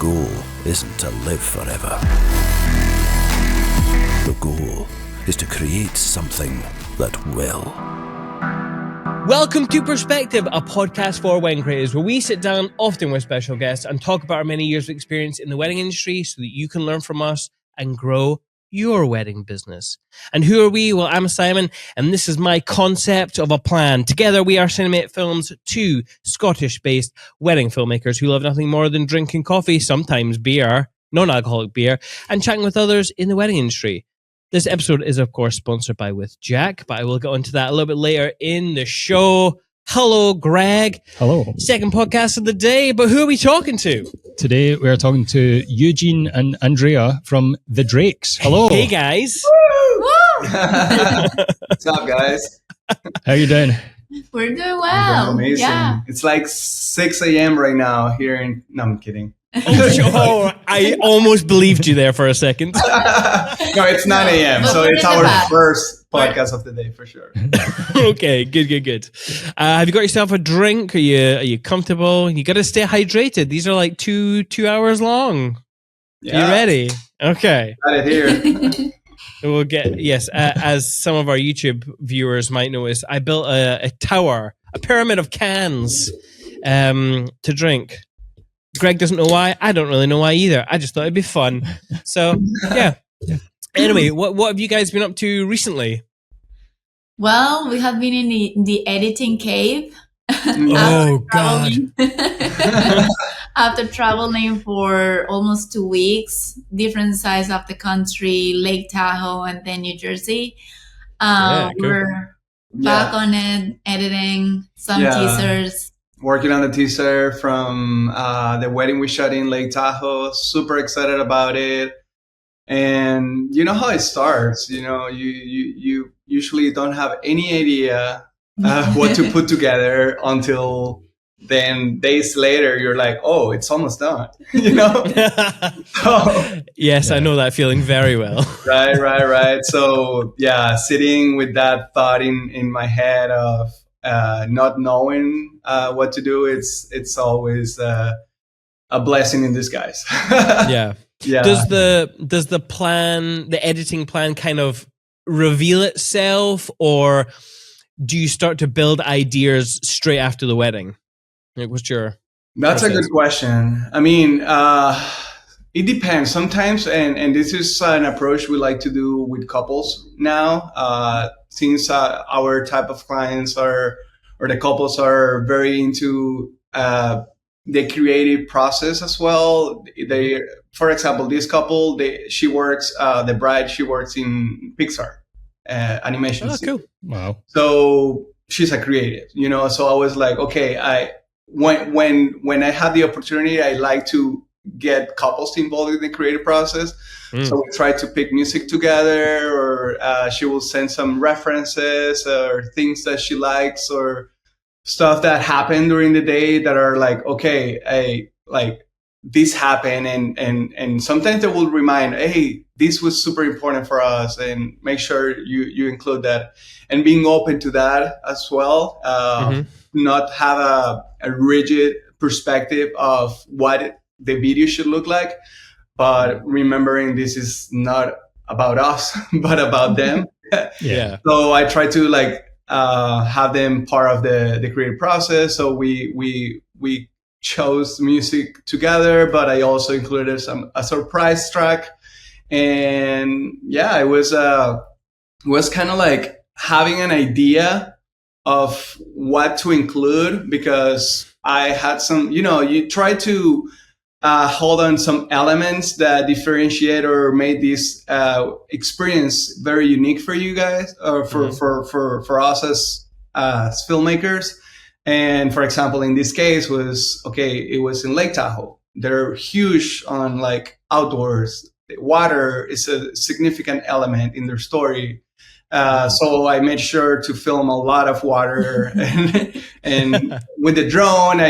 goal isn't to live forever. The goal is to create something that will. Welcome to Perspective, a podcast for wedding creators where we sit down, often with special guests, and talk about our many years of experience in the wedding industry so that you can learn from us and grow your wedding business. And who are we? Well, I'm Simon, and this is my concept of a plan. Together, we are Cinemate Films, two Scottish-based wedding filmmakers who love nothing more than drinking coffee, sometimes beer, non-alcoholic beer, and chatting with others in the wedding industry. This episode is, of course, sponsored by With Jack, but I will get onto that a little bit later in the show. Hello, Greg. Hello. Second podcast of the day, but who are we talking to? Today we are talking to Eugene and Andrea from The Drakes. Hello. Hey, guys. What's up, guys? How you doing? We're doing well. Doing amazing. Yeah. It's like 6 a.m. right now here in... No, I'm kidding. Oh, I almost believed you there for a second. No, it's 9 a.m. So it's our first podcast of the day for sure. Okay, good. Have you got yourself a drink? Are you comfortable? You got to stay hydrated. These are like two hours long. Yeah. You ready? Okay. Got it here. We'll get, yes, as some of our YouTube viewers might notice, I built a tower, a pyramid of cans to drink. Greg doesn't know why. I don't really know why either. I just thought it'd be fun. So, yeah. Anyway, what have you guys been up to recently? Well, we have been in the editing cave. Oh, God. After traveling for almost 2 weeks, different sides of the country, Lake Tahoe and then New Jersey. Cool. We're back on it, editing some teasers. Working on the teaser from the wedding we shot in Lake Tahoe. Super excited about it. And you know how it starts. You know, you usually don't have any idea what to put together until then days later you're like, oh, it's almost done. You know? Yes, I know that feeling very well. Right. So yeah, sitting with that thought in my head of not knowing what to do, it's always a blessing in disguise. Yeah. Does the editing plan kind of reveal itself, or do you start to build ideas straight after the wedding? Like, what's your That's process? a good question. I mean, it depends sometimes, and this is an approach we like to do with couples now, since our type of clients or the couples are very into the creative process as well. They, for example, this couple, she works in Pixar animation. Oh, cool. Wow. So she's a creative, you know. So I was like, okay, when I had the opportunity, I like to get couples involved in the creative process. So we try to pick music together, or she will send some references or things that she likes, or stuff that happened during the day that are like, okay, this happened, and sometimes they will remind, hey, this was super important for us, and make sure you include that, and being open to that as well. Not have a rigid perspective of what the video should look like, but remembering this is not about us, but about them. Yeah. So I try to have them part of the creative process. So we chose music together, but I also included a surprise track. And yeah, it was kind of like having an idea of what to include, because I had some, you try to hold on some elements that differentiate or made this experience very unique for you guys, or for us as filmmakers. And for example, in this case it was in Lake Tahoe. They're huge on like outdoors. Water is a significant element in their story. So I made sure to film a lot of water, and with the drone,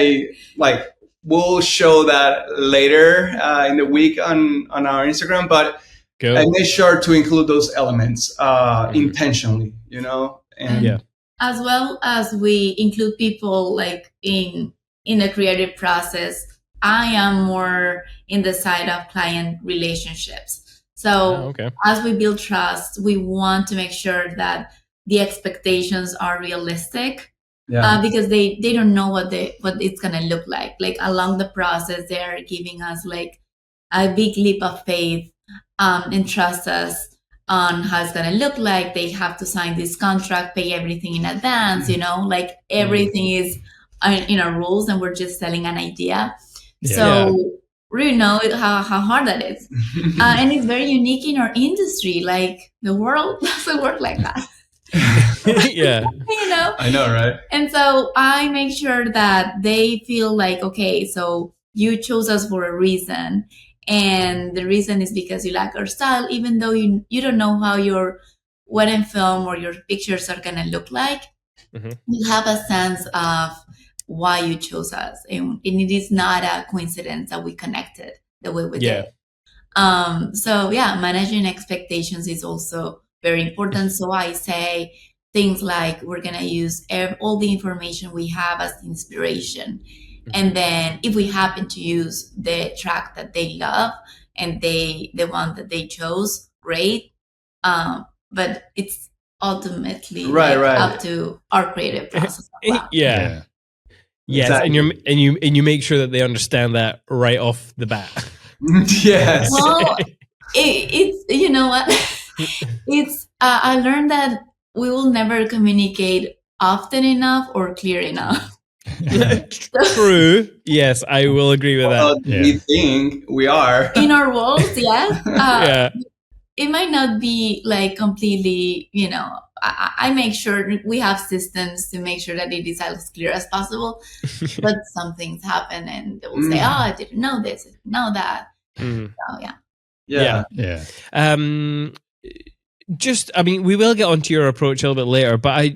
we'll show that later in the week on our Instagram. But Cool. I made sure to include those elements intentionally, and as well as we include people like in the creative process. I am more in the side of client relationships. So okay. as we build trust, we want to make sure that the expectations are realistic. Because they don't know what it's gonna look like. Like along the process, they're giving us like a big leap of faith, and trust us on how it's gonna look like. They have to sign this contract, pay everything in advance. Like everything is in our rules, and we're just selling an idea. Yeah. So we know how hard that is, and it's very unique in our industry. Like the world doesn't work like that. Yeah. I know, right? And so I make sure that they feel like, okay, so you chose us for a reason. And the reason is because you like our style, even though you don't know how your wedding film or your pictures are going to look like. You have a sense of why you chose us. And it is not a coincidence that we connected the way we did. So yeah, managing expectations is also very important. So I say things like, we're going to use all the information we have as inspiration. And then if we happen to use the track that they love and the one that they chose, great. But it's ultimately up to our creative process. Yeah. Yes, Exactly. and you make sure that they understand that right off the bat. Yes. Well, it's you know what? It's I learned that we will never communicate often enough or clear enough. True. Yes, I will agree with that. We think we are. In our worlds, yes. Yeah. It might not be like completely, I make sure we have systems to make sure that it is as clear as possible. But some things happen and they will say, oh, I didn't know this, I didn't know that. So, Yeah. We will get onto your approach a little bit later, but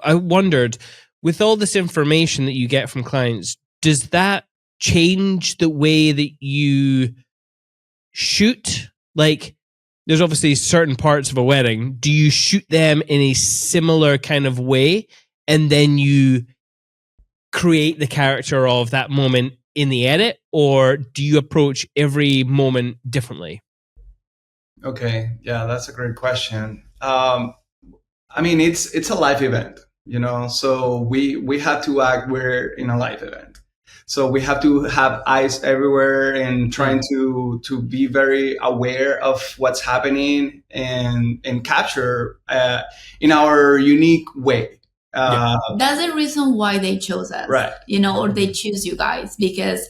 I wondered, with all this information that you get from clients, does that change the way that you shoot? Like, there's obviously certain parts of a wedding. Do you shoot them in a similar kind of way, and then you create the character of that moment in the edit, or do you approach every moment differently? Okay, yeah, that's a great question. It's a live event, so we have to act, we're in a live event. So we have to have eyes everywhere and trying to be very aware of what's happening and capture in our unique way. That's the reason why they chose us, right? Or they choose you guys, because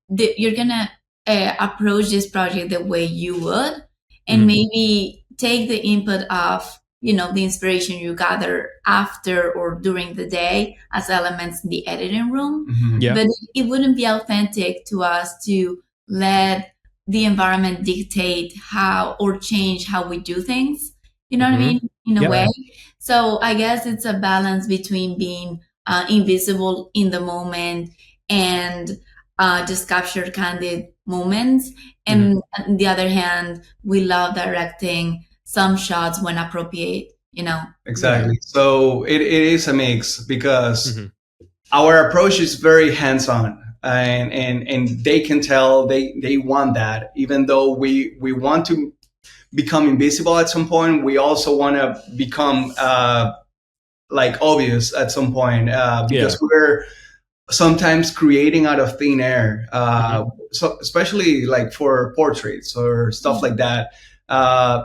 you're gonna approach this project the way you would, and maybe take the input of the inspiration you gather after or during the day as elements in the editing room. But it wouldn't be authentic to us to let the environment dictate how or change how we do things. You know what I mean? In a way. So I guess it's a balance between being invisible in the moment and just capture candid moments. And on the other hand, we love directing some shots when appropriate, Exactly. So it is a mix, because our approach is very hands-on, and they can tell they want that. Even though we want to become invisible at some point, we also want to become obvious at some point, because we're sometimes creating out of thin air, so especially like for portraits or stuff like that.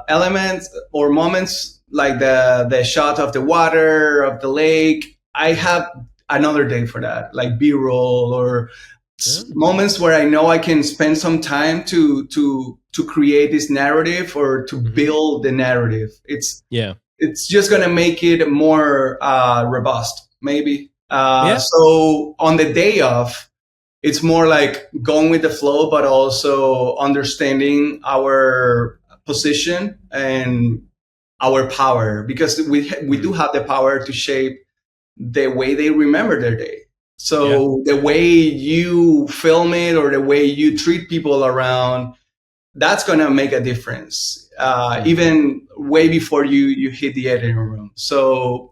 Elements or moments like the shot of the water of the lake, I have another day for that, like B-roll or moments where I know I can spend some time to create this narrative or to build the narrative. It's just gonna make it more robust, maybe. So on the day of, it's more like going with the flow, but also understanding our position and our power, because we do have the power to shape the way they remember their day. So the way you film it or the way you treat people around, that's going to make a difference, even way before you hit the editing room. So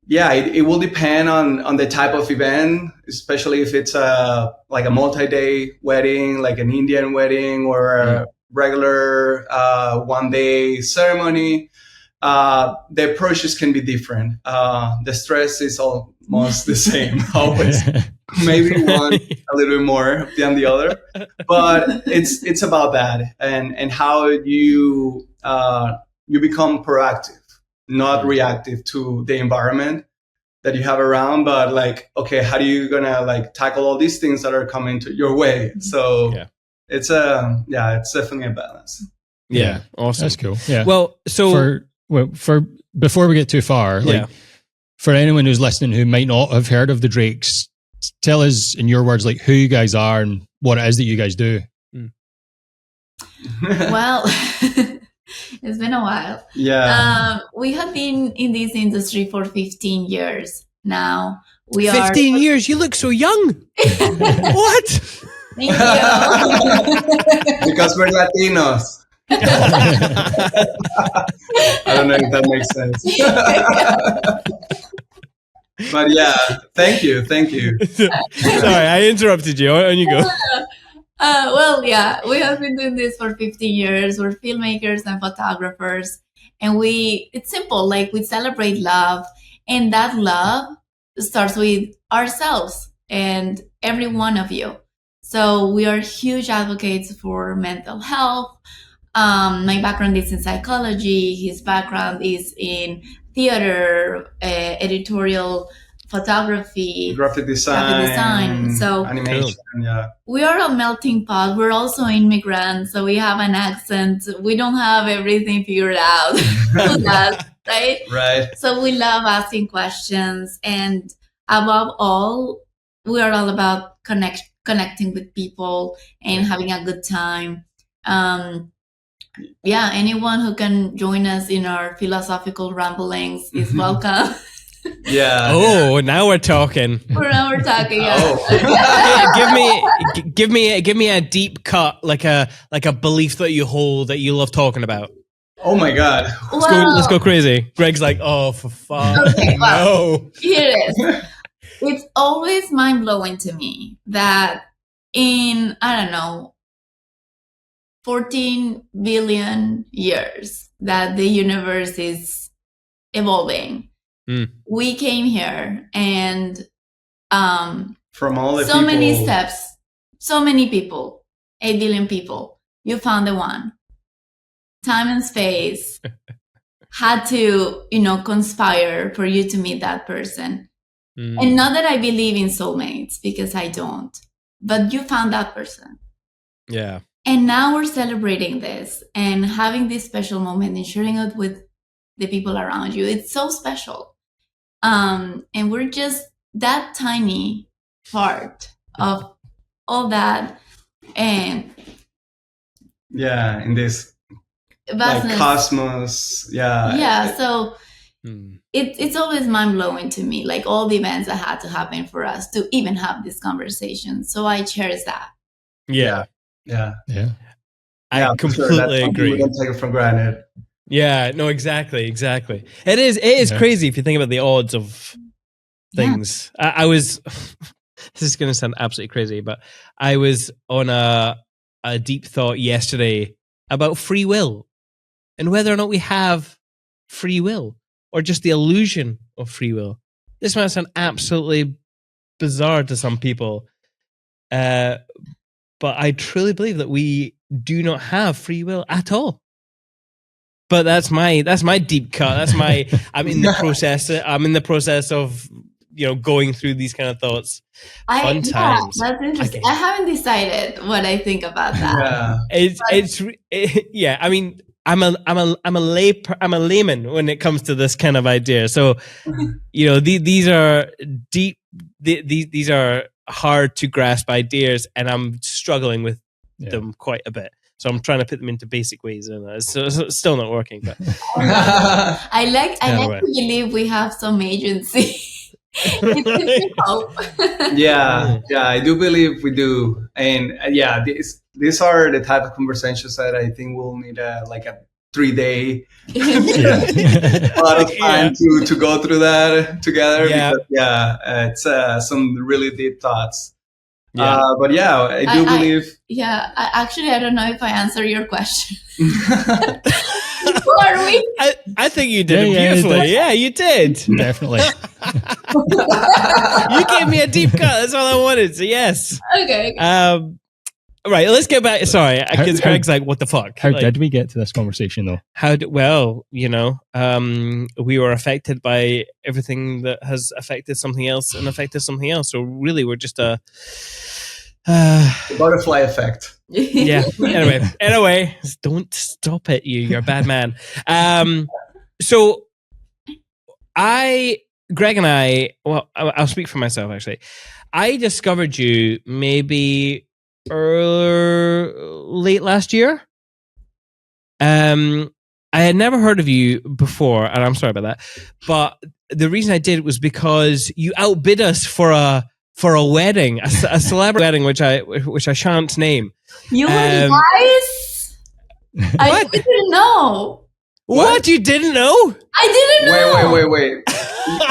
yeah, it will depend on the type of event, especially if it's like a multi-day wedding, like an Indian wedding, or a regular one-day ceremony. The approaches can be different. The stress is almost the same always. Maybe one a little bit more than the other, but it's about that and how you become proactive, not reactive to the environment that you have around, but like, okay, how are you gonna like tackle all these things that are coming to your way? So it's definitely a balance. Yeah, awesome. That's cool. Yeah. Well, so for before we get too far, like for anyone who's listening who might not have heard of the Drakes, tell us in your words, like who you guys are and what it is that you guys do. Well, it's been a while. Yeah. We have been in this industry for 15 years now. 15 years? You look so young. What? Thank you. Because we're Latinos. I don't know if that makes sense. But yeah, thank you. Sorry, I interrupted you. On you go. Well, yeah, we have been doing this for 15 years. We're filmmakers and photographers. And it's simple, like we celebrate love. And that love starts with ourselves and every one of you. So we are huge advocates for mental health. My background is in psychology. His background is in theater, editorial photography, graphic design. So animation. Yeah, we are a melting pot. We're also immigrants, so we have an accent. We don't have everything figured out. Right? Right. So we love asking questions, and above all, we are all about connecting with people and having a good time. Anyone who can join us in our philosophical ramblings is welcome. Yeah. Oh, now we're talking. Now we're talking. Yeah. Hey, give me a deep cut, like a belief that you hold that you love talking about. Oh my God. Let's go crazy. Greg's like, oh, for fuck. Okay, no. Here it is. It's always mind blowing to me that in, 14 billion years that the universe is evolving. We came here and from all the so people, many steps, so many people, 8 billion people. You found the one. Time and space had to, conspire for you to meet that person. And not that I believe in soulmates, because I don't, but you found that person. Yeah. And now we're celebrating this and having this special moment and sharing it with the people around you. It's so special. And we're just that tiny part of all that. And in this vastness. Like cosmos. Yeah. So it's always mind blowing to me, like all the events that had to happen for us to even have this conversation. So I cherish that. Yeah. I completely agree. We don't take it for granted. Yeah, no, exactly. It is crazy if you think about the odds of things. I was, this is going to sound absolutely crazy, but I was on a deep thought yesterday about free will and whether or not we have free will or just the illusion of free will. This might sound absolutely bizarre to some people, but I truly believe that we do not have free will at all. But that's my deep cut. That's my I'm in the process of going through these kind of thoughts. Fun times. That's interesting. I haven't decided what I think about that. Yeah. I mean, I'm a layman when it comes to this kind of idea. So, these are deep. These are hard to grasp ideas, and I'm struggling with them quite a bit. So I'm trying to put them into basic ways, and it's still not working. But I like to believe we have some agency. I do believe we do, and these are the type of conversations that I think we'll need a 3-day Yeah. a lot of time to go through that together. Yeah. Because it's some really deep thoughts. Yeah. But yeah, I do believe. I don't know if I answered your question. Who are we? I think you did it Yeah, beautifully. Yeah, you did. Definitely. You gave me a deep cut. That's all I wanted. So yes. Okay. Right. Let's get back. Sorry, because How- Greg's like, "What the fuck?" How Like, did we get to this conversation though? Well, we were affected by everything that has affected something else and affected something else. So really, we're just a. The butterfly effect. Yeah. Anyway, don't stop it. You're a bad man. So Greg and I, well, I'll speak for myself actually. I discovered you maybe late last year. I had never heard of you before, and I'm sorry about that. But the reason I did was because you outbid us for a wedding, a celebrity wedding, which I shan't name. You were the guys? I didn't know. What? You didn't know? I didn't know. Wait.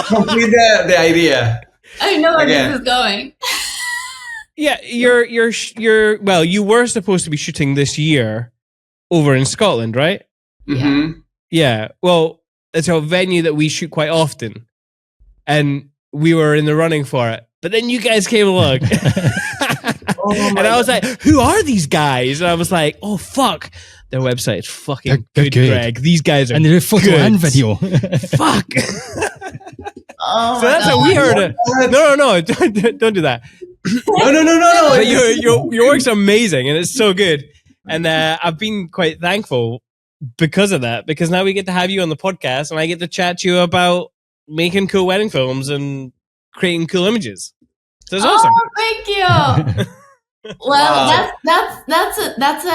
Complete the idea. I know where Again. this is going. Yeah, you're well, you were supposed to be shooting this year over in Scotland, right? Mm-hmm. Yeah. Well, it's a venue that we shoot quite often. And we were in the running for it. But then you guys came along. And I was like, who are these guys? And I was like, oh, fuck. Their website is fucking They're good, Greg. These guys are And they do photo good. and video. Fuck. Oh, So that's how we heard it. No, don't do that. No. But your work's amazing and it's so good. And I've been quite thankful because of that, because now we get to have you on the podcast and I get to chat to you about making cool wedding films and creating cool images. So it's awesome. Thank you. Well, that's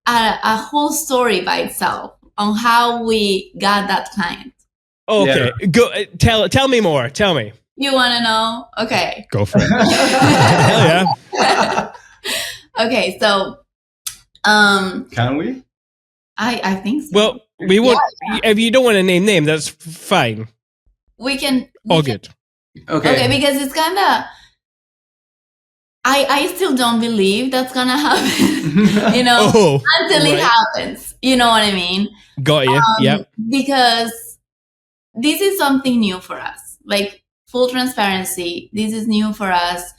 a whole story by itself on how we got that client. Okay, go tell me more. Tell me. You want to know? Okay. Go for it. Hell yeah. Okay, so Can we? I think so. Well, we won't. If you don't want to name name, that's fine. we can. All good. Okay, because it's kind of. I still don't believe that's gonna happen, until it happens. You know what I mean? Got you. Yep. Because this is something new for us. Like, full transparency, this is new for us.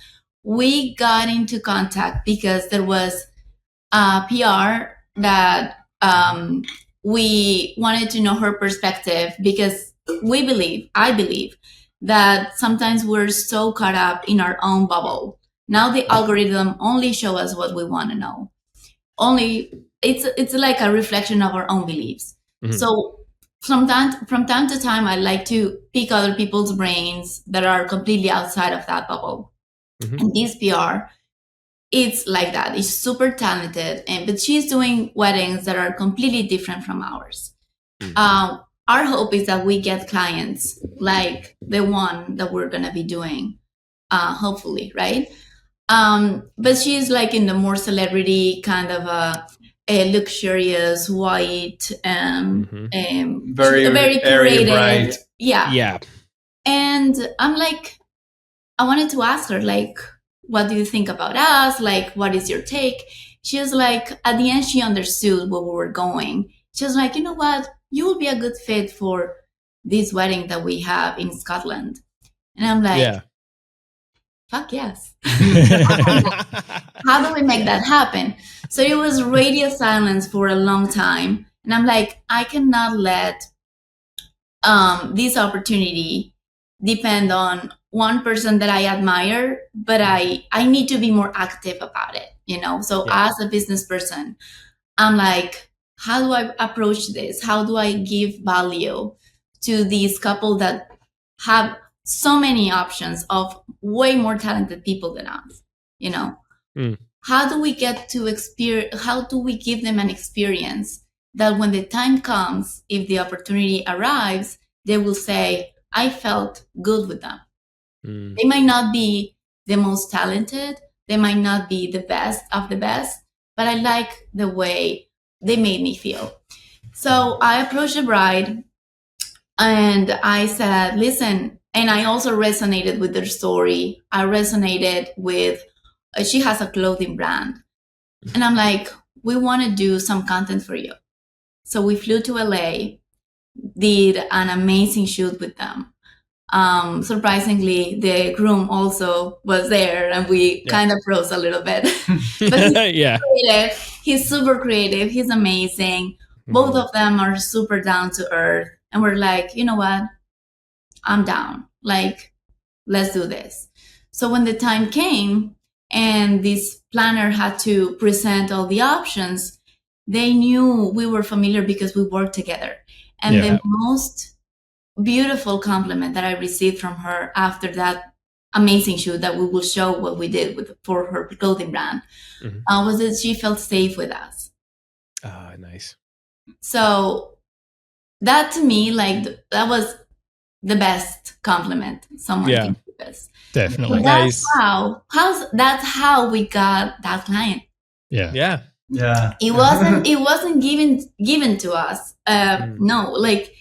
We got into contact because there was a PR that we wanted to know her perspective, because I believe that sometimes we're so caught up in our own bubble. Now the algorithm only show us what we want to know. It's like a reflection of our own beliefs. Mm-hmm. So from time to time, I like to pick other people's brains that are completely outside of that bubble. Mm-hmm. And this PR, it's like that. It's super talented, but she's doing weddings that are completely different from ours. Mm-hmm. Our hope is that we get clients like the one that we're going to be doing, hopefully, right? But she's like in the more celebrity kind of a luxurious white, very curated, bright. Yeah. And I'm like, I wanted to ask her, like, what do you think about us? Like, what is your take? She was like, at the end, she understood where we were going. She was like, you know what? You will be a good fit for this wedding that we have in Scotland. And I'm like, fuck yes. How do we make that happen? So it was radio silence for a long time. And I'm like, I cannot let this opportunity depend on one person that I admire, but I need to be more active about it, So as a business person, I'm like, how do I approach this? How do I give value to these couple that have so many options of way more talented people than us, How do we get to experience, how do we give them an experience that when the time comes, if the opportunity arrives, they will say, I felt good with them. They might not be the most talented. They might not be the best of the best, but I like the way they made me feel. So I approached the bride and I said, listen, and I also resonated with their story. I resonated with, she has a clothing brand. And I'm like, we want to do some content for you. So we flew to LA, did an amazing shoot with them. Surprisingly, the groom also was there and we kind of froze a little bit. But he's super creative. He's amazing. Both of them are super down to earth. And we're like, you know what? I'm down. Like, let's do this. So when the time came and this planner had to present all the options, they knew we were familiar because we worked together. And the most beautiful compliment that I received from her after that amazing shoot that we will show what we did for her clothing brand was that she felt safe with us. Ah, nice. So that to me, like that was the best compliment someone can give us. Definitely. So that's that's how we got that client. Yeah. It wasn't given to us. No, like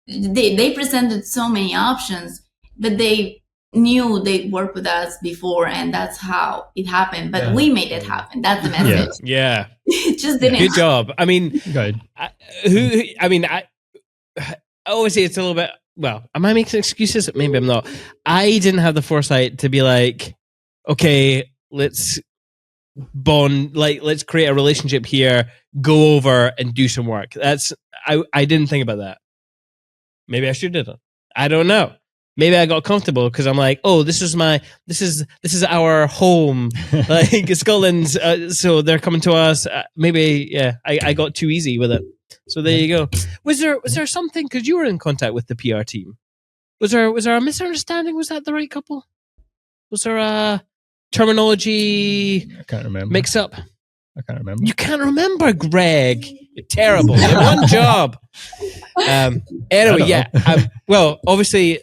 they presented so many options, but they knew they'd worked with us before, and that's how it happened. But we made it happen. That's the message. Yeah. It just didn't. Good job. I mean, good. I always say it's a little bit. Well, am I making excuses? Maybe I'm not. I didn't have the foresight to be like, okay, let's bond, like let's create a relationship here, go over and do some work. I didn't think about that. Maybe I should have. I don't know. Maybe I got comfortable because I'm like, oh, this is our home, like Scotland's. So they're coming to us. Maybe, I got too easy with it. So there you go. Was there something, because you were in contact with the PR team? Was there a misunderstanding? Was that the right couple? Was there a terminology I can't remember. mix up? I can't remember. You can't remember, Greg. You're terrible. You have one job. Anyway, well, obviously,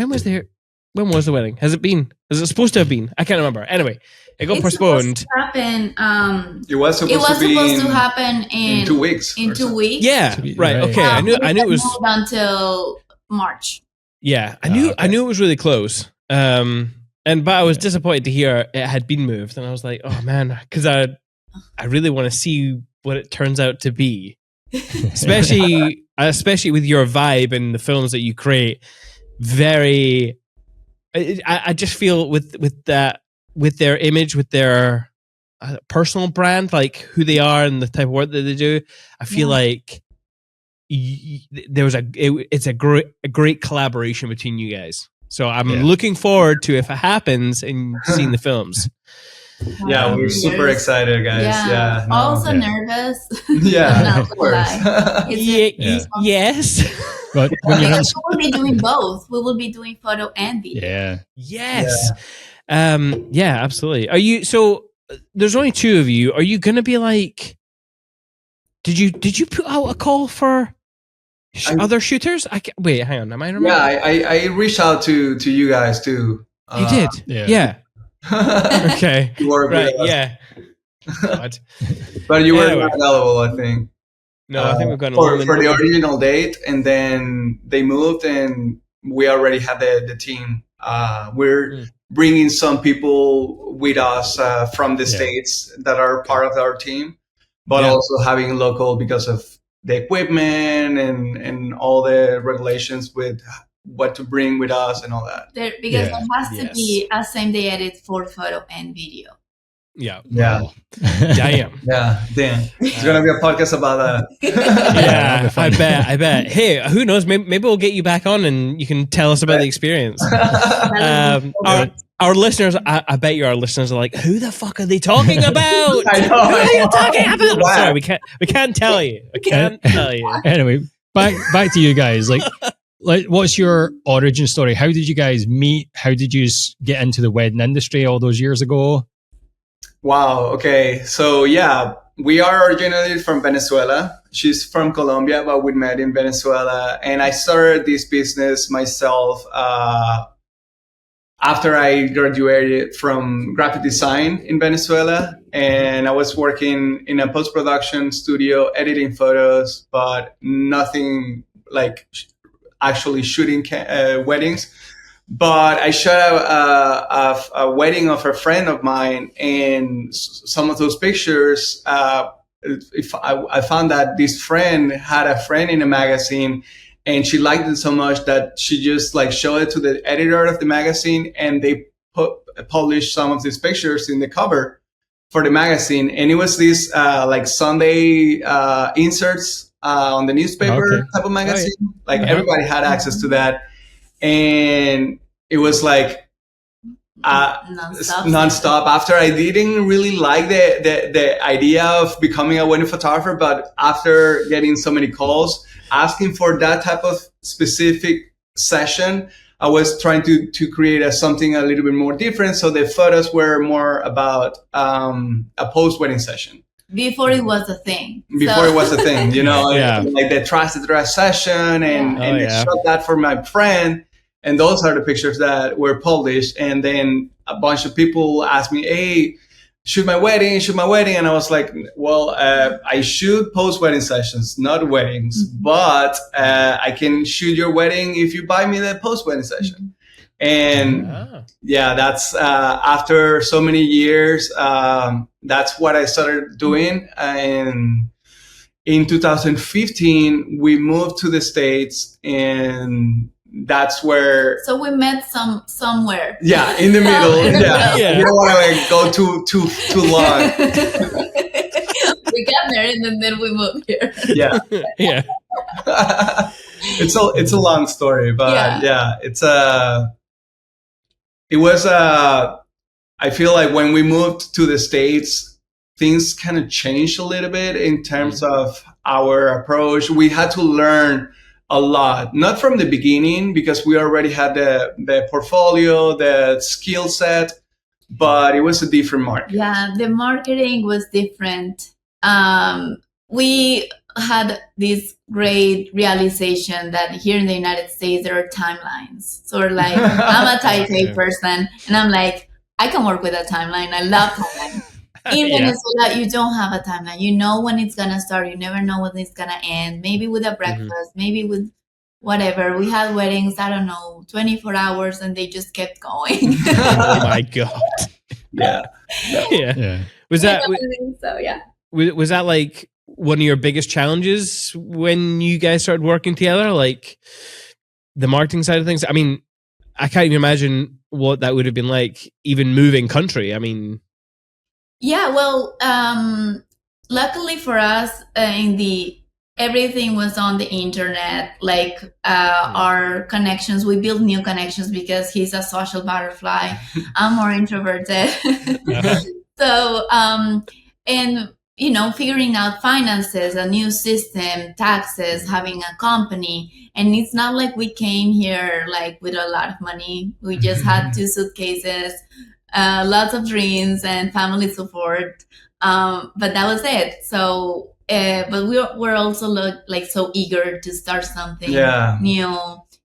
when was the wedding? Has it supposed to have been? I can't remember. Anyway, it got postponed. Supposed to happen. It was supposed to happen in 2 weeks. In 2 weeks. Yeah, right. Okay, I knew it was until March. Yeah, I knew it was really close. But I was disappointed to hear it had been moved, and I was like, oh man, because I really want to see what it turns out to be, especially with your vibe and the films that you create. Very, I just feel with their image, with their personal brand, like who they are and the type of work that they do. I feel like it's a great collaboration between you guys. So I'm looking forward to if it happens and seeing the films. Yeah, we're super excited, guys. Yeah. Also nervous. Yeah, of course. Yes. But when we will be doing both. We will be doing photo and video. Yeah. Yes. Yeah, absolutely. Are you? So there's only two of you. Are you going to be like? Did you put out a call for other shooters? Wait, hang on. Am I remembering? Yeah, I reached out to you guys too. You did? Yeah. Okay. You were right. Yeah. God. But you were not available, I think. No, I think we've got for the original date, and then they moved, and we already had the team. We're bringing some people with us from the States that are part of our team, but also having local because of the equipment and all the regulations with what to bring with us and all that. Because there has to be a same day edit for photo and video. Yeah. Wow. Damn. Yeah. Damn. It's gonna be a podcast about that. Yeah. I bet. Hey, who knows? Maybe we'll get you back on and you can tell us about the experience. Our listeners, I bet you our listeners are like, who the fuck are they talking about? I know. Who are you talking about? Wow. Sorry, we can't tell you. We can't tell you. Anyway, back to you guys. Like, what's your origin story? How did you guys meet? How did you get into the wedding industry all those years ago? Wow. Okay. So we are originally from Venezuela. She's from Colombia, but we met in Venezuela. And I started this business myself after I graduated from graphic design in Venezuela, and I was working in a post-production studio, editing photos, but nothing like actually shooting weddings. But I shot a wedding of a friend of mine, and some of those pictures, I found that this friend had a friend in a magazine, and she liked it so much that she just like showed it to the editor of the magazine, and they published some of these pictures in the cover for the magazine. And it was this like Sunday inserts on the newspaper type of magazine. Like everybody had access to that. And it was like non-stop. After I didn't really like the idea of becoming a wedding photographer, but after getting so many calls asking for that type of specific session, I was trying to create something a little bit more different. So the photos were more about a post-wedding session. Before it was a thing. It was a thing, you know, like the dress session, and I shot that for my friend. And those are the pictures that were published. And then a bunch of people asked me, hey, shoot my wedding. And I was like, well, I shoot post-wedding sessions, not weddings, but I can shoot your wedding if you buy me the post-wedding session. And that's after so many years, that's what I started doing. And in 2015, we moved to the States, and that's where. So we met somewhere. Yeah, in the middle. You don't want to go too long. We got there, and then we moved here. Yeah. It's a long story, but it was I feel like when we moved to the States, things kind of changed a little bit in terms of our approach. We had to learn a lot, not from the beginning, because we already had the portfolio, the skill set, but it was a different market. Yeah, the marketing was different. We had this great realization that here in the United States, there are timelines. So like, I'm a type A person, and I'm like, I can work with a timeline. I love timeline. In Venezuela, you don't have a timeline. You know when it's going to start. You never know when it's going to end. Maybe with a breakfast, maybe with whatever. We had weddings, I don't know, 24 hours, and they just kept going. Oh, my God. Yeah. Was that... So, yeah. Was that like one of your biggest challenges when you guys started working together? Like the marketing side of things? I mean, I can't even imagine what that would have been like, even moving country. I mean... Yeah, well, luckily for us, everything was on the internet. Like our connections, we built new connections because he's a social butterfly. I'm more introverted. So, and you know, figuring out finances, a new system, taxes, having a company, and it's not like we came here like with a lot of money. We just had 2 suitcases. Lots of dreams and family support, but that was it. So, but we're also like so eager to start something new,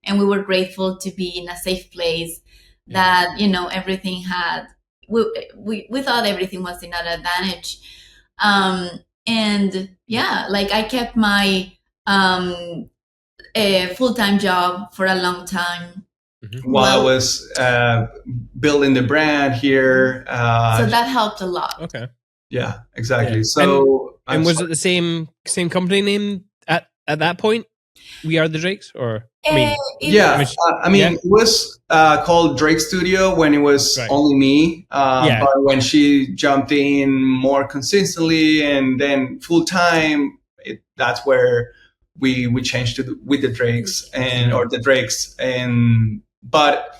and we were grateful to be in a safe place that everything had. We thought everything was in an advantage, and like I kept my full-time job for a long time. While I was building the brand here. So that helped a lot. Okay. Yeah, exactly. Yeah. So, and was it the same company name at that point? We Are the Drakes, or it was called Drake Studio when it was only me. But when she jumped in more consistently and then full time, that's where we changed to with the Drakes or the Drakes. But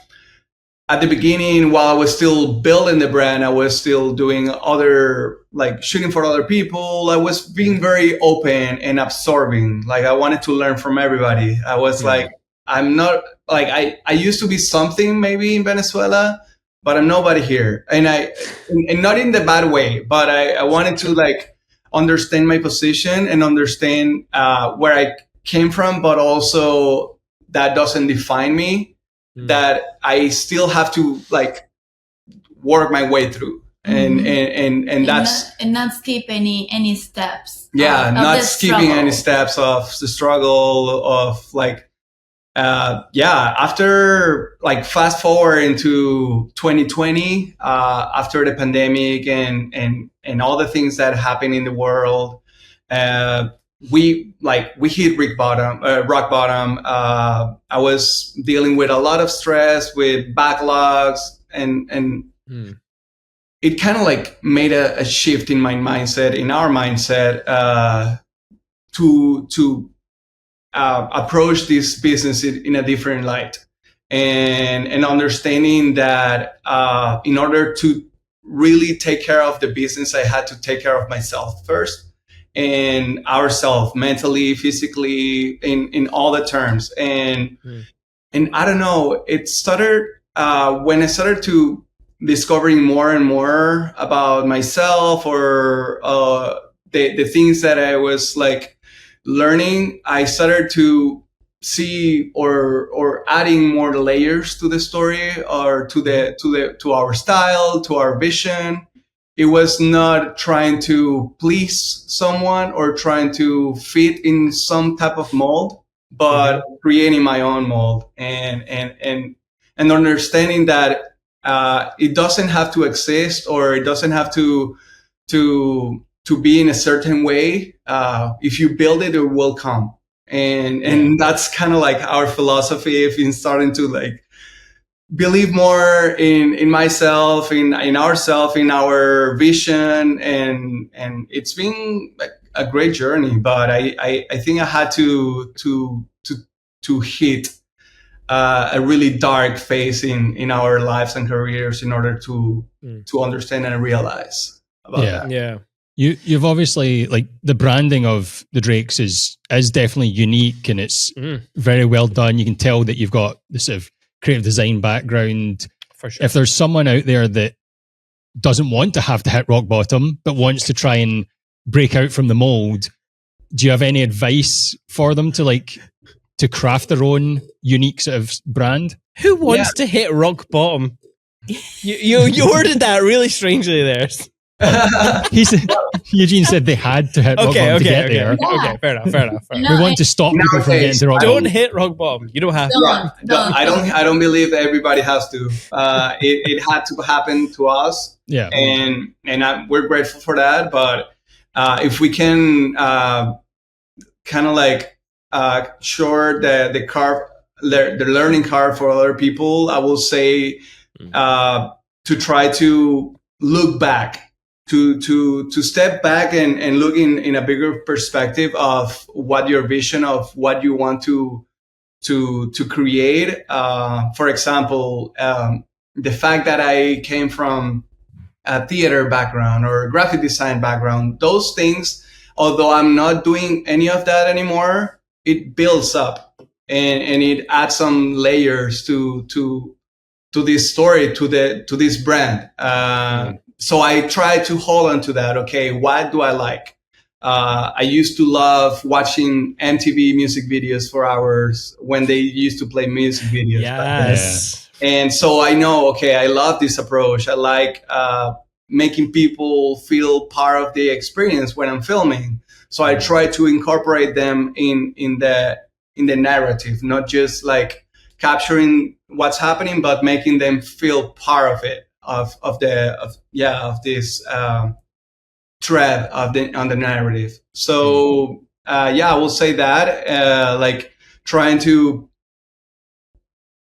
at the beginning, while I was still building the brand, I was still doing other, like shooting for other people. I was being very open and absorbing. Like I wanted to learn from everybody. I was like, I'm not like, I used to be something maybe in Venezuela, but I'm nobody here. And not in the bad way, but I wanted to like understand my position and understand where I came from, but also that doesn't define me. that I still have to like work my way through. And that's not skip any steps. Not skipping any steps of the struggle of like after like fast forward into 2020, after the pandemic and all the things that happen in the world, we hit rock bottom. I was dealing with a lot of stress, with backlogs, and it kind of like made a shift in my mindset, in our mindset, to approach this business in a different light, and understanding that in order to really take care of the business, I had to take care of myself first, and ourselves, mentally, physically, in all the terms. And I don't know, it started when I started to discovering more and more about myself, or the things that I was like learning. I started to see or adding more layers to the story, or to our style, to our vision. It was not trying to please someone or trying to fit in some type of mold, but creating my own mold, and understanding that it doesn't have to exist, or it doesn't have to be in a certain way. If you build it, it will come. And that's kind of like our philosophy, if in starting to like believe more in myself, in ourself, in our vision. And it's been like a great journey, but I think I had to hit a really dark phase in our lives and careers in order to understand and realize about that. Yeah. You've obviously, like, the branding of the Drakes is definitely unique, and it's very well done. You can tell that you've got the sort of creative design background. For sure. If there's someone out there that doesn't want to have to hit rock bottom, but wants to try and break out from the mold, do you have any advice for them to craft their own unique sort of brand? Who wants to hit rock bottom? You worded that really strangely there. Eugene said they had to hit rock bottom to get there. Okay, fair enough. We want to stop people from getting to rock bottom. Don't hit rock bottom. You don't have to. I don't believe that everybody has to. It had to happen to us. Yeah. And we're grateful for that. But if we can kind of like short the learning curve for other people, I will say to try to look back, to step back and look in a bigger perspective of what your vision of what you want to create. For example, the fact that I came from a theater background or a graphic design background, those things, although I'm not doing any of that anymore, it builds up and it adds some layers to this story, to this brand. So I try to hold on to that. Okay, what do I like? I used to love watching MTV music videos for hours when they used to play music videos. Yes. And so I know, okay, I love this approach. I like making people feel part of the experience when I'm filming. So I try to incorporate them in the narrative, not just like capturing what's happening, but making them feel part of it, of this thread on the narrative. So I will say that like trying to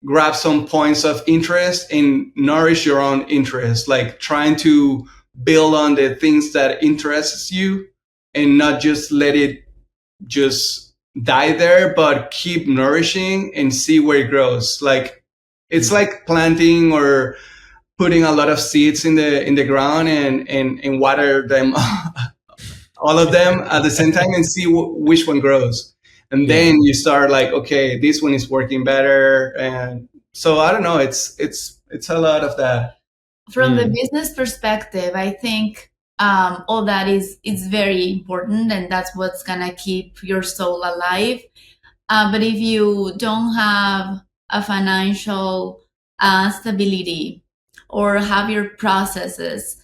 grab some points of interest and nourish your own interest, like trying to build on the things that interests you and not just let it just die there, but keep nourishing and see where it grows. Like it's like planting or putting a lot of seeds in the ground and water them all of them at the same time and see which one grows. And then you start like, okay, this one is working better. And so I don't know, it's a lot of that. From the business perspective, I think all that is very important, and that's what's gonna keep your soul alive. But if you don't have a financial stability, or have your processes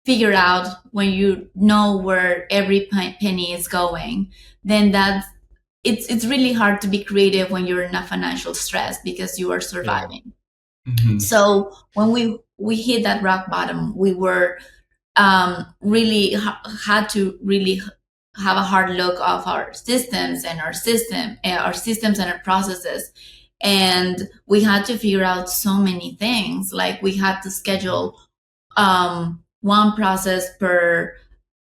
figured out, when you know where every penny is going, then it's really hard to be creative when you're in a financial stress because you are surviving. Mhm. So when we hit that rock bottom, we were really had to really have a hard look of our systems and our systems and our processes, and we had to figure out so many things. Like, we had to schedule one process per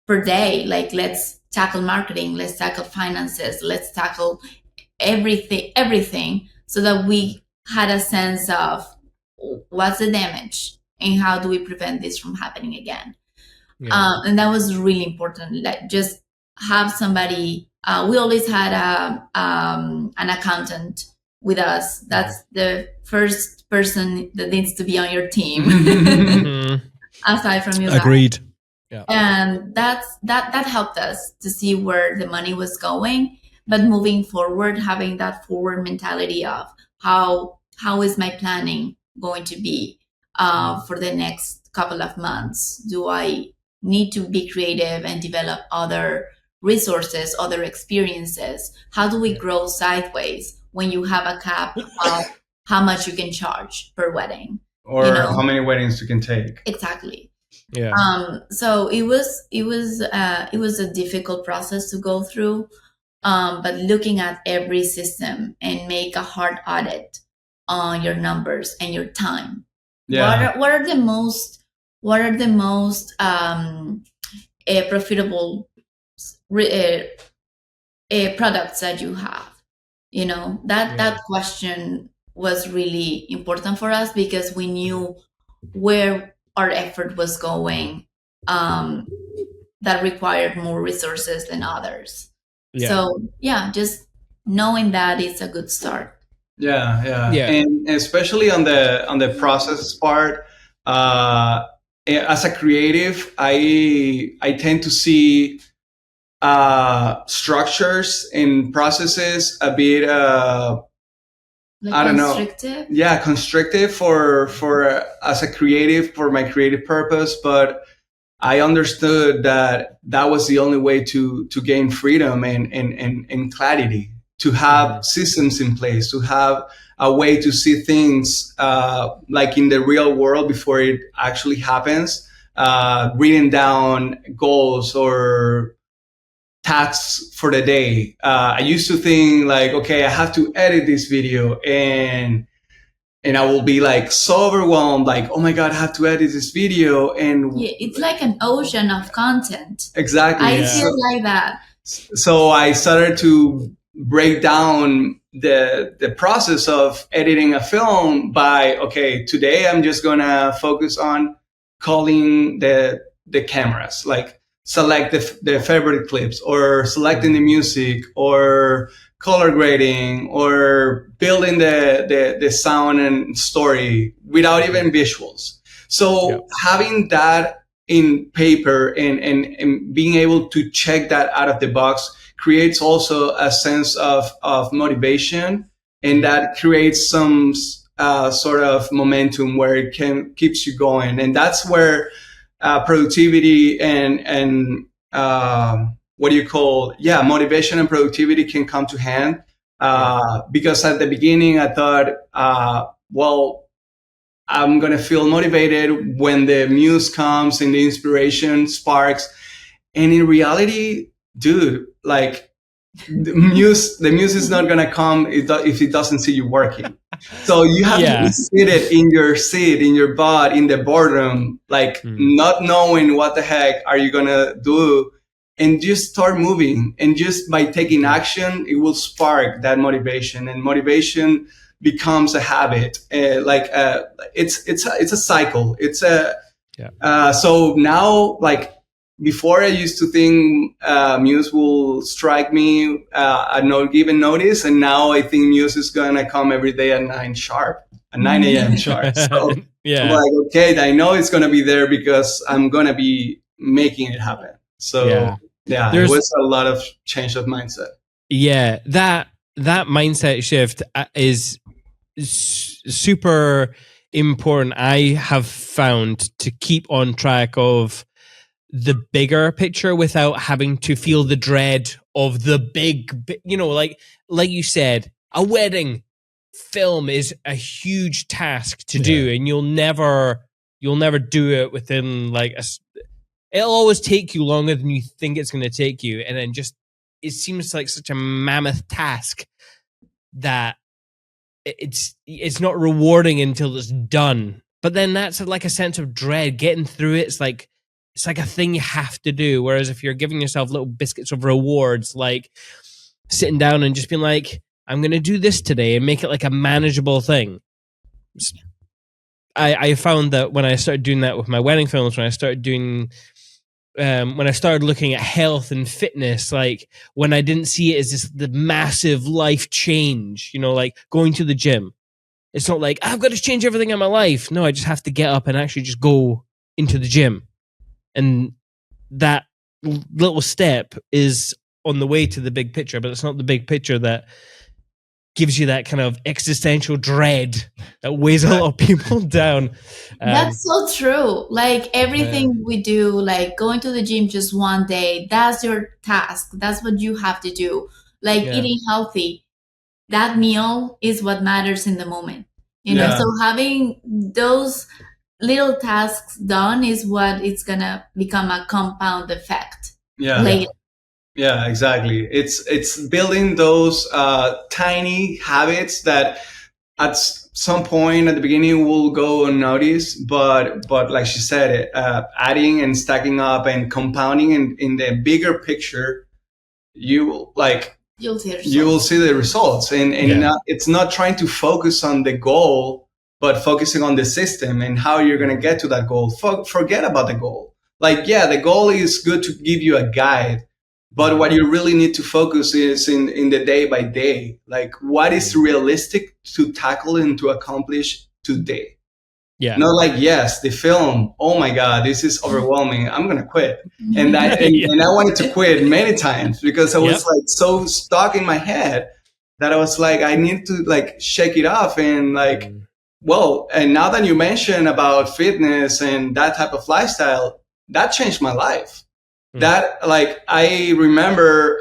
day. Like, let's tackle marketing, let's tackle finances, let's tackle everything, so that we had a sense of what's the damage and how do we prevent this from happening again. And that was really important. Like, just have somebody. We always had an accountant with us. That's the first person that needs to be on your team, aside from you. Agreed. Yeah. And that helped us to see where the money was going. But moving forward, having that forward mentality of how is my planning going to be for the next couple of months? Do I need to be creative and develop other resources, other experiences? How do we grow sideways when you have a cap of how much you can charge per wedding, or how many weddings you can take? Exactly. Yeah. So it was a difficult process to go through, but looking at every system and make a hard audit on your numbers and your time. Yeah. What are the most profitable products that you have? That question was really important for us, because we knew where our effort was going, that required more resources than others. So just knowing that is a good start. Yeah. And especially on the process part, as a creative, I tend to see structures and processes a bit I don't know. Yeah, constrictive for as a creative, for my creative purpose. But I understood that was the only way to gain freedom and clarity, to have systems in place, to have a way to see things like in the real world before it actually happens, written down goals or tasks for the day. I used to think like, okay, I have to edit this video, and I will be like so overwhelmed, like, oh my God, I have to edit this video. And it's like an ocean of content. Exactly. I feel like that. So I started to break down the process of editing a film by, okay, today I'm just gonna focus on calling the cameras, like select the favorite clips, or selecting the music, or color grading, or building the sound and story without even visuals. So having that in paper and being able to check that out of the box creates also a sense of motivation, and that creates some sort of momentum where it keeps you going. And that's where productivity and what do you call, motivation and productivity can come to hand. Because at the beginning I thought, well, I'm going to feel motivated when the muse comes and the inspiration sparks. And in reality, dude, like the muse is not going to come if it doesn't see you working. So you have to be seated in your seat, in your butt, in the boardroom, like not knowing what the heck are you going to do, and just start moving. And just by taking action, it will spark that motivation, and motivation becomes a habit. It's a cycle. It's so now, like, before I used to think Muse will strike me at no given notice, and now I think Muse is gonna come every day at 9 a.m. sharp. So I'm like, okay, I know it's gonna be there because I'm gonna be making it happen. So it was a lot of change of mindset. Yeah, that mindset shift is super important, I have found, to keep on track of the bigger picture without having to feel the dread of the big, like you said, a wedding film is a huge task to do, and you'll never do it within it'll always take you longer than you think it's going to take you, and then just it seems like such a mammoth task that it's not rewarding until it's done. But then that's like a sense of dread getting through it. It's like a thing you have to do. Whereas if you're giving yourself little biscuits of rewards, like sitting down and just being like, I'm going to do this today, and make it like a manageable thing. I found that when I started doing that with my wedding films, when I started looking at health and fitness, like when I didn't see it as the massive life change, like going to the gym. It's not like I've got to change everything in my life. No, I just have to get up and actually just go into the gym. And that little step is on the way to the big picture, but it's not the big picture that gives you that kind of existential dread that weighs a lot of people down. That's so true. Like everything we do, like going to the gym just one day, that's your task. That's what you have to do. Like eating healthy, that meal is what matters in the moment. You know, so having those little tasks done is what it's gonna become a compound effect later. Yeah, exactly. It's building those tiny habits that at some point at the beginning will go unnoticed, but like she said, adding and stacking up and compounding in the bigger picture, you'll see the results. And it's not trying to focus on the goal, but focusing on the system and how you're going to get to that goal. Forget about the goal. The goal is good to give you a guide. But what you really need to focus is in the day by day, like what is realistic to tackle and to accomplish today. Yeah. Not like, yes, the film, oh my God, this is overwhelming, I'm going to quit. And I wanted to quit many times because I was like so stuck in my head that I was like, I need to like shake it off and like, well, and now that you mentioned about fitness and that type of lifestyle, that changed my life. That like I remember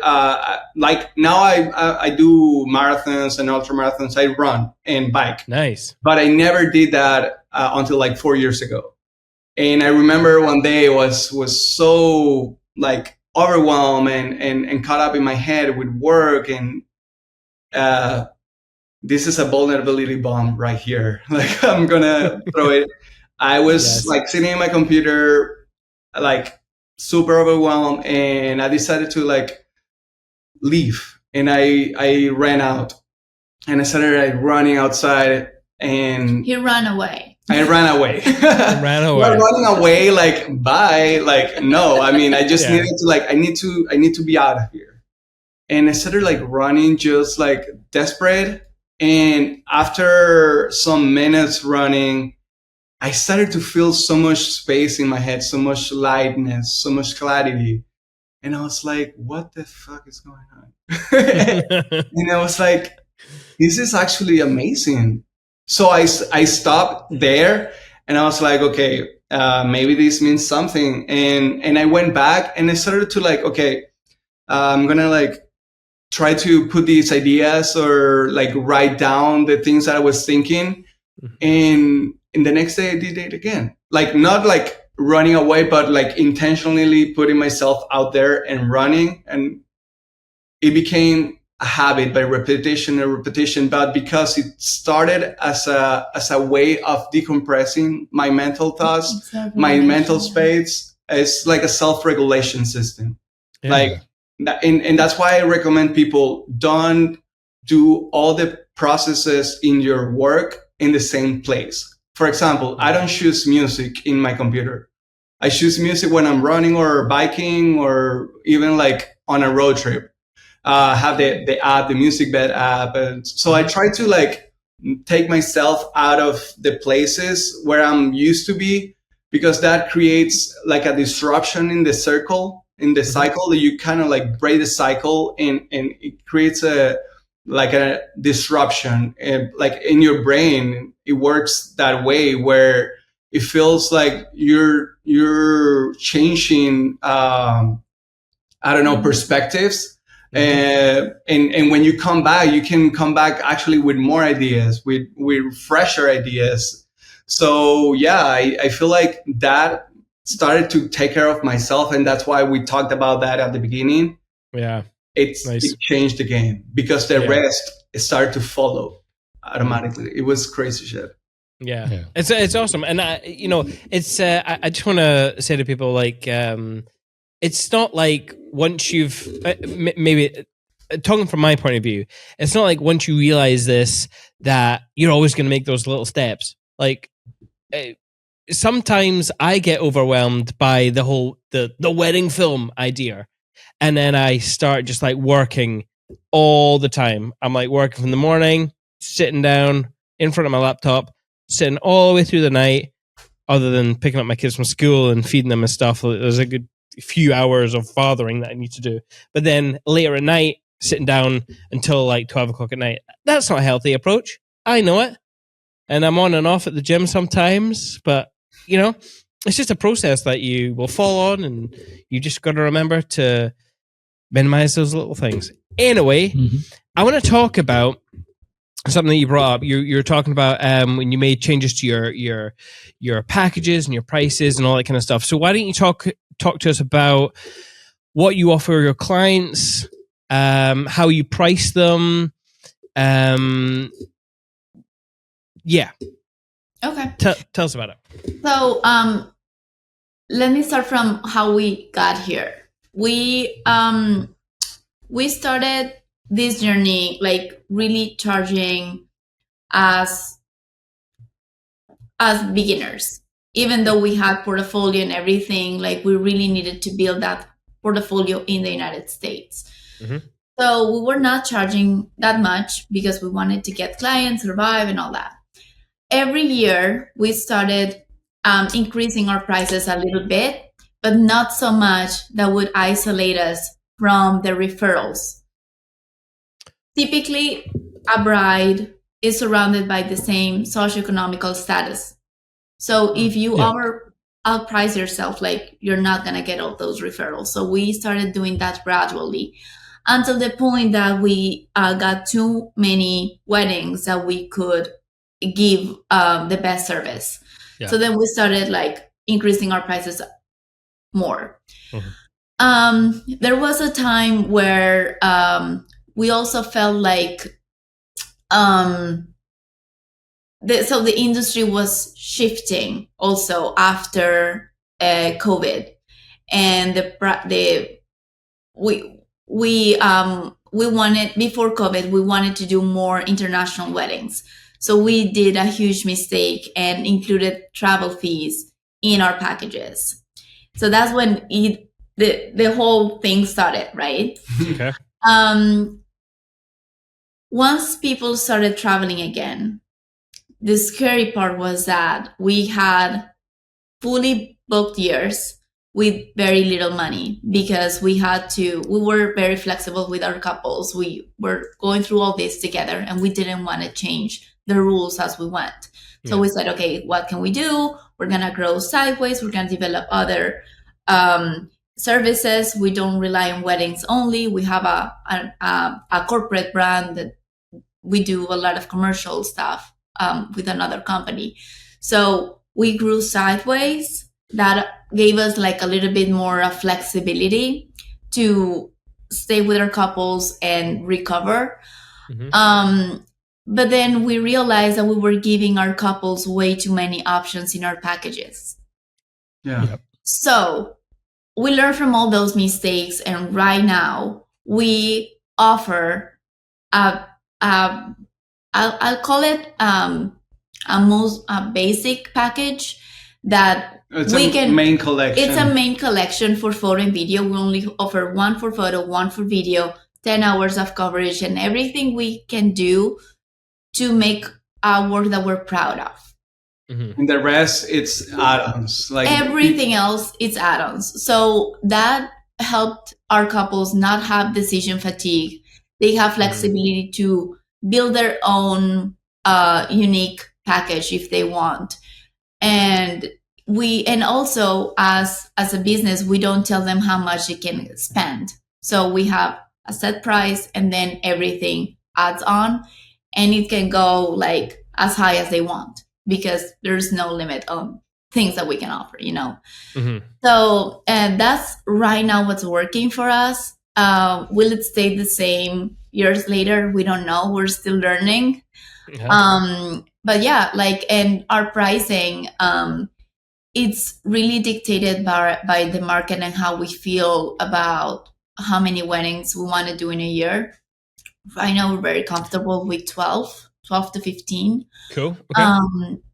like now I do marathons and ultra marathons. I run and bike. Nice. But I never did that until like 4 years ago. And I remember one day was so like overwhelmed and caught up in my head with work, and this is a vulnerability bomb right here. Like I'm gonna throw it. I was like sitting in my computer, like super overwhelmed, and I decided to like leave, and I ran out and I started like running outside, and he ran away. I ran away. Not running away like bye, like no, I mean I just needed to like I need to be out of here. And I started like running just like desperate, and after some minutes running I started to feel so much space in my head, so much lightness, so much clarity. And I was like, what the fuck is going on? And I was like, this is actually amazing. So I stopped there and I was like, okay, maybe this means something. And I went back and I started to like, okay, I'm going to like try to put these ideas or like write down the things that I was thinking. And the next day I did it again. Like not like running away, but like intentionally putting myself out there and running. And it became a habit by repetition and repetition. But because it started as a way of decompressing my mental thoughts, my mental space, it's like a self-regulation system. Yeah. Like, and that's why I recommend people don't do all the processes in your work in the same place. For example, I don't choose music in my computer. I choose music when I'm running or biking or even like on a road trip. Have the app, the music bed app. And so I try to like take myself out of the places where I'm used to be, because that creates like a disruption in the circle, in the cycle, that you kind of like break the cycle, and it creates a like a disruption, and like in your brain it works that way, where it feels like you're changing I don't know, perspectives. And when you come back, you can come back actually with more ideas, with fresher ideas. So yeah, I feel like that started to take care of myself, and that's why we talked about that at the beginning. Yeah, It changed the game, because the Yeah. rest started to follow automatically. It was crazy shit. Yeah. It's awesome, and it's I just want to say to people, like, it's not like once you've maybe talking from my point of view, it's not like once you realize this that you're always going to make those little steps. Like, sometimes I get overwhelmed by the whole the wedding film idea, and then I start just like working all the time. I'm like working from the morning, sitting down in front of my laptop, sitting all the way through the night, other than picking up my kids from school and feeding them and stuff. There's a good few hours of fathering that I need to do. But then later at night, sitting down until like 12 o'clock at night. That's not a healthy approach. I know it. And I'm on and off at the gym sometimes, but it's just a process that you will fall on, and you just got to remember to minimize those little things. Anyway, I want to talk about something that you brought up. You're talking about when you made changes to your packages and your prices and all that kind of stuff. So why don't you talk to us about what you offer your clients, how you price them? Yeah. Okay. Tell us about it. So let me start from how we got here. We started this journey like really charging as beginners. Even though we had portfolio and everything, like we really needed to build that portfolio in the United States. So we were not charging that much because we wanted to get clients, survive, and all that. Every year we started increasing our prices a little bit, but not so much that would isolate us from the referrals. Typically, a bride is surrounded by the same socioeconomical status. So if you outprice yourself, like you're not going to get all those referrals. So we started doing that gradually until the point that we got too many weddings that we could give the best service. Yeah. So then we started like increasing our prices more. There was a time where we also felt like so the industry was shifting also after COVID, and we wanted, before COVID, we wanted to do more international weddings. So we did a huge mistake and included travel fees in our packages. So that's when the whole thing started, right? Okay. Once people started traveling again, the scary part was that we had fully booked years with very little money, because we were very flexible with our couples. We were going through all this together, and we didn't want to change the rules as we went. So we said, okay, what can we do? We're going to grow sideways. We're going to develop other services. We don't rely on weddings only. We have a corporate brand that we do a lot of commercial stuff with another company. So we grew sideways. That gave us like a little bit more flexibility to stay with our couples and recover. But then we realized that we were giving our couples way too many options in our packages. Yeah. So we learned from all those mistakes, and right now we offer I'll call it a basic package that it's a main collection. It's a main collection for photo and video. We only offer one for photo, one for video, 10 hours of coverage, and everything we can do to make our work that we're proud of. And the rest, it's add-ons. Like everything else, it's add-ons. So that helped our couples not have decision fatigue they have flexibility to build their own unique package if they want. And also as a business, we don't tell them how much they can spend. So we have a set price, and then everything adds on, and it can go like as high as they want, because there's no limit on things that we can offer, So that's right now what's working for us. Will it stay the same years later? We don't know. We're still learning. But yeah, and our pricing, it's really dictated by the market and how we feel about how many weddings we want to do in a year. Right now, we're very comfortable with 12 to 15. Cool. Okay.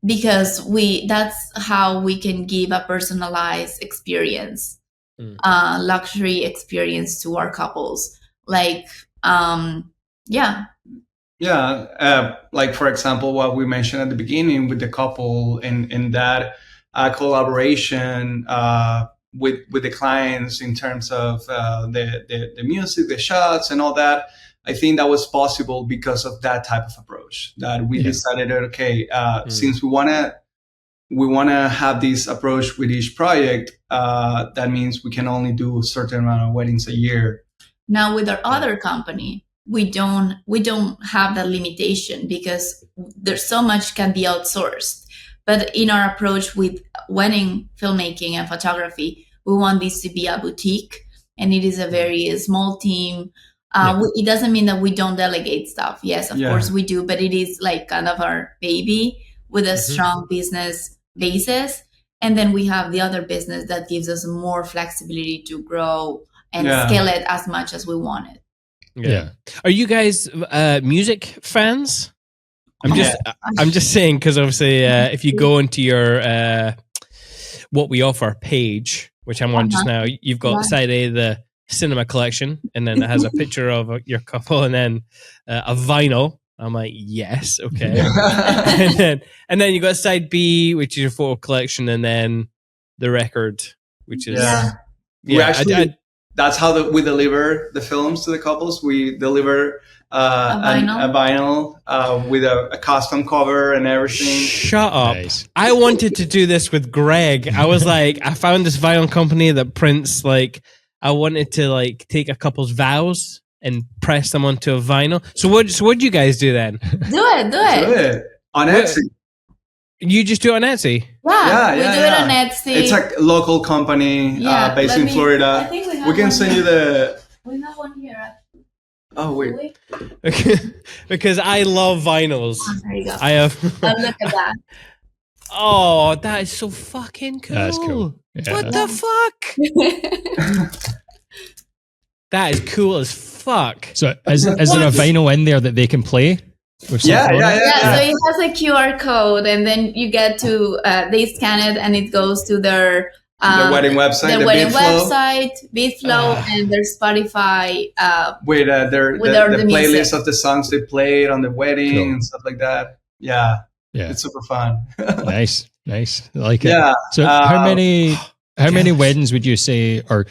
Because that's how we can give a personalized experience, luxury experience to our couples. Like for example, what we mentioned at the beginning with the couple, in that collaboration with the clients in terms of the music, the shots, and all that. I think that was possible because of that type of approach, that we decided, okay, since we wanna have this approach with each project, that means we can only do a certain amount of weddings a year. Now with our other company, we don't have that limitation, because there's so much can be outsourced. But in our approach with wedding filmmaking and photography, we want this to be a boutique, and it is a very small team. It doesn't mean that we don't delegate stuff. Yes, of course we do, but it is like kind of our baby with a strong business basis. And then we have the other business that gives us more flexibility to grow and scale it as much as we want it. Yeah. Are you guys music fans? I'm just saying, because obviously if you go into your what we offer page, which I'm on just now, you've got side A, the cinema collection, and then it has a picture of your couple, and then a vinyl. I'm like, yes, okay. and then you got side B, which is your photo collection, and then the record, which is that's how we deliver the films to the couples. We deliver a vinyl with a custom cover and everything. Shut up. Nice. I wanted to do this with Greg. I was like, I found this vinyl company that prints, like, I wanted to like take a couple's vows and press them onto a vinyl. So what do you guys do then? Do it on Etsy. You just do it on Etsy? Yeah, we do it on Etsy. It's a local company based in Florida. I think we can send you the. We have one here. Oh wait. Because I love vinyls. Oh, there you go. I have. Look at that. Oh, that is so fucking cool. That's cool. Yeah. What the fuck? That is cool as fuck. So is there a vinyl in there that they can play? Yeah, so it has a QR code, and then you get to they scan it, and it goes to their wedding website, BitFlow, and their Spotify with the playlist of the songs they played on the wedding and stuff like that. Yeah, it's super fun. Nice, I like it. Yeah. So how many weddings would you say, or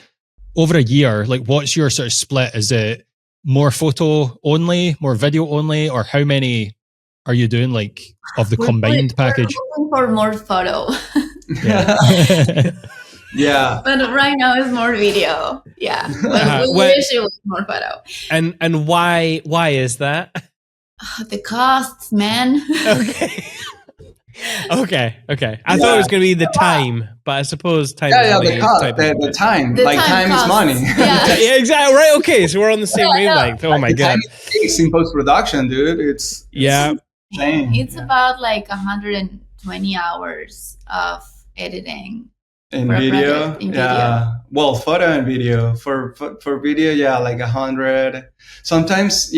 over a year? Like, what's your sort of split? Is it more photo only, more video only, or how many are you doing, like, of the combined package? We're looking for more photo. Yeah. But right now it's more video. Yeah. But we wish it was more photo. And why is that? The costs, man. Okay. I thought it was going to be the time, but I suppose time. The cost, the time. Time is money. Yeah, exactly. Right. Okay, so we're on the same wavelength. Oh my god. It's in post production, dude. It's insane. It's about like 120 hours of editing. In video, well, photo and video. For video, like 100. Sometimes,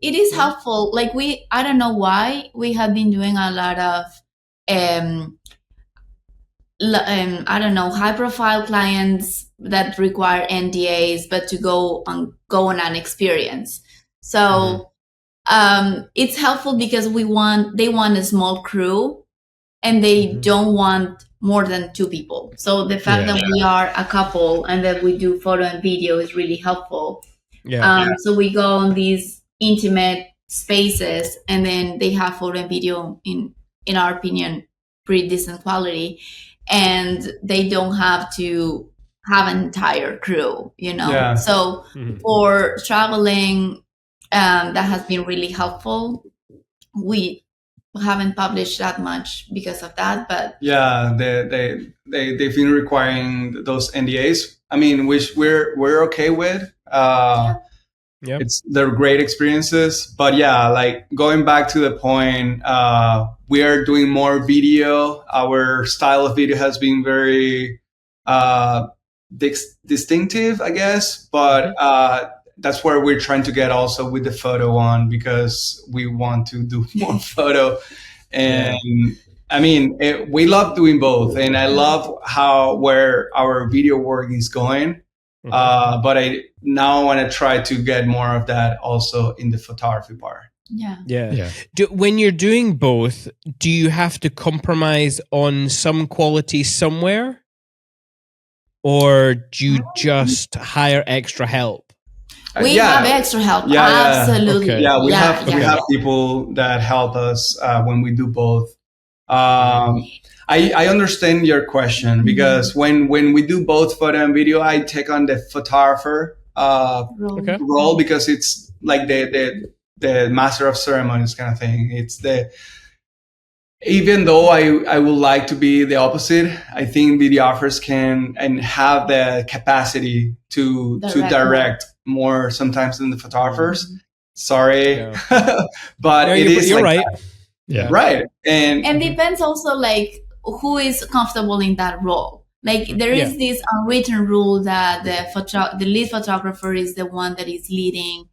It is helpful. Like I don't know why we have been doing a lot of, I don't know, high profile clients that require NDAs, but to go on an experience. So, it's helpful because they want a small crew, and they don't want more than 2 people. So the fact that we are a couple and that we do photo and video is really helpful. So we go on these intimate spaces, and then they have photo and video in our opinion, pretty decent quality, and they don't have to have an entire crew, you know. Yeah. So for traveling, that has been really helpful. We haven't published that much because of that, but yeah, they've been requiring those NDAs. I mean, which we're okay with. They're great experiences, but yeah, like going back to the point, we are doing more video. Our style of video has been very distinctive, I guess, but that's where we're trying to get also with the photo one, because we want to do more photo. And I mean, we love doing both, and I love where our video work is going. But I now want to try to get more of that also in the photography part. When you're doing both, do you have to compromise on some quality somewhere, or do you just hire extra help? We have extra help. Absolutely. Okay. Yeah, we have people that help us when we do both. I understand your question, because when we do both photo and video, I take on the photographer role, because it's like the master of ceremonies kind of thing. It's even though I would like to be the opposite, I think videographers can and have the capacity to direct more sometimes than the photographers. Sorry, but you're right. Right. And depends also like who is comfortable in that role. Like there is this unwritten rule that the lead photographer is the one that is leading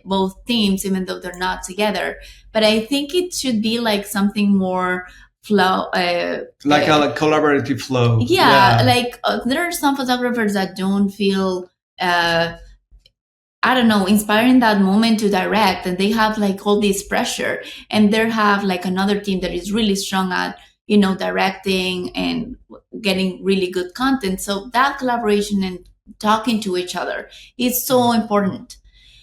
both teams, even though they're not together. But I think it should be like something more flow, like a collaborative flow. Like there are some photographers that don't feel I don't know, inspiring that moment to direct, and they have like all this pressure, and they have like another team that is really strong at, you know, directing and getting really good content. So that collaboration and talking to each other is so important.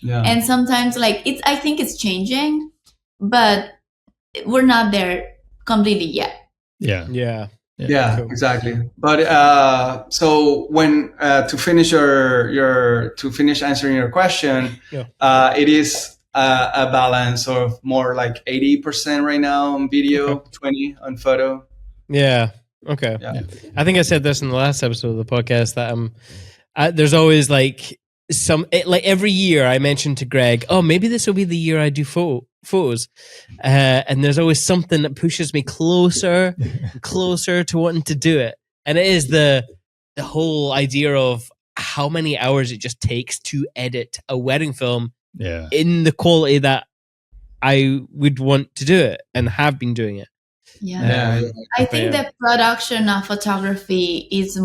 And sometimes like I think it's changing, but we're not there completely yet. Yeah, cool. Exactly. But so when to finish to finish answering your question, it is a balance of more like 80% right now on video, 20 on photo. Okay. I think I said this in the last episode of the podcast that there's always like like every year I mentioned to Greg, oh, maybe this will be the year I do photos, and there's always something that pushes me closer and closer to wanting to do it, and it is the whole idea of how many hours it just takes to edit a wedding film in the quality that I would want to do it and have been doing it. I think the production of photography is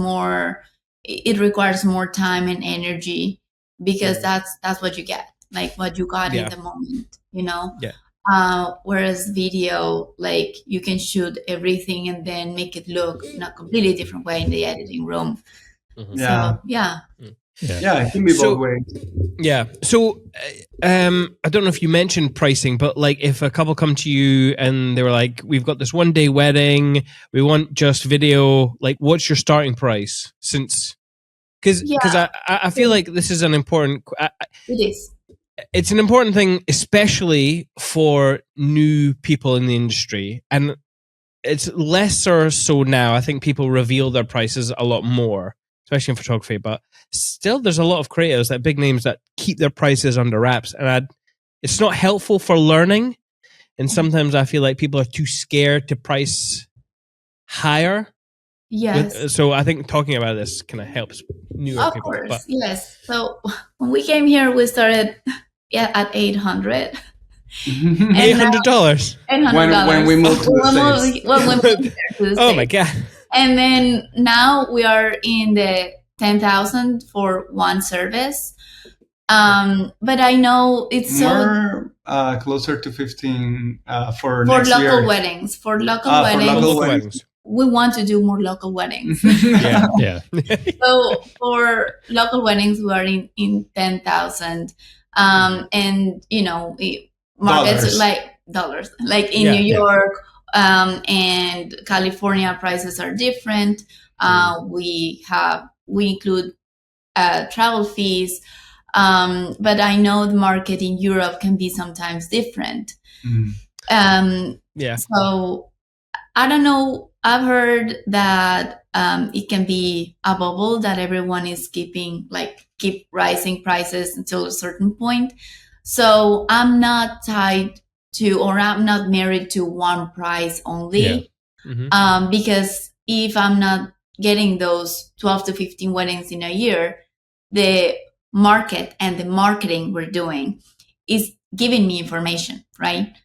it requires more time and energy, because that's what you get, like what you got in the moment, you know. Whereas video, like you can shoot everything and then make it look in a completely different way in the editing room. So it can be both ways. So I don't know if you mentioned pricing, but like if a couple come to you and they were like, we've got this 1 day wedding, we want just video, like what's your starting price? Because I feel like this is an important it is. It's an important thing, especially for new people in the industry, and it's lesser so now. I think people reveal their prices a lot more, especially in photography, but still there's a lot of creators, that big names, that keep their prices under wraps, and it's not helpful for learning. And sometimes I feel like people are too scared to price higher. So I think talking about this kind of helps newer people. Of course, yes. So when we came here, we started at $800. $800. When we moved to the States. Oh my God. And then now we are in the 10,000 for one service. But I know it's more closer to 15 for next local year. weddings. For local weddings. we want to do more local weddings. Yeah. So for local weddings, we are in 10,000, and markets Dollars. like dollars, like in New York and California, prices are different. We include travel fees, but I know the market in Europe can be sometimes different. So I don't know. I've heard that it can be a bubble that everyone is keep rising prices until a certain point. So I'm not tied to, or I'm not married to one price only. Because if I'm not getting those 12 to 15 weddings in a year, the market and the marketing we're doing is giving me information, right?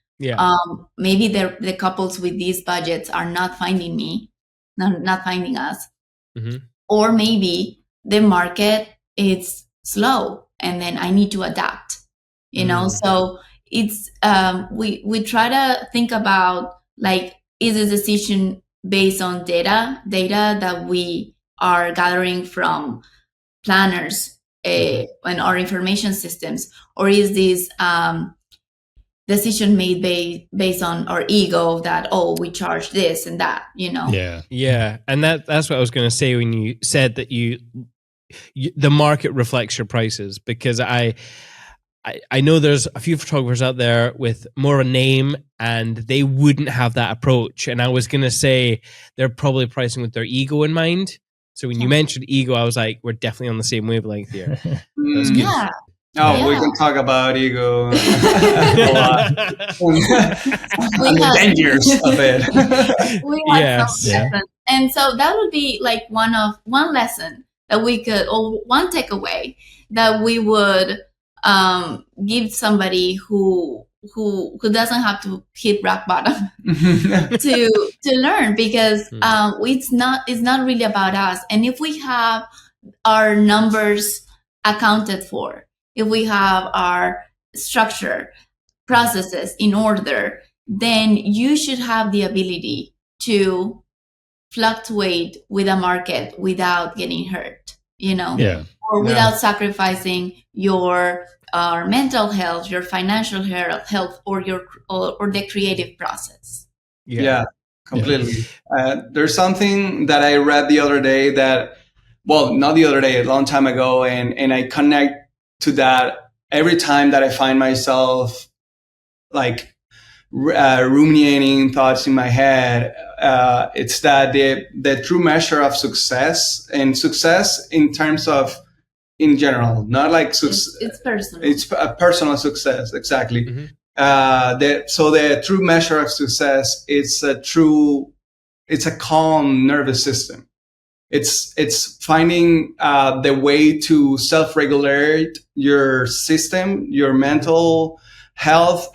Maybe the couples with these budgets are not finding me, not finding us, or maybe the market is slow, and then I need to adapt. So it's we try to think about, like, is a decision based on data that we are gathering from planners and our information systems, or is this decision made based on our ego that, we charge this and that, And that's what I was going to say when you said that you the market reflects your prices, because I know there's a few photographers out there with more of a name and they wouldn't have that approach, and I was going to say they're probably pricing with their ego in mind. So when you mentioned ego, I was like, we're definitely on the same wavelength here. That's good. Yeah. We can talk about ego a lot. We have dangers of it. We have some lessons. And so that would be like one lesson that we could, or one takeaway that we would give somebody who doesn't have to hit rock bottom to learn, because it's not really about us. And if we have our numbers accounted for, if we have our structure, processes in order, then you should have the ability to fluctuate with a market without getting hurt, or without sacrificing your mental health, your financial health, or the creative process. Yeah, completely. There's something that I read the other day not the other day, a long time ago, and I connect to that every time that I find myself like ruminating thoughts in my head. It's that the true measure of success, and success in terms of, in general, not like it's personal. It's a personal success, exactly. So the true measure of success, it's a calm nervous system. It's finding the way to self-regulate your system, your mental health,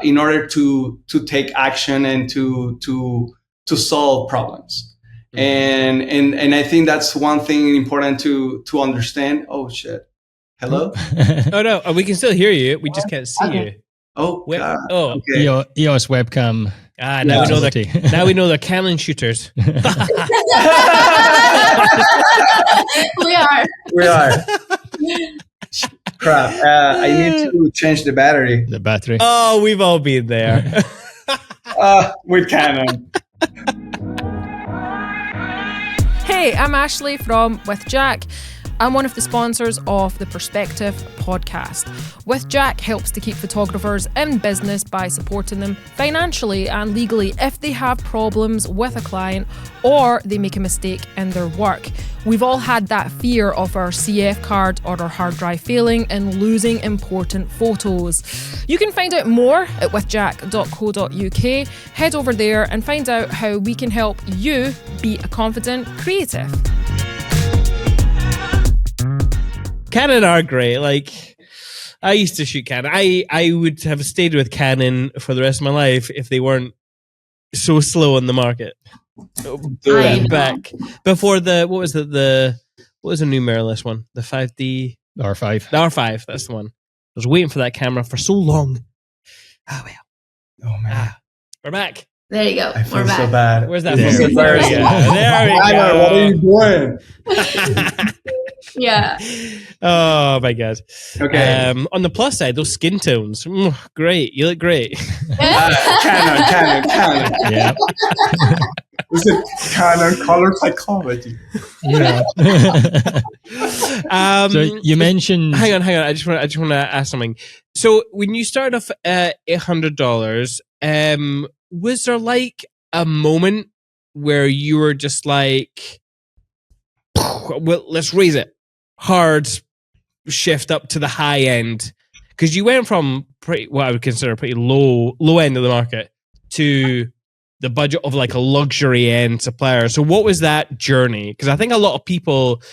in order to take action and to solve problems. And I think that's one thing important to understand. Oh shit! Hello? Oh no, we can still hear you. We just can't see you. Oh God. Okay. EOS webcam. Now we know they're Canon shooters. We are. Crap. I need to change the battery. The battery. Oh, we've all been there. With Canon. Hey, I'm Ashley from With Jack. I'm one of the sponsors of the Perspective podcast. With Jack helps to keep photographers in business by supporting them financially and legally if they have problems with a client or they make a mistake in their work. We've all had that fear of our CF card or our hard drive failing and losing important photos. You can find out more at withjack.co.uk. Head over there and find out how we can help you be a confident creative. Canon are great. Like, I used to shoot Canon. I would have stayed with Canon for the rest of my life if they weren't so slow on the market. Back before what was the new mirrorless one? The 5D, the R5. The R5. That's the one. I was waiting for that camera for so long. Oh well. Oh man. We're back. There you go. I feel We're back. so bad. Where's that There from? we go. There we go. There we Tyler, what are you go. doing? Yeah. Oh my god. Okay. On the plus side, those skin tones, great. You look great. Canon. Yeah. This is Canon color psychology. Yeah. So you mentioned. Hang on. I just want to ask something. So when you started off at $800, was there like a moment where you were just like, well, let's raise it hard, shift up to the high end? Because you went from what I would consider pretty low end of the market to the budget of like a luxury end supplier. So what was that journey? Because I think a lot of people,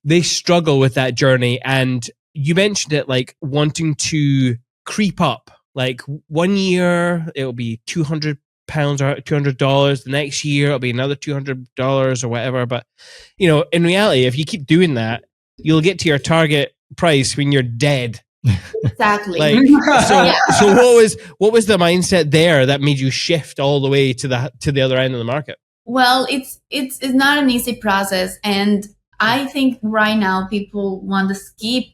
they struggle with that journey. And you mentioned it, like wanting to creep up. Like 1 year, it'll be £200 or $200. The next year, it'll be another $200 or whatever. But, in reality, if you keep doing that, you'll get to your target price when you're dead. Exactly. Like, so what was the mindset there that made you shift all the way to the other end of the market? Well, it's not an easy process, and I think right now people want to skip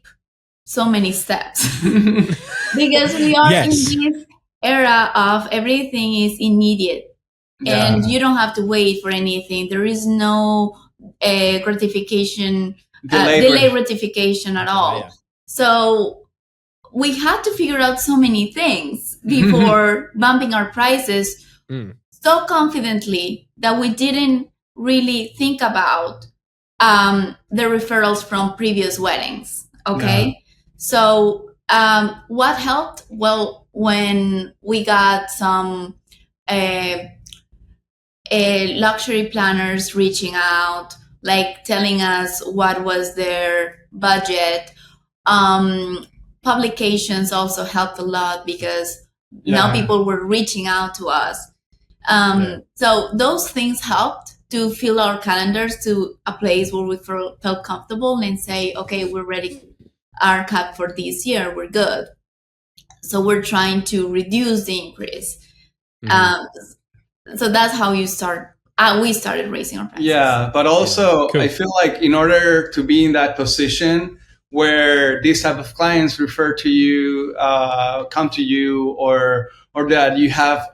so many steps because we are in this era of everything is immediate, and you don't have to wait for anything. There is no gratification, delay gratification at all. Yeah. So we had to figure out so many things before bumping our prices so confidently that we didn't really think about the referrals from previous weddings. Okay. Yeah. So what helped? Well, when we got some luxury planners reaching out, like telling us what was their budget. Publications also helped a lot because now people were reaching out to us. So those things helped to fill our calendars to a place where we felt comfortable and say, okay, we're ready, our cut for this year, we're good. So we're trying to reduce the increase. So that's how we started raising our prices. Yeah, but also Cool. I feel like in order to be in that position where these type of clients refer to you, come to you, or that you have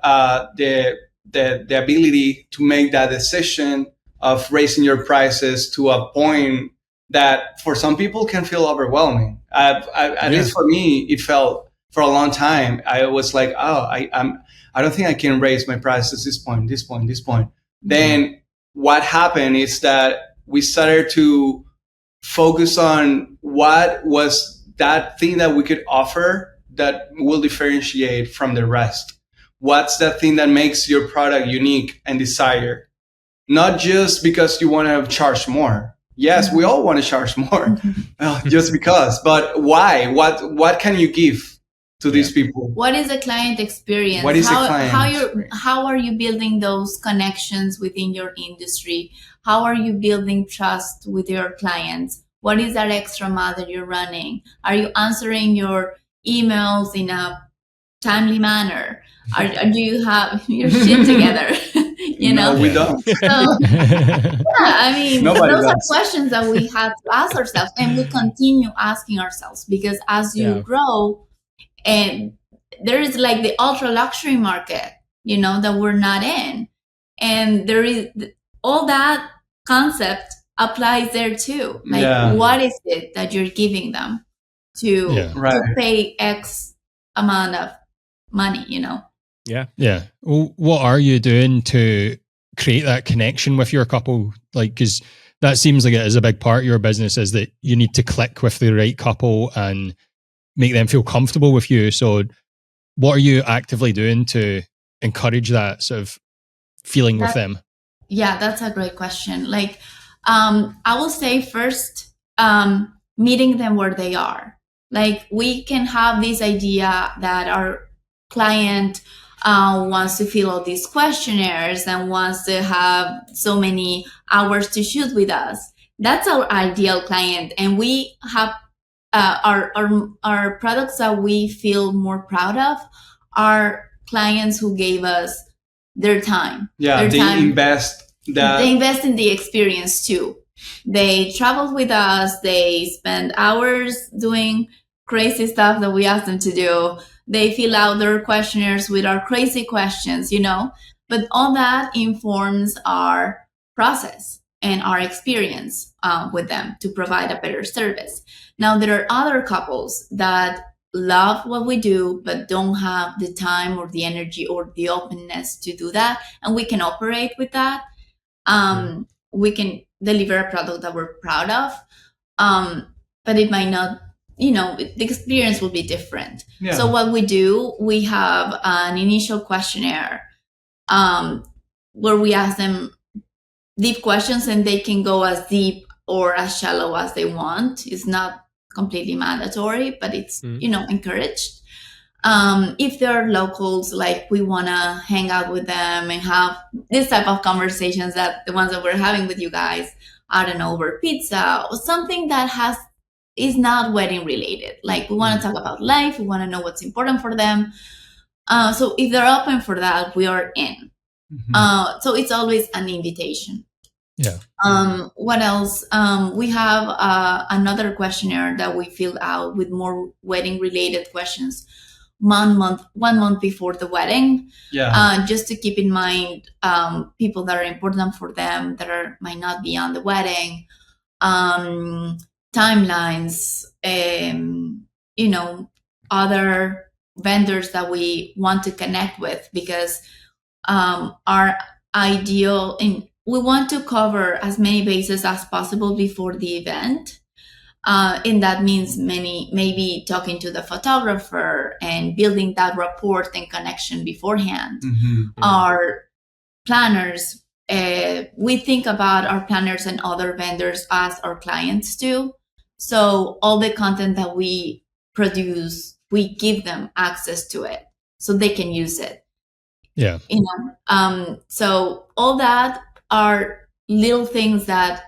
the ability to make that decision of raising your prices to a point that for some people can feel overwhelming. At least for me, it felt for a long time. I was like, I don't think I can raise my prices this point. Then what happened is that we started to focus on what was that thing that we could offer that will differentiate from the rest. What's that thing that makes your product unique and desired? Not just because you want to charge more. Yes, we all want to charge more, just because. But why? What can you give to these people? What is the client experience? What is the client experience? How are you building those connections within your industry? How are you building trust with your clients? What is that extra mile that you're running? Are you answering your emails in a timely manner? Do you have your shit together? No, we don't. So, I mean, Nobody those does. are questions that we had to ask ourselves, and we continue asking ourselves, because as you grow, and there is like the ultra luxury market, that we're not in, and there is all that concept applies there too. Like, what is it that you're giving them to pay X amount of money? Yeah. Well, what are you doing to create that connection with your couple? Like, because that seems like it is a big part of your business, is that you need to click with the right couple and make them feel comfortable with you. So what are you actively doing to encourage that sort of feeling with them? Yeah, that's a great question. Like, I will say first, meeting them where they are. Like, we can have this idea that our client wants to fill all these questionnaires and wants to have so many hours to shoot with us. That's our ideal client. And we have our products that we feel more proud of are clients who gave us their time. Yeah, they invest that. They invest in the experience too. They travel with us. They spend hours doing crazy stuff that we ask them to do. They fill out their questionnaires with our crazy questions, but all that informs our process and our experience with them to provide a better service. Now, there are other couples that love what we do, but don't have the time or the energy or the openness to do that. And we can operate with that. We can deliver a product that we're proud of. But it might not, the experience will be different. Yeah. So what we do, we have an initial questionnaire where we ask them deep questions, and they can go as deep or as shallow as they want. It's not completely mandatory, but it's, encouraged. If they're locals, like we want to hang out with them and have this type of conversations that the ones that we're having with you guys, I don't know, over pizza or something that is not wedding related. Like we want to talk about life. We want to know what's important for them. So if they're open for that, we are in. So it's always an invitation. Yeah. What else? We have another questionnaire that we fill out with more wedding related questions 1 month before the wedding. Yeah. Just to keep in mind people that are important for them that might not be on the wedding. Timelines, other vendors that we want to connect with, because our ideal we want to cover as many bases as possible before the event. And that means maybe talking to the photographer and building that rapport and connection beforehand. Our planners, we think about our planners and other vendors as our clients too. So all the content that we produce, we give them access to it so they can use it. Yeah. So all that are little things that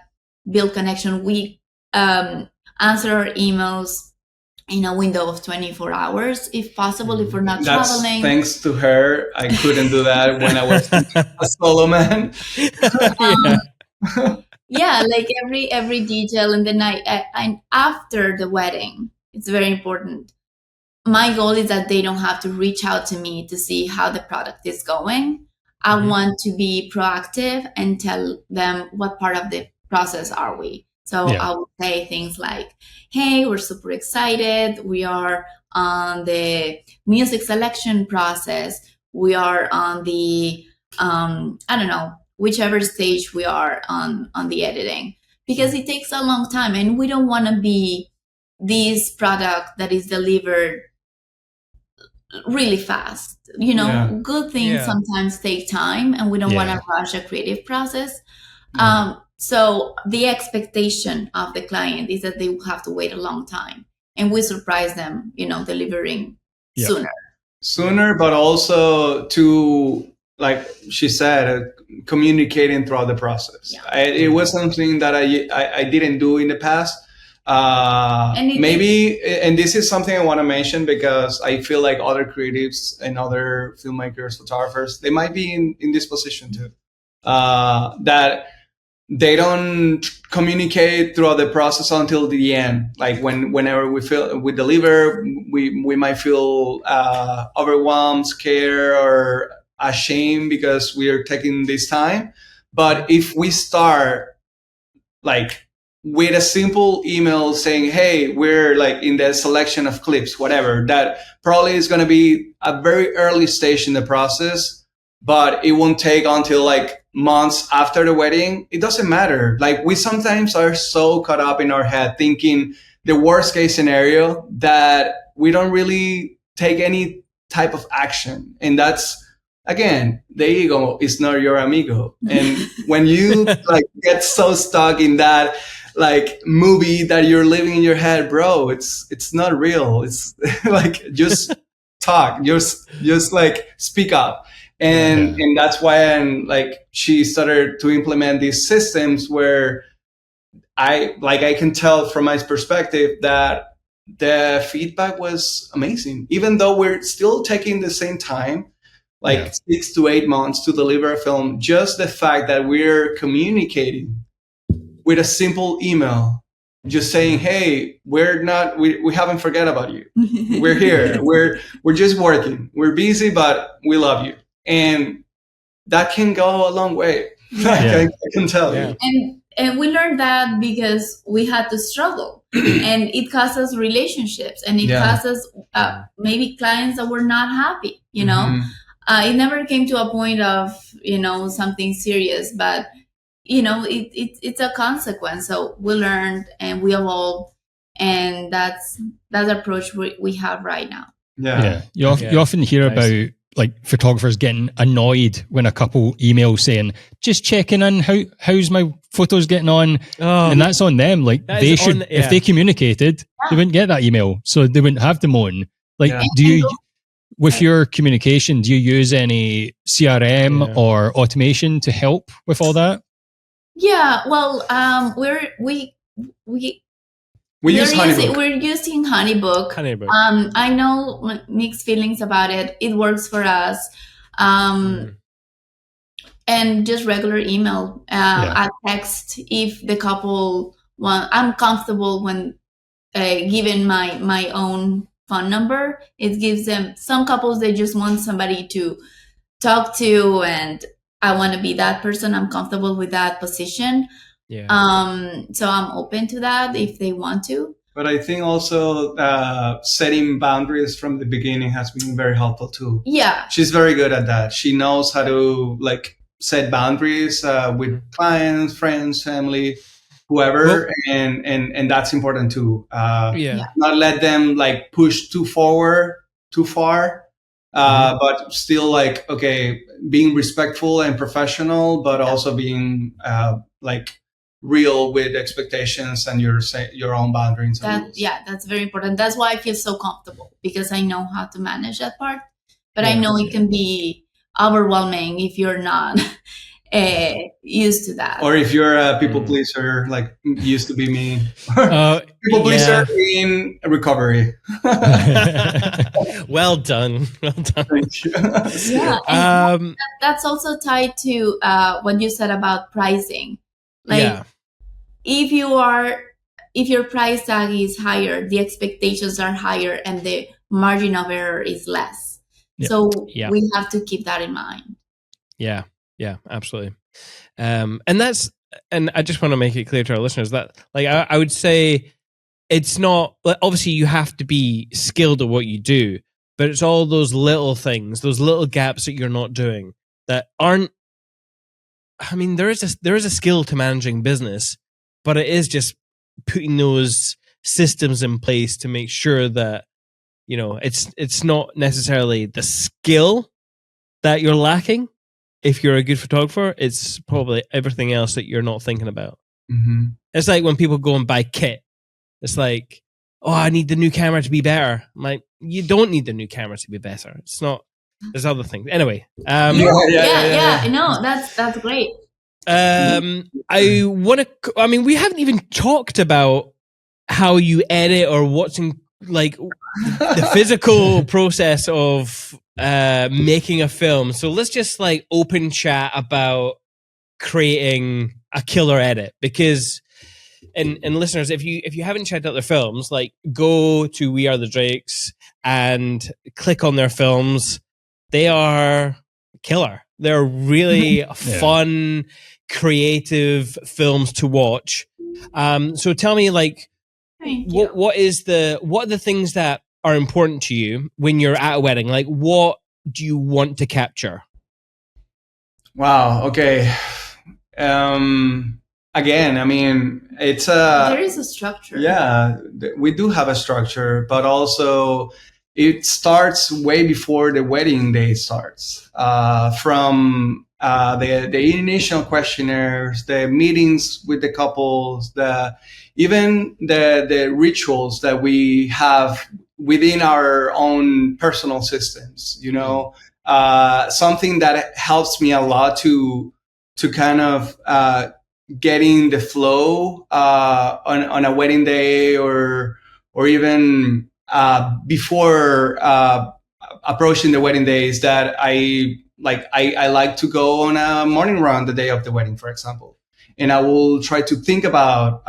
build connection. We answer our emails in a window of 24 hours, if possible, if we're not traveling. Thanks to her. I couldn't do that when I was a solo man. Yeah, like every detail in the night and after the wedding, it's very important. My goal is that they don't have to reach out to me to see how the product is going. I want to be proactive and tell them what part of the process are we. So I would say things like, hey, we're super excited. We are on the music selection process. We are on the, whichever stage we are on the editing, because it takes a long time and we don't want to be this product that is delivered really fast. Good things sometimes take time and we don't want to rush a creative process. So the expectation of the client is that they will have to wait a long time, and we surprise them, delivering sooner, but also to, like she said, communicating throughout the process. It was something that I didn't do in the past. And this is something I want to mention because I feel like other creatives and other filmmakers, photographers, they might be in this position too. That they don't communicate throughout the process until the end. Like whenever we deliver, we might feel overwhelmed, scared, or ashamed because we are taking this time. But if we start like with a simple email saying, hey, we're like in the selection of clips, whatever, that probably is going to be a very early stage in the process, but it won't take until like months after the wedding. It doesn't matter. Like we sometimes are so caught up in our head thinking the worst case scenario that we don't really take any type of action. And that's, again, the ego is not your amigo. And when you like get so stuck in that like movie that you're living in your head, bro, it's not real. It's like, just talk, just like speak up. And that's why she started to implement these systems where I can tell from my perspective that the feedback was amazing, even though we're still taking the same time. like Yeah. 6 to 8 months to deliver a film. Just the fact that we're communicating with a simple email, just saying, "Hey, we haven't forget about you. We're here. We're just working. We're busy, but we love you." And that can go a long way. Yeah. I can tell Yeah. you. And we learned that because we had to struggle, and it cost us relationships, and it cost us maybe clients that were not happy. Mhm. It never came to a point of something serious, but it's a consequence. So we learned and we evolved, and that's the approach we have right now. Yeah. Yeah. You often hear Nice. about like photographers getting annoyed when a couple email saying, just checking in, how's my photos getting on? Oh, And that's on them. Like That they is should, on- if they communicated, they wouldn't get that email. So they wouldn't have to moan. Like, Yeah. do you, with your communication, do you use any CRM Yeah. or automation to help with all that? Yeah, well, we We use Honeybook. we're using Honeybook. Honeybook. I know mixed feelings about it. It works for us. And just regular email, a text if the couple want. I'm comfortable when giving my own phone number. It gives them, some couples, they just want somebody to talk to, and I want to be that person. I'm comfortable with that position. Yeah. So I'm open to that if they want to. But I think also setting boundaries from the beginning has been very helpful too. Yeah. She's very good at that. She knows how to like set boundaries with clients, friends, family, whoever, and that's important too. Not let them like push too far, but still like, okay, being respectful and professional, but also being like real with expectations and your own boundaries. That's very important. That's why I feel so comfortable, because I know how to manage that part. But I know it can be overwhelming if you're not used to that. Or if you're a people pleaser, like used to be me. People pleaser in recovery. Well done. Thank you. Yeah. And that's also tied to what you said about pricing. Like, if your price tag is higher, the expectations are higher, and the margin of error is less. So we have to keep that in mind. Yeah, absolutely. And I just want to make it clear to our listeners that, like, I would say it's not, obviously you have to be skilled at what you do, but it's all those little things, those little gaps that you're not doing that aren't, I mean, there is a skill to managing business, but it is just putting those systems in place to make sure that, it's not necessarily the skill that you're lacking. If you're a good photographer, it's probably everything else that you're not thinking about. Mm-hmm. It's like when people go and buy kit. It's like, oh, I need the new camera to be better. I'm like, you don't need the new camera to be better. It's not. There's other things. Anyway. No, that's great. I want to. I mean, we haven't even talked about how you edit or what's in, like, the physical process of making a film. So let's just like open chat about creating a killer edit, because and listeners, if you haven't checked out their films, like, go to We Are the Drakes and click on their films. They are killer. They're really fun, creative films to watch. So tell me, like, what are the things that are important to you when you're at a wedding? Like, what do you want to capture? Wow. Okay. Again, I mean, it's there is a structure. Yeah, we do have a structure, but also it starts way before the wedding day starts. From the initial questionnaires, the meetings with the couples, even the rituals that we have within our own personal systems. Something that helps me a lot to kind of getting the flow on a wedding day, or even before approaching the wedding day is that I like to go on a morning run the day of the wedding, for example, and I will try to think about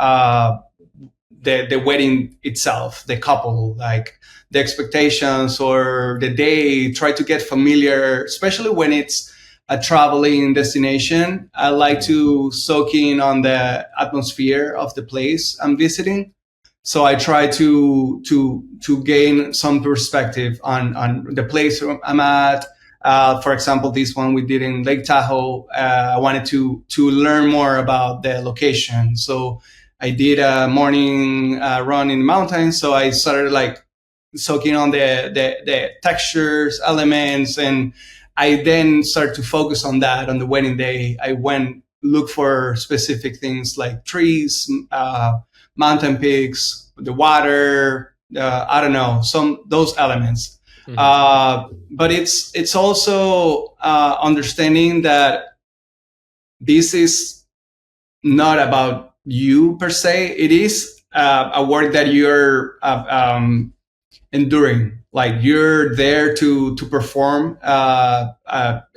the wedding itself, the couple, like the expectations or the day. Try to get familiar, especially when it's a traveling destination. I like to soak in on the atmosphere of the place I'm visiting. So I try to gain some perspective on the place I'm at. For example, this one we did in Lake Tahoe. I wanted to learn more about the location. So I did a morning run in the mountains. So I started like soaking on the textures, elements, and I then started to focus on that on the wedding day. I went look for specific things like trees, mountain peaks, the water, I don't know, those elements. But it's also understanding that this is not about you per se. It is a work that you're enduring. Like you're there to perform an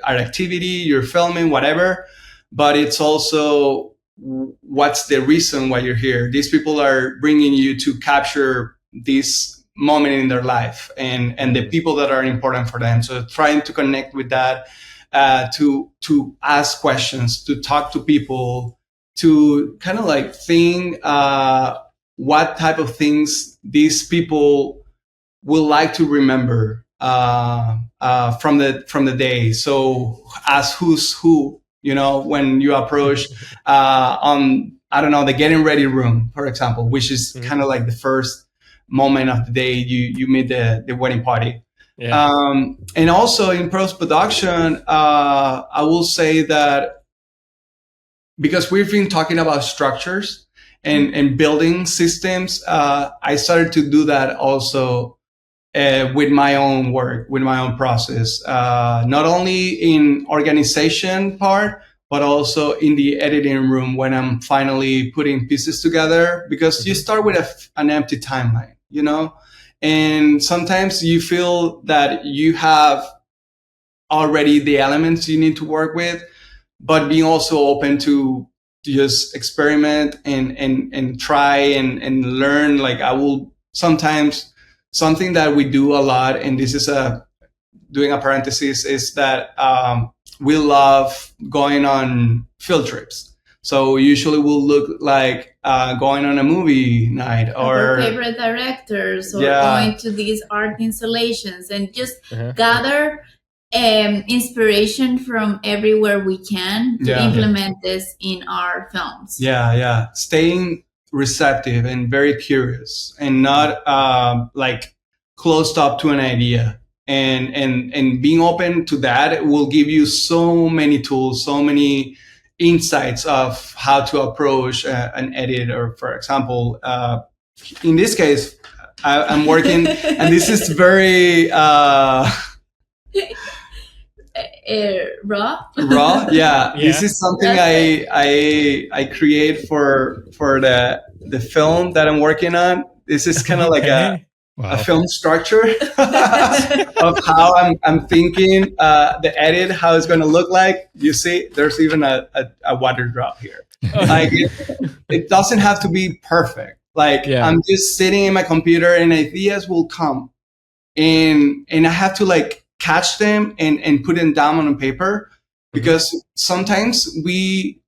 activity, you're filming, whatever. But it's also what's the reason why you're here. These people are bringing you to capture this moment in their life and the people that are important for them. So trying to connect with that, to ask questions, to talk to people, to kind of like think what type of things these people will like to remember from the day. So ask who's who, when you approach on, I don't know, the getting ready room, for example, which is kind of like the first moment of the day you meet the wedding party. Yeah. And also in post-production, I will say that because we've been talking about structures and building systems, I started to do that also with my own work, with my own process, not only in organization part, but also in the editing room when I'm finally putting pieces together, because you start with an empty timeline, and sometimes you feel that you have already the elements you need to work with, but being also open to just experiment and try and learn. Like I will sometimes, something that we do a lot, and this is doing a parenthesis, is that we love going on field trips. So usually we'll look like going on a movie night or favorite directors, or going to these art installations and just gather inspiration from everywhere we can to implement this in our films. Yeah. Staying receptive and very curious and not like closed up to an idea. And being open to that will give you so many tools, so many insights of how to approach an edit. Or for example, in this case, I'm working, and this is very raw. Yeah. This is something I create for the film that I'm working on. This is kind of like a film structure of how I'm thinking the edit, how it's going to look like. You see, there's even a water drop here. Like it doesn't have to be perfect. Like I'm just sitting in my computer and ideas will come, and I have to like catch them and put them down on paper, because sometimes we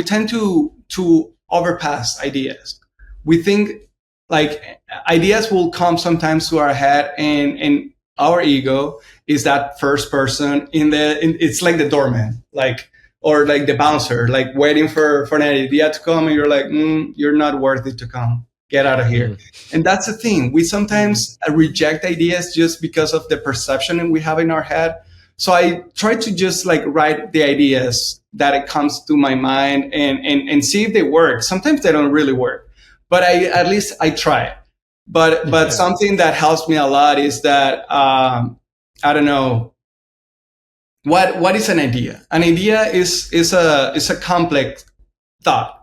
tend to overpass ideas. We think like ideas will come sometimes to our head, and our ego is that first person it's like the doorman, like, or like the bouncer, like waiting for an idea to come, and you're like, you're not worthy to come. Get out of here. And that's the thing. We sometimes reject ideas just because of the perception we have in our head. So I try to just like write the ideas that it comes to my mind and see if they work. Sometimes they don't really work, but at least I try. But something that helps me a lot is that, I don't know, what is an idea? An idea is a complex thought.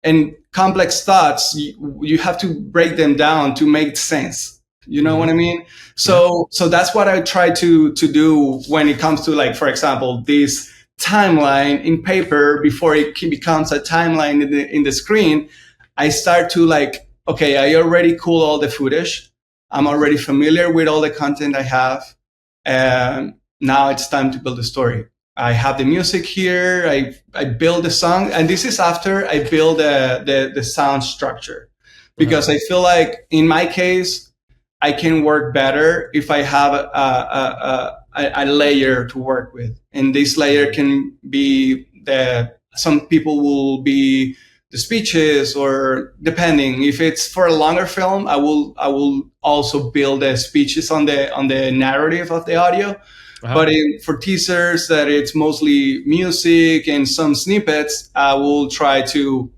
And complex thoughts, you have to break them down to make sense. You know what I mean? So that's what I try to do when it comes to, like, for example, this timeline in paper before it becomes a timeline in the screen. I start to, like, okay, I already cool all the footage. I'm already familiar with all the content I have. And now it's time to build a story. I have the music here. I build the song. And this is after I build the sound structure. Because I feel like in my case, I can work better if I have a layer to work with. And this layer can be some people will be the speeches, or depending. If it's for a longer film, I will also build the speeches on the narrative of the audio. But for teasers that it's mostly music and some snippets, I will try to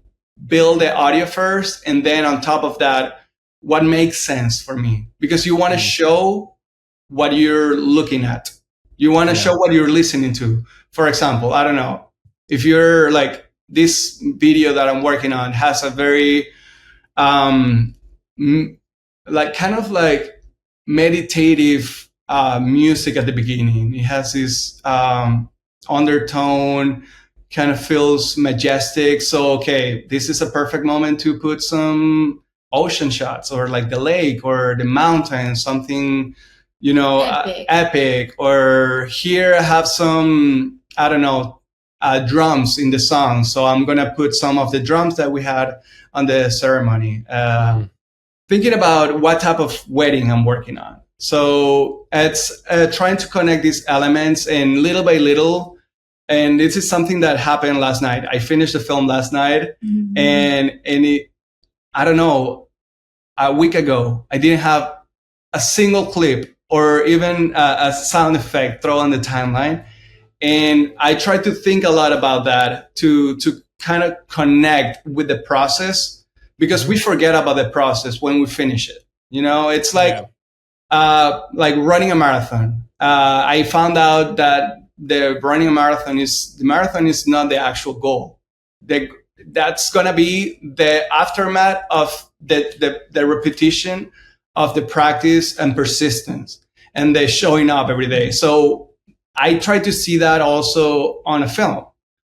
build the audio first, and then on top of that, what makes sense for me, because you want to show what you're looking at. You want to show what you're listening to. For example, I don't know, if you're like, this video that I'm working on has a very like kind of like meditative music at the beginning. It has this undertone, kind of feels majestic. So, okay, this is a perfect moment to put some ocean shots, or like the lake or the mountain, something, you know, epic. Or here I have some, I don't know, drums in the song. So I'm going to put some of the drums that we had on the ceremony. Thinking about what type of wedding I'm working on. So it's trying to connect these elements, and little by little. And this is something that happened last night. I finished the film last night, and it, I don't know, a week ago, I didn't have a single clip or even a sound effect thrown on the timeline. And I tried to think a lot about that to kind of connect with the process, because we forget about the process when we finish it. You know, it's like running a marathon. I found out that the marathon is not the actual goal. That's going to be the aftermath of the repetition of the practice and persistence and the showing up every day. So I try to see that also on a film.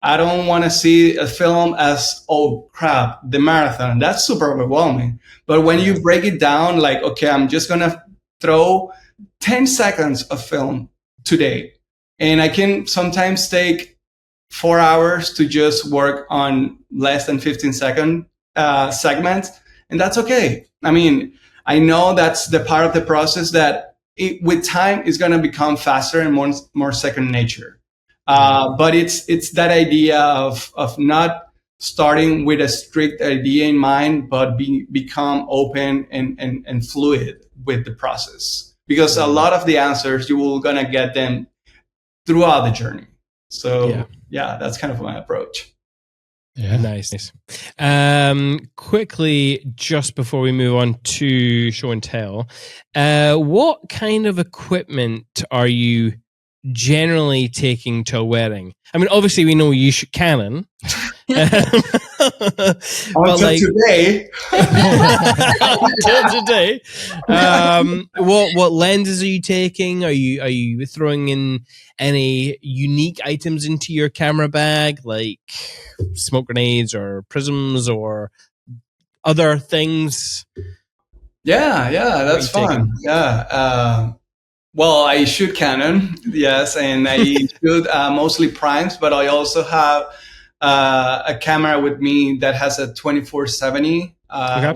I don't want to see a film as, oh crap, the marathon. That's super overwhelming. But when you break it down, like, okay, I'm just going to throw 10 seconds of film today. And I can sometimes take 4 hours to just work on less than 15-second segments. And that's okay. I mean, I know that's the part of the process that with time is going to become faster and more second nature. But it's that idea of not starting with a strict idea in mind, but become open and fluid with the process. Because a lot of the answers, you will going to get them throughout the journey. So yeah, that's kind of my approach. Yeah, nice. Quickly, just before we move on to show and tell, what kind of equipment are you generally taking to a wedding? I mean, obviously we know you shoot Canon. Until today. Until today. What lenses are you taking? Are you throwing in any unique items into your camera bag, like smoke grenades or prisms or other things? Yeah, that's fun. Yeah. Well, I shoot Canon, yes, and I shoot mostly primes, but I also have a camera with me that has a 24-70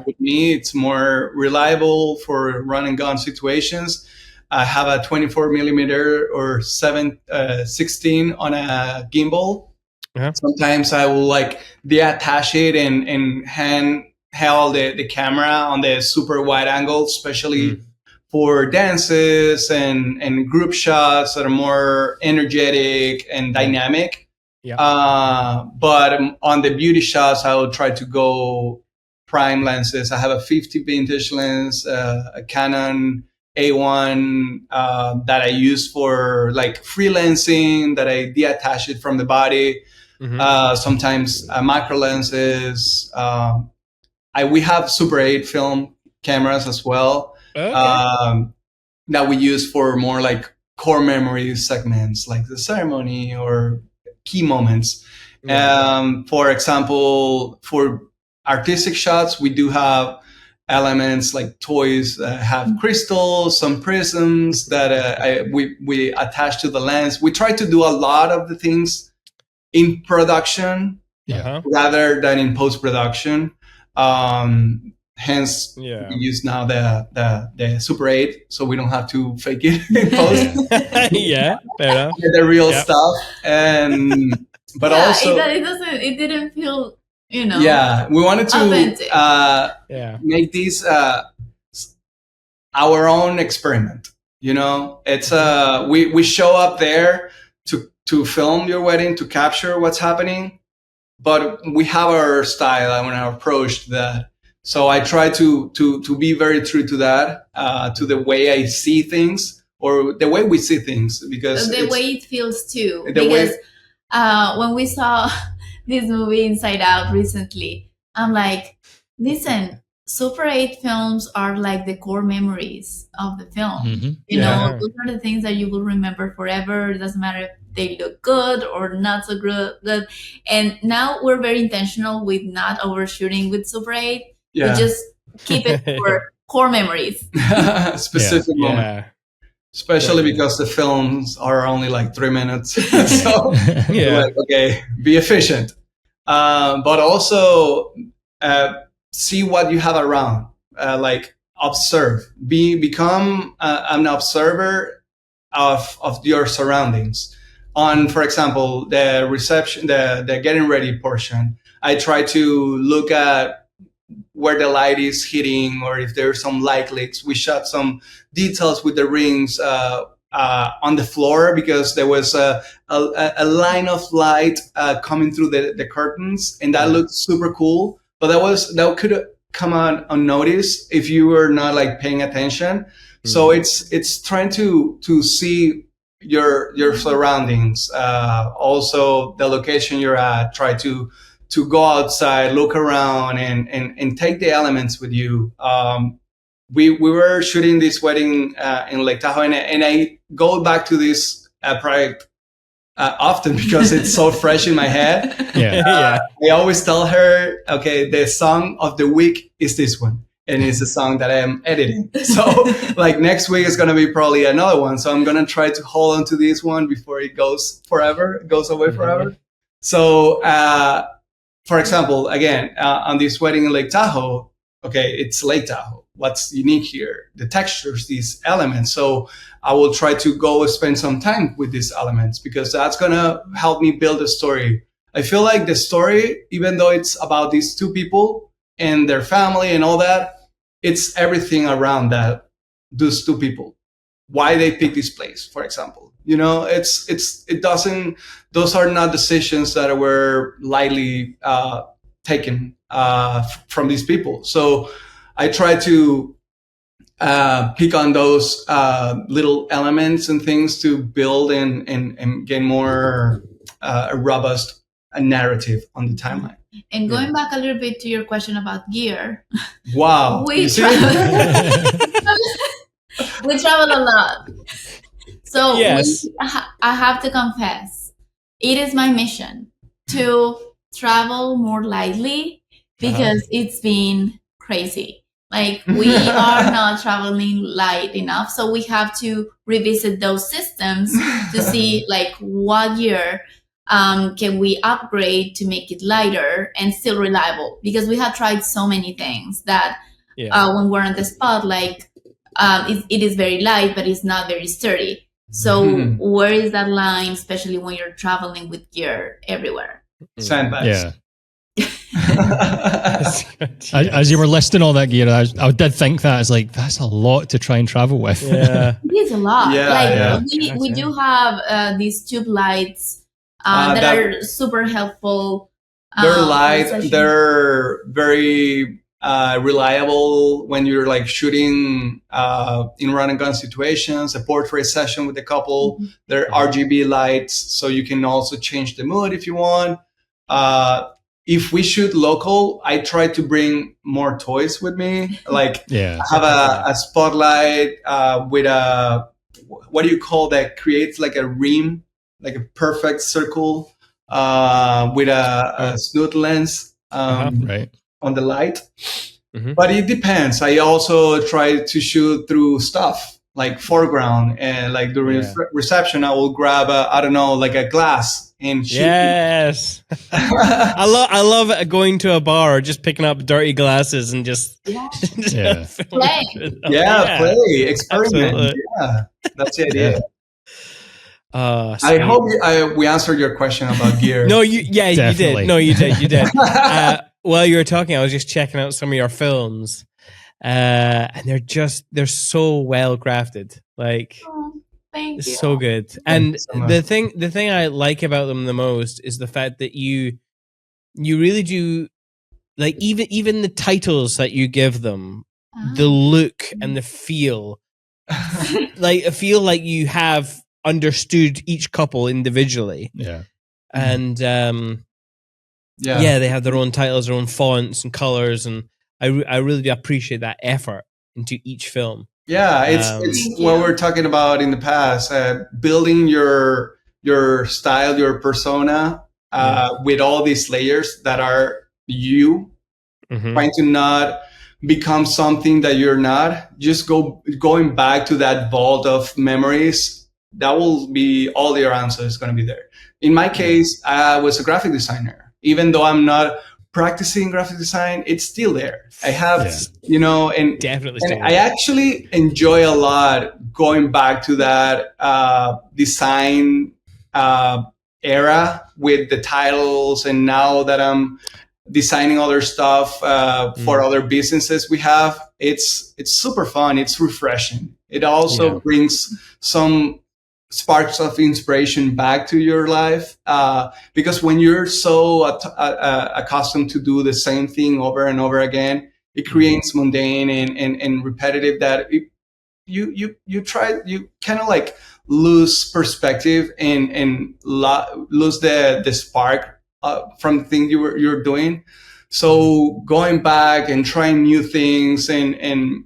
with me. It's more reliable for run and gun situations. I have a 24 millimeter or 7/16 on a gimbal. Sometimes I will like deattach it and handheld the camera on the super wide angle, especially for dances and group shots that are more energetic and dynamic. But on the beauty shots, I will try to go prime lenses. I have a 50 vintage lens, a Canon A1 that I use for like freelancing, that I deattach it from the body. Sometimes macro lenses. We have Super 8 film cameras as well. that we use for more like core memory segments, like the ceremony or key moments. For example, for artistic shots, we do have elements like toys that have crystals, some prisms that we attach to the lens. We try to do a lot of the things in production rather than in post-production. Hence, we use now the Super 8, so we don't have to fake it in post. Fair enough. The real stuff, but also it didn't feel, we wanted to make these our own experiment. It's we show up there to film your wedding, to capture what's happening, but we have our style and our approach to that. So I try to be very true to that, to the way I see things or the way we see things, because the way it feels too. Because when we saw this movie Inside Out recently, I'm like, listen, Super 8 films are like the core memories of the film. Those are the things that you will remember forever. It doesn't matter if they look good or not so good. And now we're very intentional with not overshooting with Super 8. We just keep it for core memories. Specific moment. Especially because the films are only like 3 minutes. So like, okay, be efficient. But also see what you have around. Like observe. Become an observer of your surroundings. On, for example, the reception, the getting ready portion, I try to look at where the light is hitting, or if there's some light leaks. We shot some details with the rings on the floor, because there was a line of light coming through the curtains, and that looked super cool. But that could come on unnoticed if you were not like paying attention. So it's trying to see your surroundings, also the location you're at. Try to go outside, look around, and take the elements with you. We were shooting this wedding in Lake Tahoe, and I go back to this project often because it's so fresh in my head. I always tell her, okay, the song of the week is this one, and it's a song that I am editing. So like next week is going to be probably another one. So I'm going to try to hold on to this one before it goes away forever. So, for example, again, on this wedding in Lake Tahoe, okay, it's Lake Tahoe. What's unique here? The textures, these elements. So I will try to go spend some time with these elements, because that's going to help me build a story. I feel like the story, even though it's about these two people and their family and all that, it's everything around those two people. Why they pick this place, for example. Those are not decisions that were lightly taken from these people. So I try to pick on those little elements and things to build and get more a robust narrative on the timeline. And going back a little bit to your question about gear. Wow. We travel a lot. So I have to confess, it is my mission to travel more lightly, because it's been crazy. Like, we are not traveling light enough. So we have to revisit those systems to see like what year can we upgrade to make it lighter and still reliable, because we have tried so many things that when we're on the spot, like it is very light, but it's not very sturdy. So where is that line, especially when you're traveling with gear everywhere? Sandbags. As you were listing all that gear, I did think that. It's like, that's a lot to try and travel with. It is a lot. We do have these tube lights that are super helpful. They're light. They're very reliable when you're like shooting in run and gun situations, a portrait session with a couple. They're RGB lights, so you can also change the mood if you want. if we shoot local, I try to bring more toys with me. Like Yeah. I have a spotlight with a, what do you call that? Creates like a rim, like a perfect circle with a snoot lens Right. on the light. Mhm. But it depends. I also try to shoot through stuff like foreground, and like during reception, I will grab I don't know, like a glass and shoot. Yes. I love going to a bar or just picking up dirty glasses and just Yeah. Yeah. Play. Play, experiment. Absolutely. Yeah, that's the idea. Yeah. I hope we answered your question about gear. No, you Definitely. did. No, you did. While you were talking, I was just checking out some of your films, and they're so well crafted. Like, Oh, thank it's you. so good. And so much. the thing I like about them the most is the fact that you really do, like, even the titles that you give them, the look and the feel, like I feel like you have understood each couple individually. Yeah. And they have their own titles, their own fonts and colors, and I really do appreciate that effort into each film. Yeah, it's what we're talking about in the past, building your style, your persona with all these layers that are you, trying to not become something that you're not. Just going back to that vault of memories. That will be all your answers going to be there. In my case, I was a graphic designer. Even though I'm not practicing graphic design, it's still there. I have, and definitely. And I actually enjoy a lot going back to that design era with the titles. And now that I'm designing other stuff for other businesses we have, it's super fun. It's refreshing. It also brings some sparks of inspiration back to your life, because when you're so accustomed to do the same thing over and over again, it creates mundane and repetitive that you kind of like lose perspective and lose the spark from the thing you're doing. So going back and trying new things and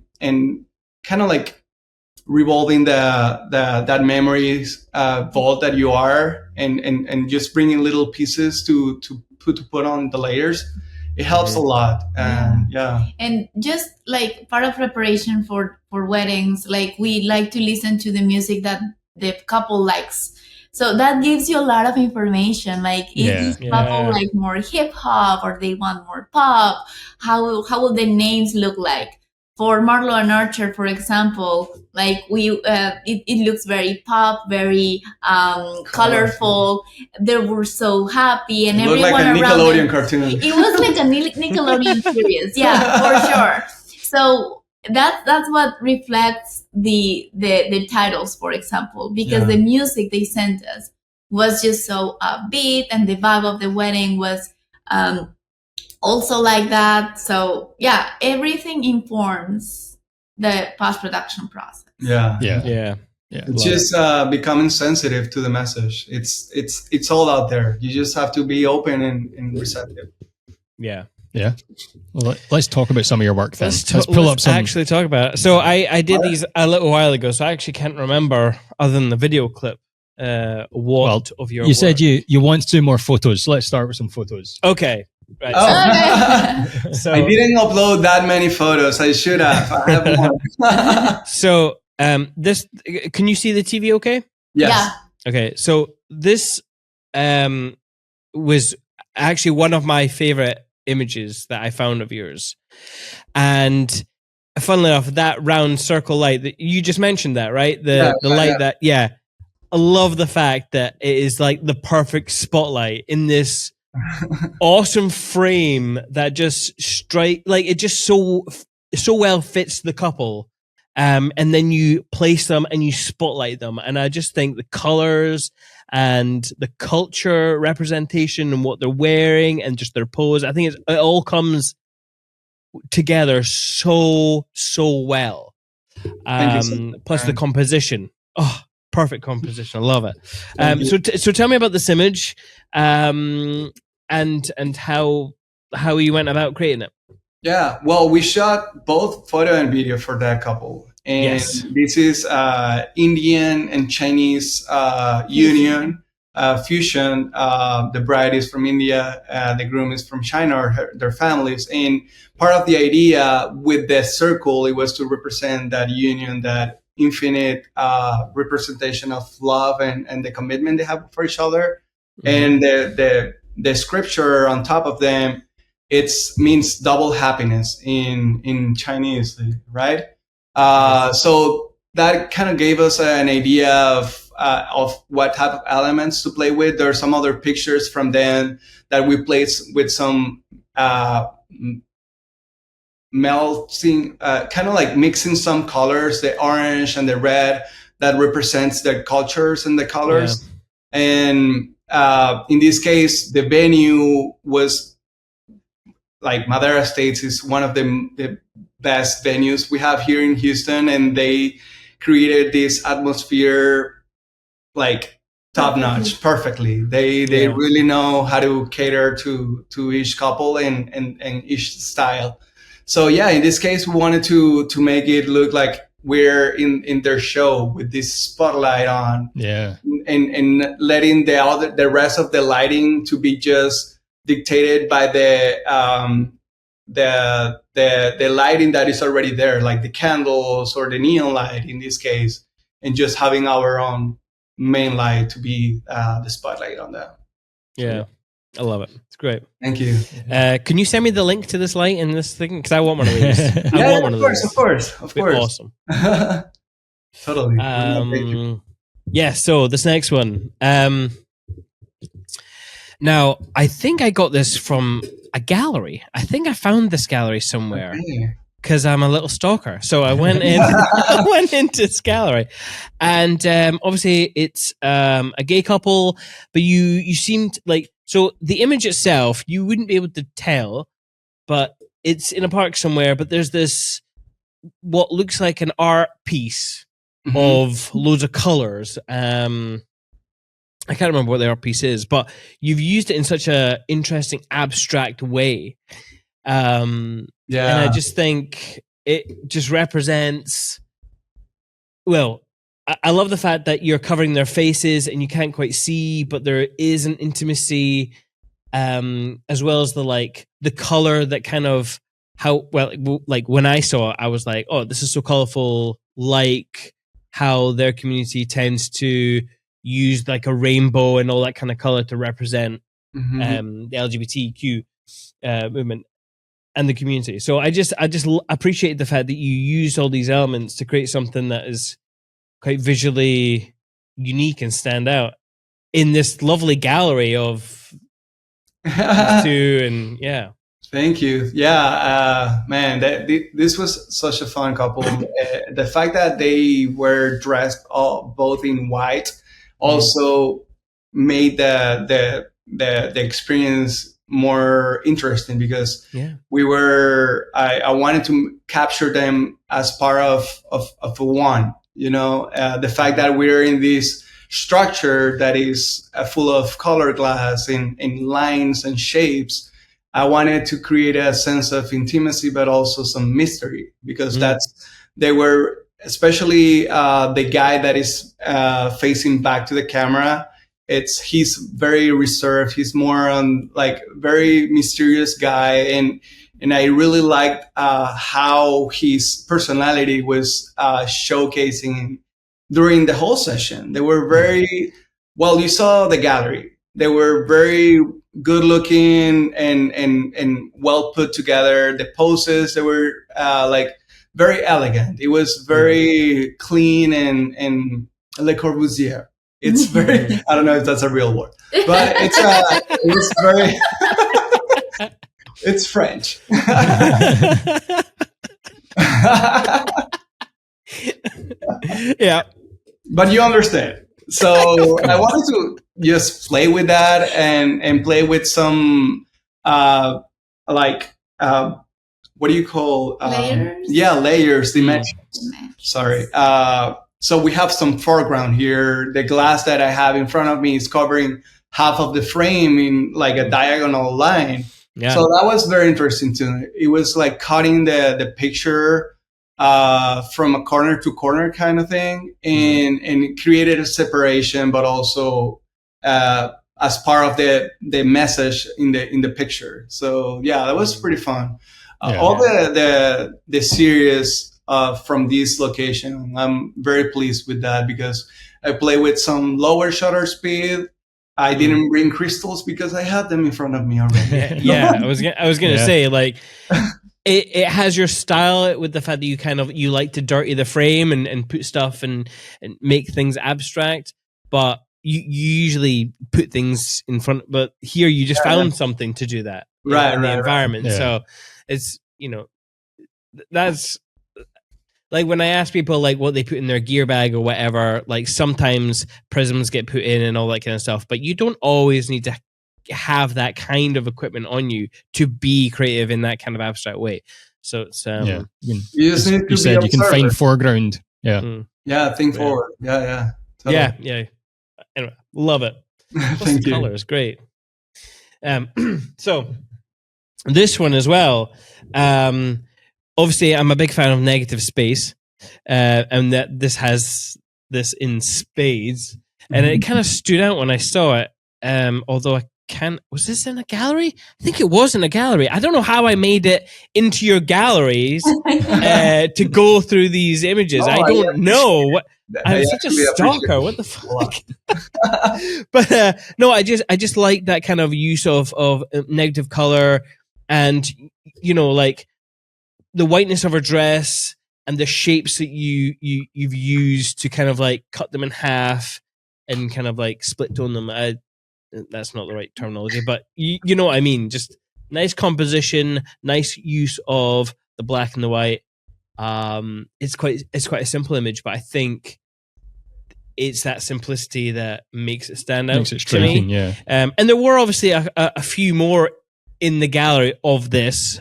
kind of like revolving that memories vault that you are, and just bringing little pieces to put on the layers, it helps a lot. And just like part of preparation for weddings, like we like to listen to the music that the couple likes, so that gives you a lot of information. Like, is this couple like more hip hop, or they want more pop? How will the names look like? For Marlo and Archer, for example, like it looks very pop, very colorful. They were so happy, and everyone like a around Nickelodeon them, cartoon. It was like a Nickelodeon series, for sure. So that's what reflects the titles, for example, because the music they sent us was just so upbeat, and the vibe of the wedding was also like that. So everything informs the post-production process. It's just becoming sensitive to the message. It's all out there. You just have to be open and receptive. Well, let's talk about some of your work then. Let's pull up some. Actually talk about it. So I did these a little while ago, so I actually can't remember, other than the video clip, what of your You work. said you want to do more photos. Let's start with some photos. Okay. Right. So I didn't upload that many photos. I should have. I have more. So this, can you see the TV okay? Yes. Yeah. Okay. So this was actually one of my favorite images that I found of yours. And funnily enough, that round circle light that you just mentioned, that, right? The light that, I love the fact that it is like the perfect spotlight in this awesome frame that just it just so well fits the couple. And then you place them and you spotlight them. And I just think the colors and the culture representation and what they're wearing and just their pose, I think it all comes together so well. Plus the composition. Oh, perfect composition. I love it. So tell me about this image. and how you went about creating it. Yeah, well, we shot both photo and video for that couple. And Yes. this is Indian and Chinese union fusion. The bride is from India, the groom is from China, or their families. And part of the idea with the circle, it was to represent that union, that infinite representation of love and the commitment they have for each other. And the scripture on top of them, it means double happiness in Chinese, right? So that kind of gave us an idea of what type of elements to play with. There are some other pictures from them that we played with some melting, kind of like mixing some colors, the orange and the red, that represents the cultures and the colors. Yeah. And in this case, the venue was like Madera States is one of the best venues we have here in Houston, and they created this atmosphere like top notch, perfectly. They really know how to cater to each couple and each style. So yeah, in this case, we wanted to make it look like we're in their show with this spotlight on. Yeah, and letting the rest of the lighting to be just dictated by the lighting that is already there, like the candles or the neon light in this case, and just having our own main light to be the spotlight on that. Yeah, I love it. It's great. Thank you. Can you send me the link to this light and this thing? Because I want one of these. Of course. Awesome. Totally. Yeah. So this next one. Now, I think I got this from a gallery. I think I found this gallery somewhere because I'm a little stalker. So I went in. I went into this gallery, and obviously it's a gay couple. But you seemed like, so the image itself you wouldn't be able to tell, but it's in a park somewhere. But there's this what looks like an art piece of loads of colors. I can't remember what the art piece is, but you've used it in such a interesting, abstract way. And I just think it just represents, well, I love the fact that you're covering their faces and you can't quite see, but there is an intimacy, as well as the color that kind of like when I saw it, I was like, oh, this is so colorful, like how their community tends to use like a rainbow and all that kind of color to represent the LGBTQ movement and the community. So I just appreciate the fact that you used all these elements to create something that is quite visually unique and stand out in this lovely gallery of two. And yeah. Thank you. Yeah, man, this was such a fun couple. The fact that they were dressed both in white also made the experience more interesting, because I wanted to capture them as part of one, the fact that we're in this structure that is full of color glass and lines and shapes. I wanted to create a sense of intimacy, but also some mystery, because they were, especially the guy that is facing back to the camera. He's very reserved. He's more on like very mysterious guy, and I really liked how his personality was showcasing during the whole session. They were very well. You saw the gallery. They were very good looking and well put together. The poses, they were like very elegant. It was very clean and Le Corbusier. It's very, I don't know if that's a real word, but it's very, it's French. Yeah. But you understand. So I wanted to just play with that and play with some, what do you call? Layers? Yeah, layers, dimensions. Sorry. So we have some foreground here. The glass that I have in front of me is covering half of the frame in like a diagonal line. Yeah. So that was very interesting too. It was like cutting the picture from a corner to corner kind of thing, and it created a separation, but also as part of the message in the picture. So yeah, that was pretty fun. All the series from this location, I'm very pleased with that because I play with some lower shutter speed. I didn't bring crystals because I had them in front of me already. Yeah, I was gonna say, like, it has your style with the fact that you like to dirty the frame and put stuff and make things abstract, but you usually put things in front. But here you just found something to do that in the environment. Yeah. So it's, that's like when I ask people like what they put in their gear bag or whatever, like sometimes prisms get put in and all that kind of stuff, but you don't always need to have that kind of equipment on you to be creative in that kind of abstract way. So it's you just need to you said be you can find foreground. Think forward. Totally. Yeah. Anyway, love it. Thank you. Colors, great. So this one as well. Obviously, I'm a big fan of negative space, and that this has this in spades, and it kind of stood out when I saw it. Although was this in a gallery? I think it was in a gallery. I don't know how I made it into your galleries to go through these images. I don't know what. I'm such a stalker. What the fuck? But no, I just like that kind of use of negative color, and like the whiteness of her dress and the shapes that you've used to kind of like cut them in half and kind of like split tone them. That's not the right terminology, but you know what I mean. Just nice composition, nice use of the black and the white. It's quite a simple image, but I think it's that simplicity that makes it stand out. Makes it striking, yeah. And there were obviously a few more in the gallery of this.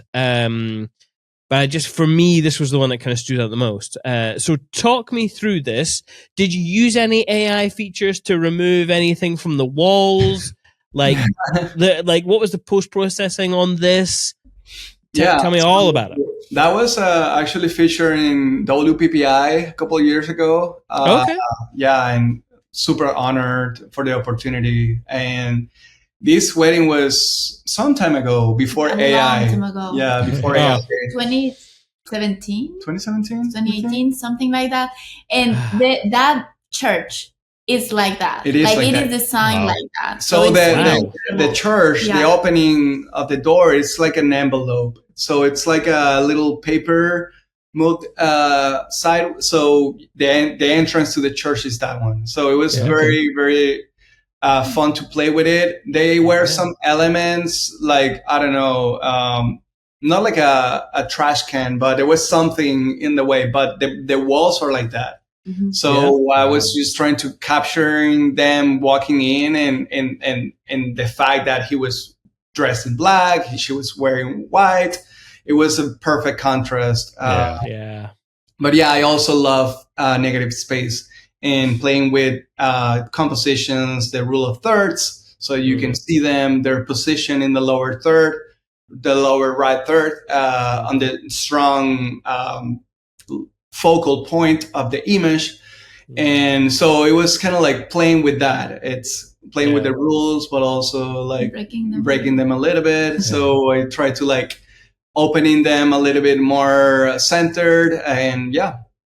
But for me, this was the one that kind of stood out the most. So talk me through this. Did you use any AI features to remove anything from the walls? Like, what was the post-processing on this? Tell me all about it. That was actually featured in WPPI a couple of years ago. Okay. Yeah, and super honored for the opportunity. And this wedding was some time ago, before AI. Long time ago. Yeah, before AI. 2017? 2017? 2018, something like that. And that church is like that. It is like that. Is designed like that. So the church, the opening of the door, it's like an envelope. So it's like a little paper side. So the entrance to the church is that one. So it was very, very fun to play with it. They were some elements like, I don't know, not like a trash can, but there was something in the way, but the walls are like that. Mm-hmm. So I was just trying to capturing them walking in and the fact that he was dressed in black, she was wearing white. It was a perfect contrast. But yeah, I also love negative space and playing with compositions, the rule of thirds, so you can see them, their position in the lower third, the lower right third, on the strong focal point of the image. And so it was kind of like playing with that. It's playing with the rules, but also like breaking them a little bit. So I tried to like opening them a little bit more centered, and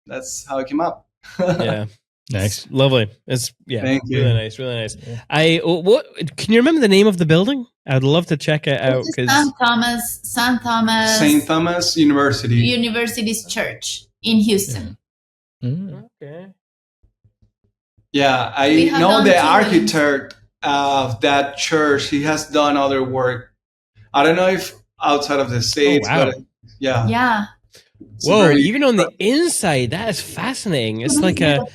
that's how it came up. Nice, lovely. It's Thank you. Really nice, really nice. What can you remember the name of the building? I'd love to check it out. St. Thomas University's Church in Houston. Okay. Yeah, I know the architect of that church. He has done other work. I don't know if outside of the States, but yeah. Whoa! Even on the inside, that is fascinating. It's like that?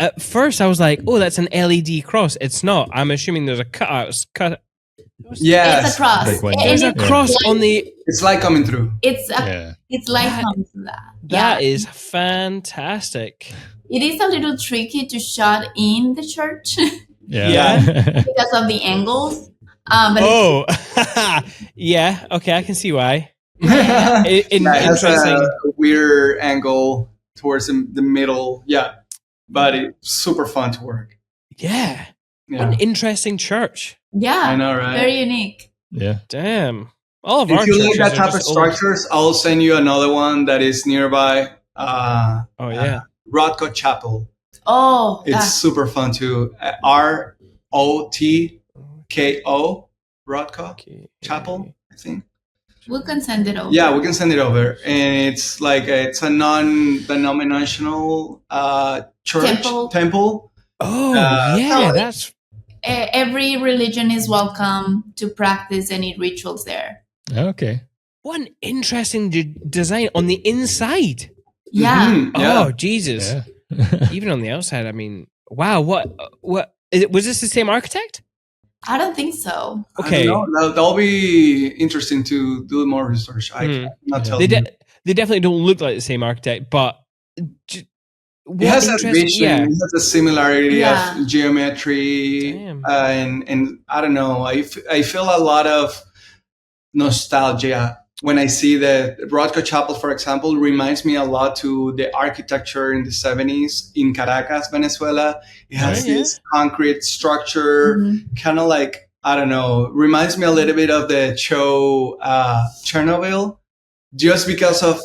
At first, I was like, "Oh, that's an LED cross." It's not. I'm assuming there's a cut. Yeah, it's a cross. There's a cross on the. It's light coming through. It's light coming through that. That is fantastic. It is a little tricky to shot in the church Yeah. because of the angles. But Oh, yeah. Okay, I can see why. yeah. It has Interesting. a weird angle towards the middle. Yeah, but it's super fun to work. Yeah. What Yeah, an interesting church. Yeah, I know, right? very unique. Yeah. Damn. All of our If you churches like that are type of just old. structures, I'll send you another one that is nearby. Oh yeah. Rothko Chapel. Oh, It's super fun too. ROTKO, Rothko Okay. Chapel, I think. we can send it over. Yeah, we can send it over, and it's like it's a non-denominational church temple. Oh so that's Every religion is welcome to practice any rituals there. Okay. what an interesting design on the inside. Yeah. Mhm, yeah. Oh Jesus. Yeah. Even on the outside, I mean, wow. What is it, was this the same architect? I don't think so. Okay. I don't know. That'll be interesting to do more research. I cannot tell They you. they definitely don't look like the same architect, but It has that vision. Yeah. It has a similarity Yeah. of geometry, Damn. and I don't know. I feel a lot of nostalgia when I see the Rothko Chapel, for example. Reminds me a lot to the architecture in the 70s in Caracas, Venezuela. It has this concrete structure, kind of like, I don't know. Reminds me a little bit of the show Chernobyl, just because of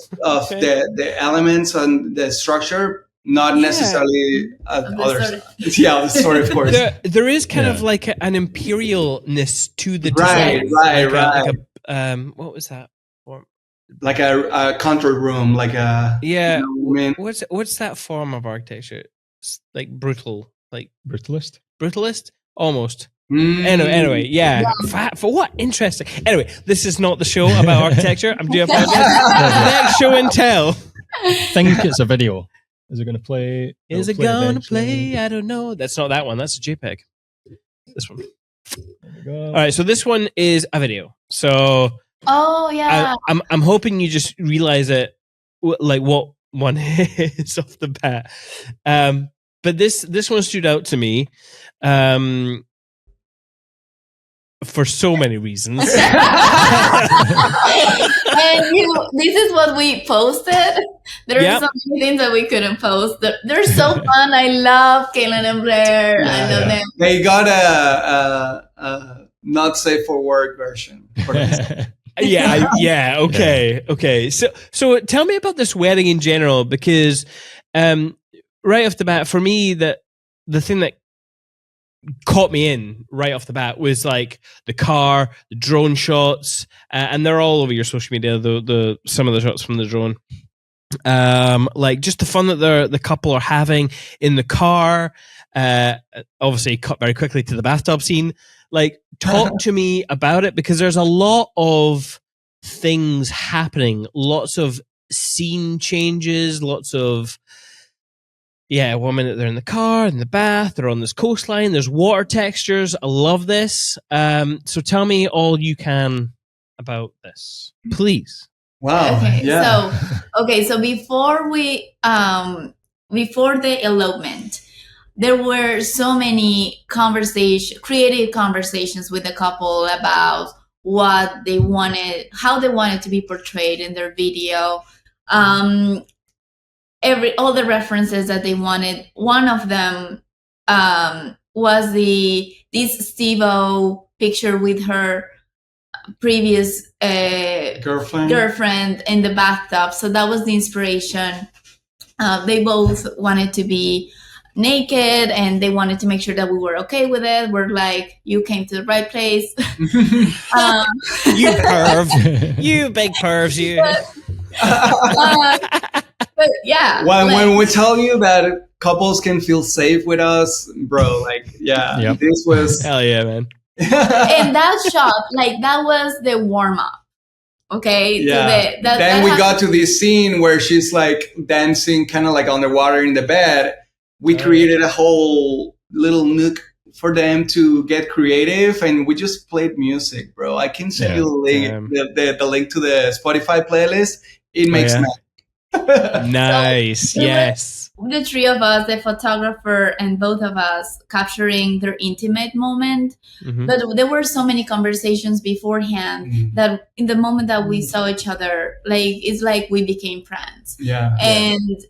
the elements and the structure. Not necessarily others. Yeah, the story, of course. There is kind of like an imperialness to the design. Right. Like what was that? Like a control room, like a What's that form of architecture? It's like brutal, like Brutalist? almost. Anyway, yeah. For what? Interesting. Anyway, this is not the show about architecture. I'm doing a podcast. Next show and tell. I think it's a video. Is it going to play? Is it going to play? I don't know. That's not that one. That's a JPEG. This one. All right. So this one is a video. So. Oh yeah. I'm hoping you just realize it, like what one is off the bat. But this one stood out to me. For so many reasons. And this is what we posted. There are so many things that we couldn't post. They're so fun. I love Caitlin and Blair. I love them. They got a not safe for work version. For Okay. So tell me about this wedding in general, because right off the bat, for me, the thing that caught me in right off the bat was like the car, the drone shots, and they're all over your social media. The some of the shots from the drone, like just the fun that the couple are having in the car. Obviously, cut very quickly to the bathtub scene. Like, talk to me about it, because there's a lot of things happening, lots of scene changes, lots of. Yeah, 1 minute they're in the car, in the bath, they're on this coastline, there's water textures. I love this. So tell me all you can about this, please. Wow. Okay, yeah. so before the elopement, there were so many creative conversations with the couple about what they wanted, how they wanted to be portrayed in their video. All the references that they wanted. One of them was this Steve-O picture with her previous girlfriend in the bathtub. So that was the inspiration. They both wanted to be naked, and they wanted to make sure that we were okay with it. We're like, you came to the right place. You perv. You big pervs, you. But yeah. When we tell you that couples can feel safe with us, bro, like, this was. Hell yeah, man. And that shot, like, that was the warm up. Okay. Yeah. Then we got to this scene where she's like dancing kind of like underwater in the bed. We created a whole little nook for them to get creative, and we just played music, bro. I can send you the link to the Spotify playlist. It makes Nice. So there Yes. the three of us, the photographer and both of us, capturing their intimate moment. Mhm. But there were so many conversations beforehand that in the moment that we saw each other, like it's like we became friends. Yeah. And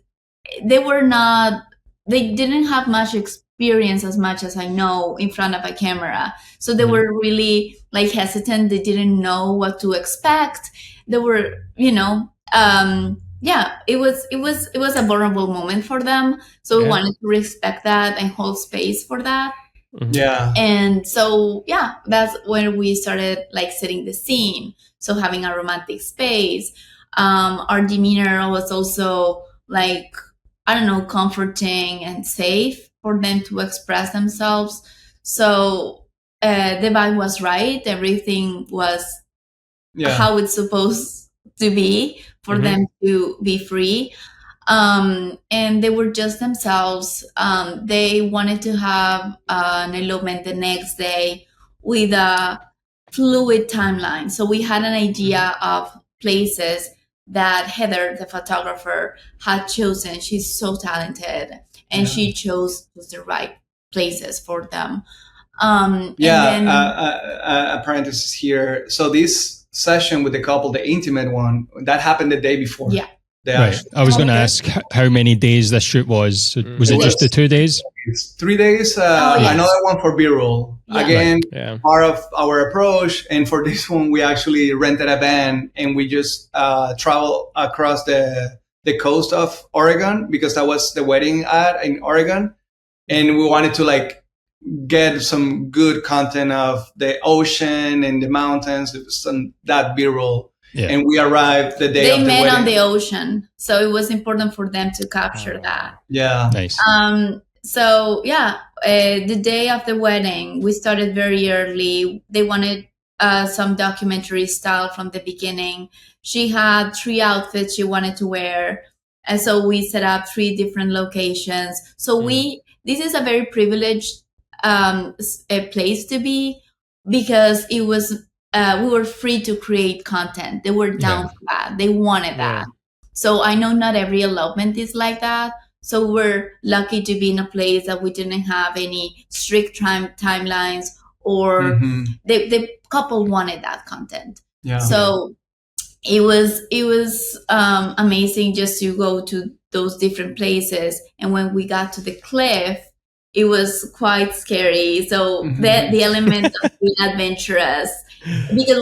they didn't have much experience as much as I know in front of a camera. So they were really like hesitant. They didn't know what to expect. They were, it was a vulnerable moment for them. So we wanted to respect that and hold space for that. Yeah. And so, that's when we started like setting the scene. So having a romantic space. Our demeanor was also like, I don't know, comforting and safe for them to express themselves. So the vibe was right. Everything was how it's supposed to be for them to be free. And they were just themselves. They wanted to have an elopement the next day with a fluid timeline. So we had an idea of places that Heather, the photographer, had chosen. She's so talented, and she chose the right places for them. A parenthesis here. So this session with the couple, the intimate one, that happened the day before. Yeah. Right. I was going to ask how many days this shoot was. Was it just the 2 days? It's 3 days. Another one for B-roll. Yeah. Again, part of our approach. And for this one, we actually rented a van and we just traveled across the coast of Oregon because that was the wedding in Oregon. And we wanted to like get some good content of the ocean and the mountains, that B-roll. Yeah. And we arrived the day of the wedding. They met on the ocean, so it was important for them to capture that. Yeah. Nice. The day of the wedding, we started very early. They wanted some documentary style from the beginning. She had 3 outfits she wanted to wear. And so we set up 3 different locations. So this is a very privileged a place to be because it was, we were free to create content. They were down for that. They wanted that. So I know not every elopement is like that. So we're lucky to be in a place that we didn't have any strict timelines or the couple wanted that content. Yeah. So it was amazing just to go to those different places. And when we got to the cliff, it was quite scary. So the element of being adventurous, because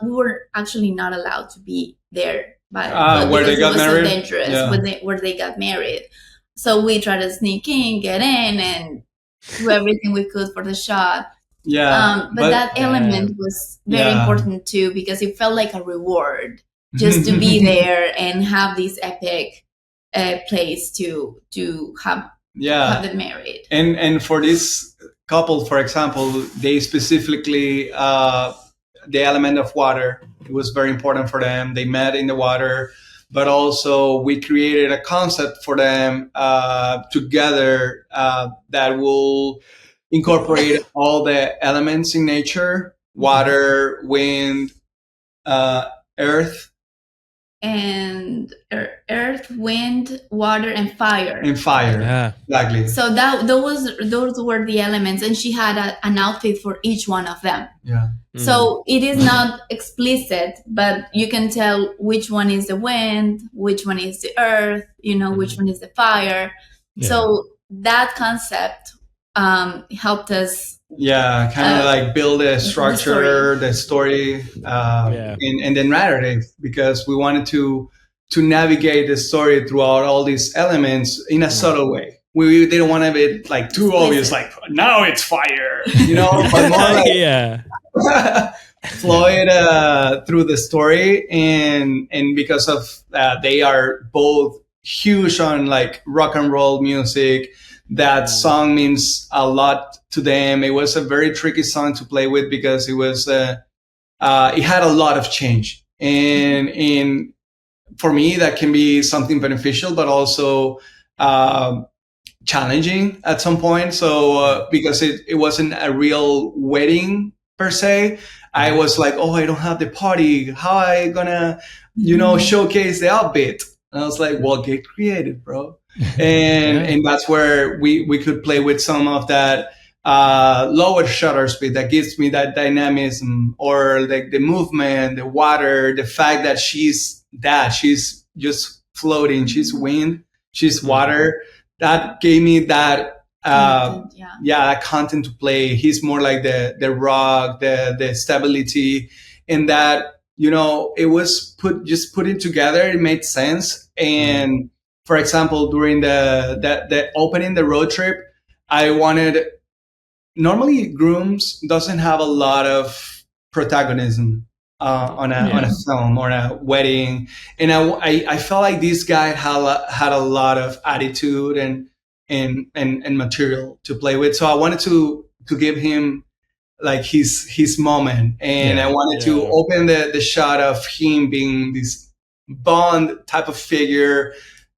we were actually not allowed to be there. But where they got married? Adventurous where they got married. So we tried to sneak in, get in, and do everything we could for the shot. Yeah. But that element was very important too, because it felt like a reward just to be there and have this epic place to have them married. And for this couple, for example, they specifically the element of water, it was very important for them. They met in the water, but also we created a concept for them together that will incorporate all the elements in nature: water, wind, earth. And earth, wind, water, and fire. Exactly. So those were the elements, and she had an outfit for each one of them. Yeah. So it is not explicit, but you can tell which one is the wind, which one is the earth, which one is the fire. Yeah. So that concept helped us. Yeah, kind of like build a structure, the story, and the narrative, because we wanted to navigate the story throughout all these elements in a subtle way. We didn't want to be like too obvious, like now it's fire, but more like flow it through the story, and because of they are both huge on like rock and roll music. That song means a lot to them. It was a very tricky song to play with because it was it had a lot of change, and for me that can be something beneficial, but also challenging at some point. So because it wasn't a real wedding per se, I was like, oh, I don't have the party. How am I gonna showcase the outfit? And I was like, well, get creative, bro. And that's where we could play with some of that lower shutter speed that gives me that dynamism, or like the movement, the water, the fact that she's just floating, she's wind, she's water. That gave me that that content to play. He's more like the rock, the stability, and that, you know, it was putting together, it made sense. And for example, during the opening, the road trip, I wanted, normally Grooms doesn't have a lot of protagonism on a film or a wedding, and I felt like this guy had a lot of attitude and material to play with. So I wanted to give him like his moment, and I wanted to open the shot of him being this Bond type of figure,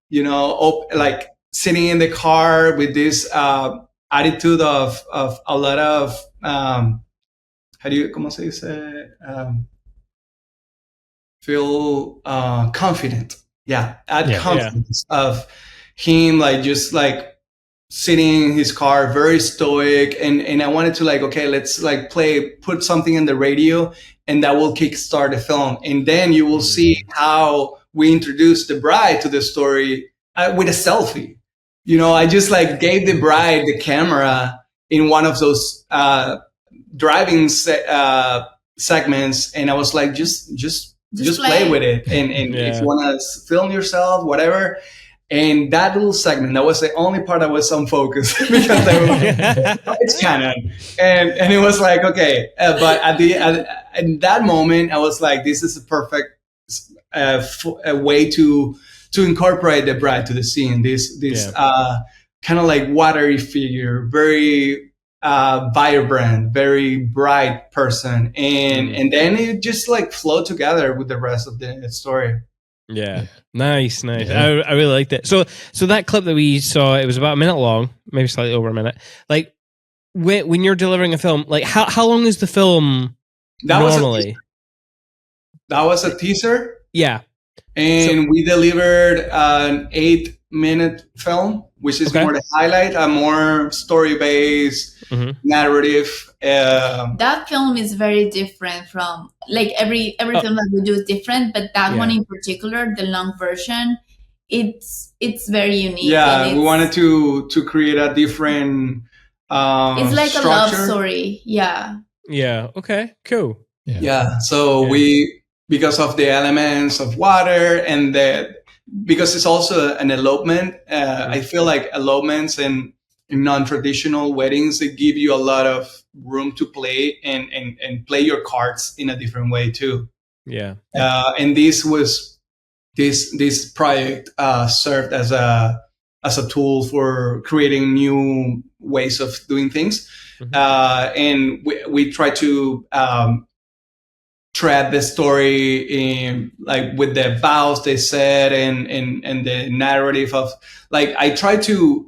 you know, like sitting in the car with this attitude of a lot of ¿cómo se dice? Feel confident. Confidence of him, like just like sitting in his car, very stoic. And I wanted to like, okay, let's like put something in the radio, and that will kickstart the film. And then you will see how we introduce the bride to the story with a selfie. You know, I just like gave the bride the camera in one of those driving segments, and I was like, just play with it, and if you want to film yourself, whatever. And that little segment, that was the only part that was unfocused because it's canon, and it was like, okay, but in that moment, I was like, this is a perfect a way to incorporate the bride to the scene. This kind of like watery figure, very vibrant, very bright person, and then it just like flowed together with the rest of the story. Yeah. Nice. I really liked it. So that clip that we saw, it was about a minute long, maybe slightly over a minute. Like when you're delivering a film, like how long is the film normally? That was a teaser. Yeah. And we delivered an 8-minute film, which is more the highlight, a more story-based narrative. That film is very different from like every film that we do is different, but that one in particular, the long version, it's very unique. Yeah, we wanted to create a different it's like structure. A love story. Yeah. Yeah. Okay. Cool. Yeah. So we, because of the elements of water and because it's also an elopement, I feel like elopements and in non-traditional weddings, they give you a lot of room to play and play your cards in a different way too. Yeah. And this project served as a tool for creating new ways of doing things. And we try to thread the story in like with the vows they said and the narrative of like, I try to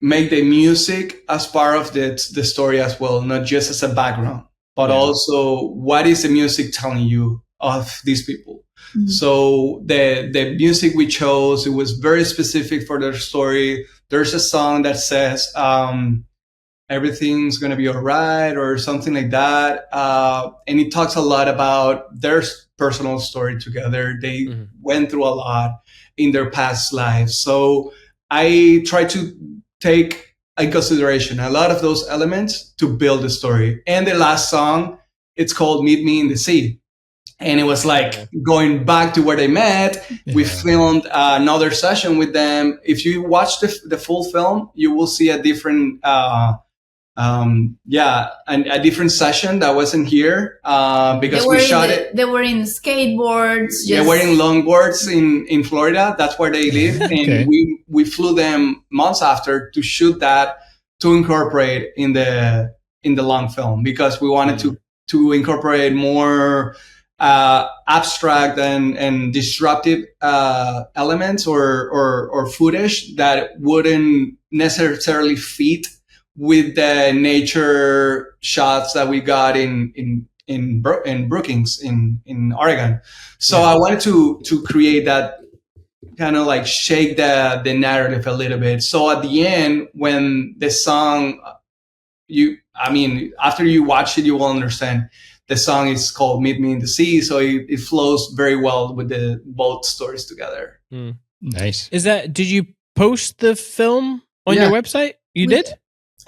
make the music as part of the story as well, not just as a background, but also what is the music telling you of these people. So the music we chose, it was very specific for their story. There's a song that says everything's gonna be all right, or something like that, and it talks a lot about their personal story together. They went through a lot in their past lives, so I try to take in consideration a lot of those elements to build the story. And the last song, it's called Meet Me in the Sea. And it was like going back to where they met. We filmed another session with them. If you watch the full film, you will see a different, a different session that wasn't here because we shot it. They were in skateboards. They were in longboards in Florida. That's where they live. And we flew them months after to shoot that, to incorporate in the long film, because we wanted to incorporate more abstract and disruptive elements or footage that wouldn't necessarily fit with the nature shots that we got in in Brookings in Oregon. So I wanted to create that, kind of like shake the narrative a little bit. So at the end, when the song, after you watch it, you will understand. The song is called "Meet Me in the Sea," so it flows very well with both stories together. Nice. Did you post the film on your website? You did?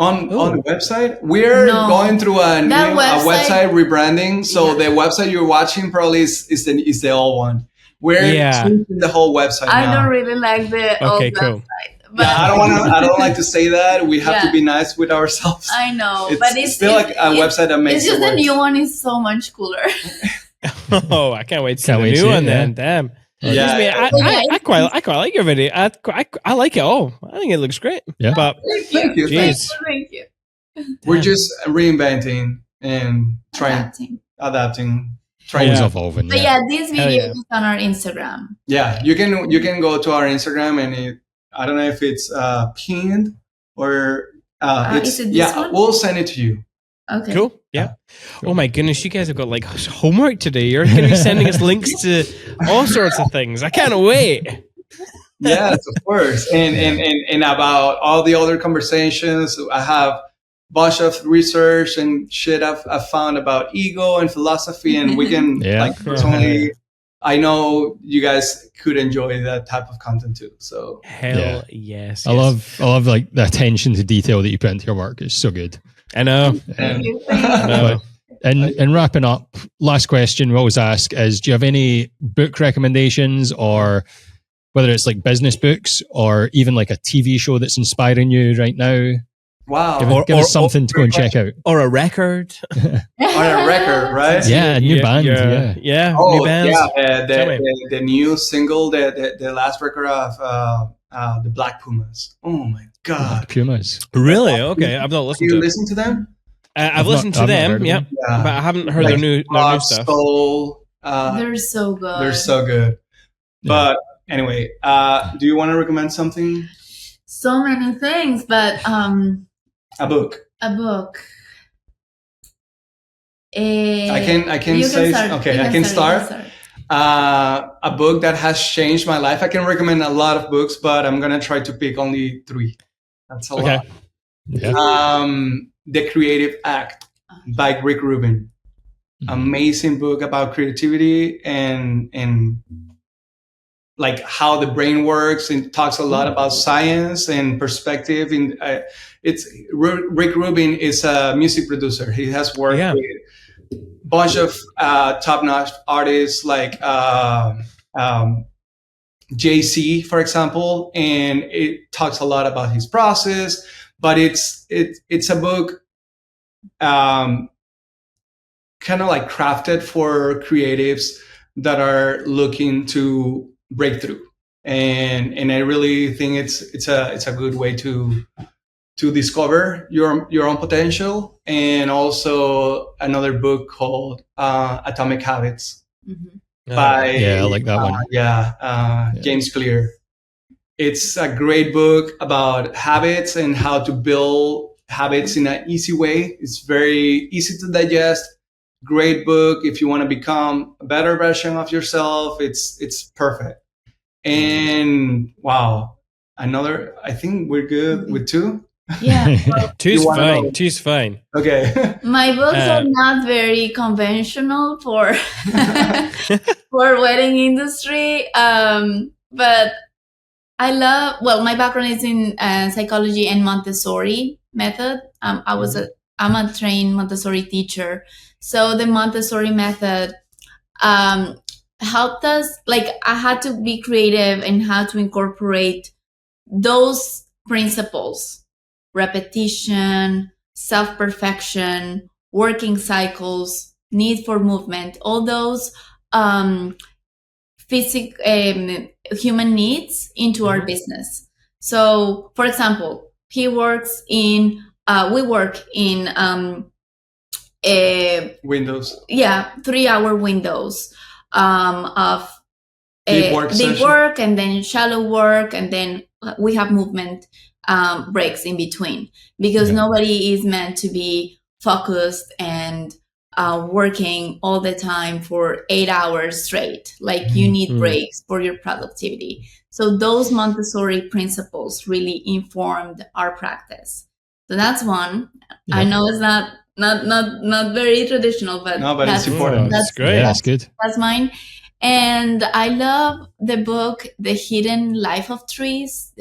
On the website, we're going through a website rebranding. So the website you're watching probably is the old one. We're changing the whole website now. I don't really like the old website. But I don't like to say that. We have to be nice with ourselves. I know, but it's still like a website that makes it work. It's just the new one is so much cooler. Oh, I can't wait to see the new one then. Damn. Yeah, I quite like your video. I like it all. I think it looks great. Yeah, but thank you. Thank you. We're just reinventing and adapting. Always evolving. But this video is on our Instagram. Yeah, you can go to our Instagram, and I don't know if it's pinned or it's we'll send it to you. Okay. Cool. Yeah. Oh my goodness, you guys have got like homework today. You're going to be sending us links to all sorts of things. I can't wait. Yes, of course. And about all the other conversations, I have a bunch of research and shit I've found about ego and philosophy, and we can personally. I know you guys could enjoy that type of content too. So hell yes. I love like the attention to detail that you put into your work. It's so good. I know. Thank you. And wrapping up, last question we always ask is, do you have any book recommendations, or whether it's like business books or even like a TV show that's inspiring you right now? Wow. Give us something to go and check out. Or a record. Or a record, right? Yeah, a new band. Yeah. Oh, new bands. Yeah. The new single, the last record of the Black Pumas. Oh my God. Black Pumas. Really? Okay. I've not listened to them. You listen to them? I've listened to them, yeah. But I haven't heard their new stuff. Soul, they're so good. They're so good. But anyway, do you want to recommend something? So many things, but a book. I can say okay. I can start. A book that has changed my life. I can recommend a lot of books, but I'm gonna try to pick only 3. That's a lot. Yeah. The Creative Act by Rick Rubin. Amazing book about creativity and like how the brain works, and talks a lot about science and perspective. And it's Rick Rubin is a music producer. He has worked with a bunch of top-notch artists like Jay-Z, for example, and it talks a lot about his process. But it's a book kind of like crafted for creatives that are looking to break through, and I really think it's a good way to discover your own potential. And also another book called Atomic Habits by I like that one. James Clear. It's a great book about habits and how to build habits in an easy way. It's very easy to digest. Great book if you want to become a better version of yourself. It's perfect. And wow, I think we're good with 2. Yeah. Two's fine. Two's fine. Okay. My books are not very conventional for wedding industry. But I love, my background is in psychology and Montessori method. I'm a trained Montessori teacher. So the Montessori method helped us, like I had to be creative in how to incorporate those principles: repetition, self-perfection, working cycles, need for movement, all those human needs into our business. So, for example, we work in Windows. 3-hour windows of deep work and then shallow work, and then we have movement breaks in between, because nobody is meant to be focused and working all the time for 8 hours straight. Like you need breaks for your productivity. So those Montessori principles really informed our practice. So that's one. Yeah. I know it's not very traditional, but No, but it's that's important. That's great. Yeah, that's good. that's mine. And I love the book, The Hidden Life of Trees.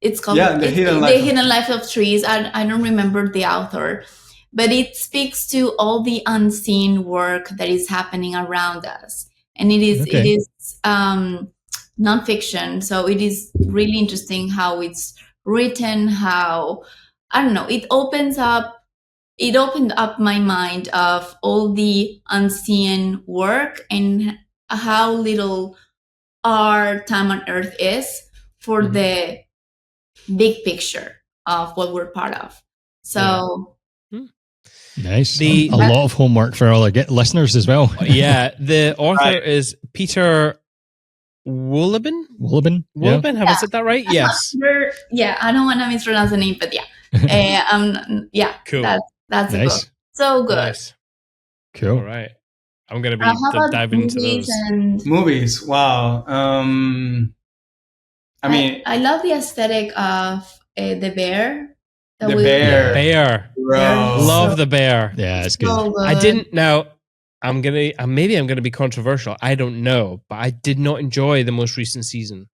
It's called The Hidden Life of Trees. I don't remember the author, but it speaks to all the unseen work that is happening around us. And it is nonfiction. So it is really interesting how it's written, how, I don't know, it opened up my mind of all the unseen work and how little our time on earth is for the big picture of what we're part of. So Nice. The- A lot of homework for all our listeners as well. Yeah, the author is Peter Wolleben. Wolleben? Yeah. Wolleben, have I said that right? Yes. I don't want to mispronounce the name, but yeah. Cool. That's the Nice. book. So good. Nice. Cool. All right. I'm going to be How about diving into movies those. and Movies. Wow. I mean, I love the aesthetic of the bear. The bear. Bear. Bro. Love the bear. Yeah, it's good. So good. I didn't. Now, maybe I'm going to be controversial. I don't know, but I did not enjoy the most recent season.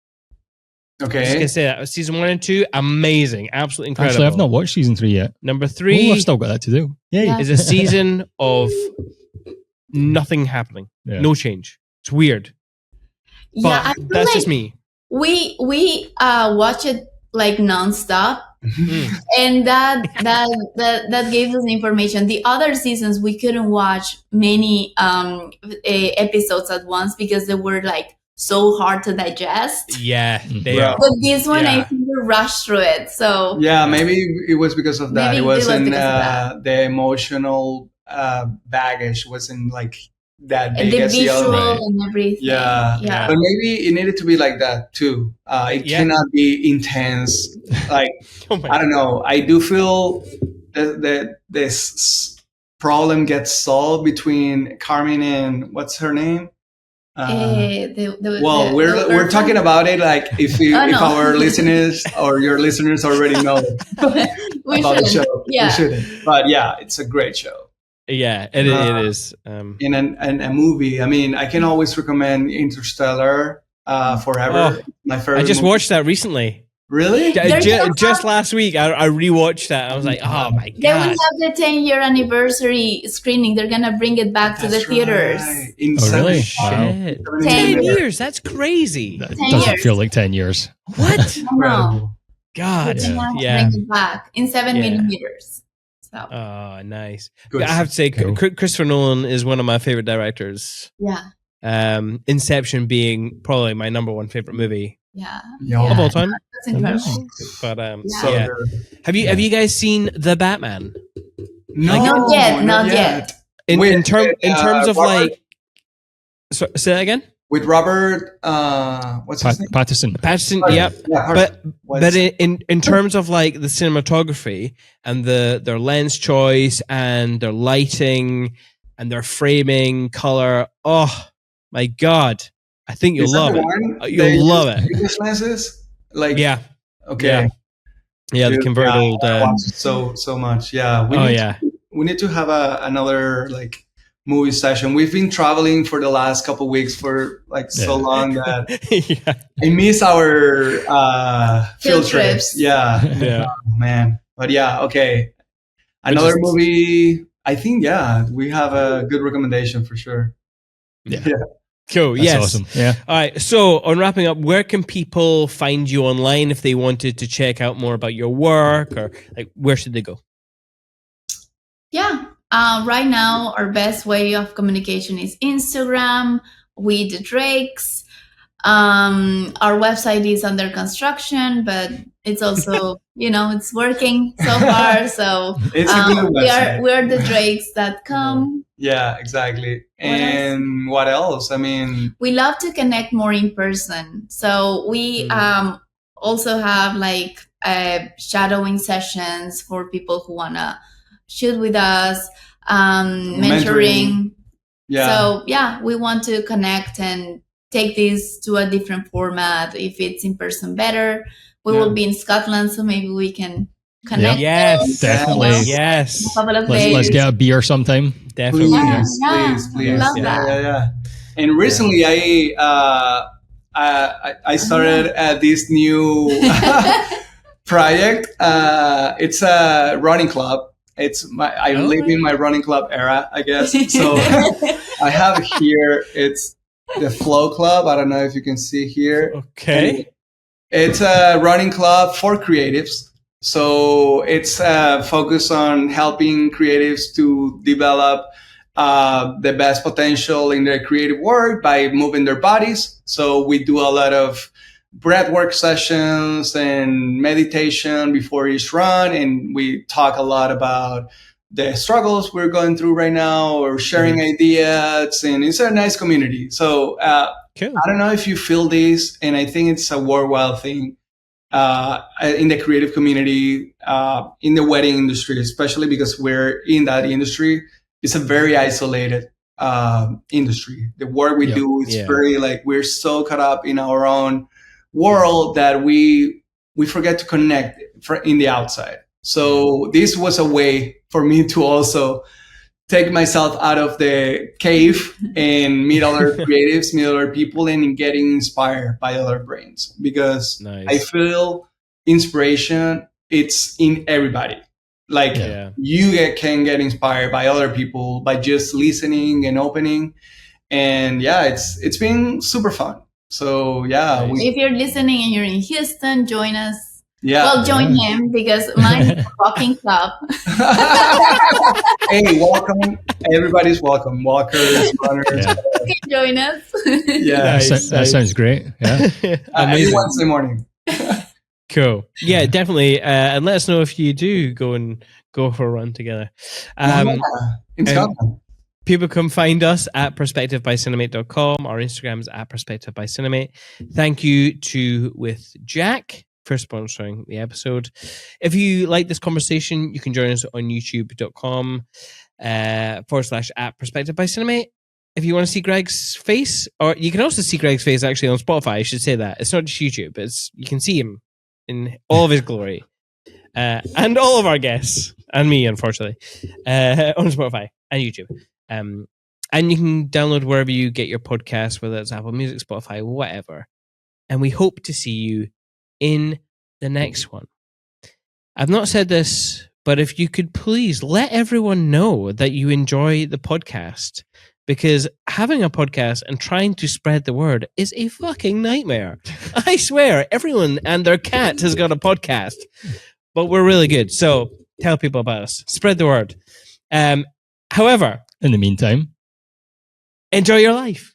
I'm just Okay. gonna say that season 1 and 2, amazing, absolutely incredible. Actually, I've not watched season 3 yet. Number Oh, 3 I've still got that to do. Yay. Yeah. is a season of nothing happening, Yeah. no change. It's weird, but Yeah, I feel that's like just me. we watch it like nonstop, Mm. and that gave us information. The other seasons we couldn't watch many episodes at once because they were like so hard to digest. Yeah, they Bro. are. But this one, I Yeah. think we rushed through it. So Yeah, maybe it was because of that. Maybe It it was wasn't because of the emotional baggage wasn't like that and big the as the other. visual Right. and everything. Yeah. yeah. But maybe it needed to be like that too. It Yeah. cannot be intense. Like Oh my I don't know. I do feel that this problem gets solved between Carmen and what's her name? Well, we're talking about it like if Oh, no. our listeners or your listeners already know We about the should. show. Yeah. We shouldn't. But yeah, it's a great show. Yeah, it is. In a movie, I mean, I can always recommend Interstellar forever. Oh, My favorite. I just movie. watched that recently. Really? Just last week, I rewatched that. I was like, oh my They will god! have the 10-year anniversary screening. They're gonna bring it back to the That's theaters. right. In Oh, really? seven- Wow. Shit. 70 10 years. years. That's crazy. That 10 doesn't years. feel like 10 years. What? I know. Incredible. God. They have to Yeah. bring it back in 7 Yeah. millimeters. So Oh, nice. Good. I have to say, Cool. Christopher Nolan is one of my favorite directors. yeah, Inception being probably my number one favorite movie yeah, Yo. of all time. that's incredible. But So yeah. good. Have you guys seen The Batman? No, Not yet. In With, terms of Robert- like, say that again. with Robert, what's his name? Patterson. Patterson. Patterson. Yep. Yeah, But What's- in terms of like the cinematography and their lens choice and their lighting and their framing, color, oh my god, I think you'll Is that love the it. one You'll they love use it. English lenses? Like Yeah, okay. yeah, the Dude, converted yeah, old. I watched it so much. Yeah. We need to have another like movie session. We've been traveling for the last couple weeks for like so Yeah. long that yeah, I miss our field Field trips. trips. Yeah. yeah. Oh, man. But yeah, okay. Another just- movie. I think we have a good recommendation for sure. Yeah. Cool. That's yes. awesome. Yeah. All right. So, on wrapping up, where can people find you online if they wanted to check out more about your work, or like where should they go? Yeah. Right now, our best way of communication is Instagram. We the Drakes. Our website is under construction, but it's also it's working so far. So It's a good website. we're the Drakes.com. Yeah, exactly. What else? And what else? I mean, We love to connect more in person. So we also have like shadowing sessions for people who wanna shoot with us. mentoring. Yeah. So yeah, we want to connect and take this to a different format. If it's in person, better. We will be in Scotland, so maybe we can connect. Yes, definitely. You know, Yes, a couple of Let's days. get a beer sometime. definitely. Please, Yeah, please. love Yeah. that. Yeah. And recently, I started this new project. It's a running club. I live in my running club era, I guess. So I have here. It's the Flow Club. I don't know if you can see here. Okay. And it's a running club for creatives. So it's focused on helping creatives to develop the best potential in their creative work by moving their bodies. So we do a lot of breathwork sessions and meditation before each run, and we talk a lot about the struggles we're going through right now, or sharing ideas, and it's a nice community. So Cool. I don't know if you feel this, and I think it's a worldwide thing in the creative community, in the wedding industry, especially because we're in that industry. It's a very isolated industry. The work we do is very we're so caught up in our own world that we forget to connect in the outside. So this was a way for me to also take myself out of the cave and meet other creatives, meet other people, and getting inspired by other brains, because I feel inspiration, it's in everybody. You can get inspired by other people by just listening and opening. And it's been super fun. So if you're listening and you're in Houston, join us. Yeah. Well, join him, because mine is a walking club. Hey, welcome. Everybody's welcome. Walkers, runners. You can join us. That sounds great. Yeah. Every Wednesday morning. Cool. Yeah, definitely. And let us know if you do go for a run together. In Scotland. People can find us at perspectivebycinemate.com. Our Instagram is at perspectivebycinemate. Thank you to With Jack for sponsoring the episode. If you like this conversation, you can join us on youtube.com / at perspectivebycinemate. If you want to see Greg's face, or you can also see Greg's face actually on Spotify. I should say that. It's not just YouTube. You can see him in all of his glory. And all of our guests, and me, unfortunately, on Spotify and YouTube. And you can download wherever you get your podcasts, whether it's Apple Music, Spotify, whatever. And we hope to see you in the next one. I've not said this, but if you could please let everyone know that you enjoy the podcast, because having a podcast and trying to spread the word is a fucking nightmare. I swear, everyone and their cat has got a podcast, but we're really good. So tell people about us. Spread the word. However, in the meantime, enjoy your life.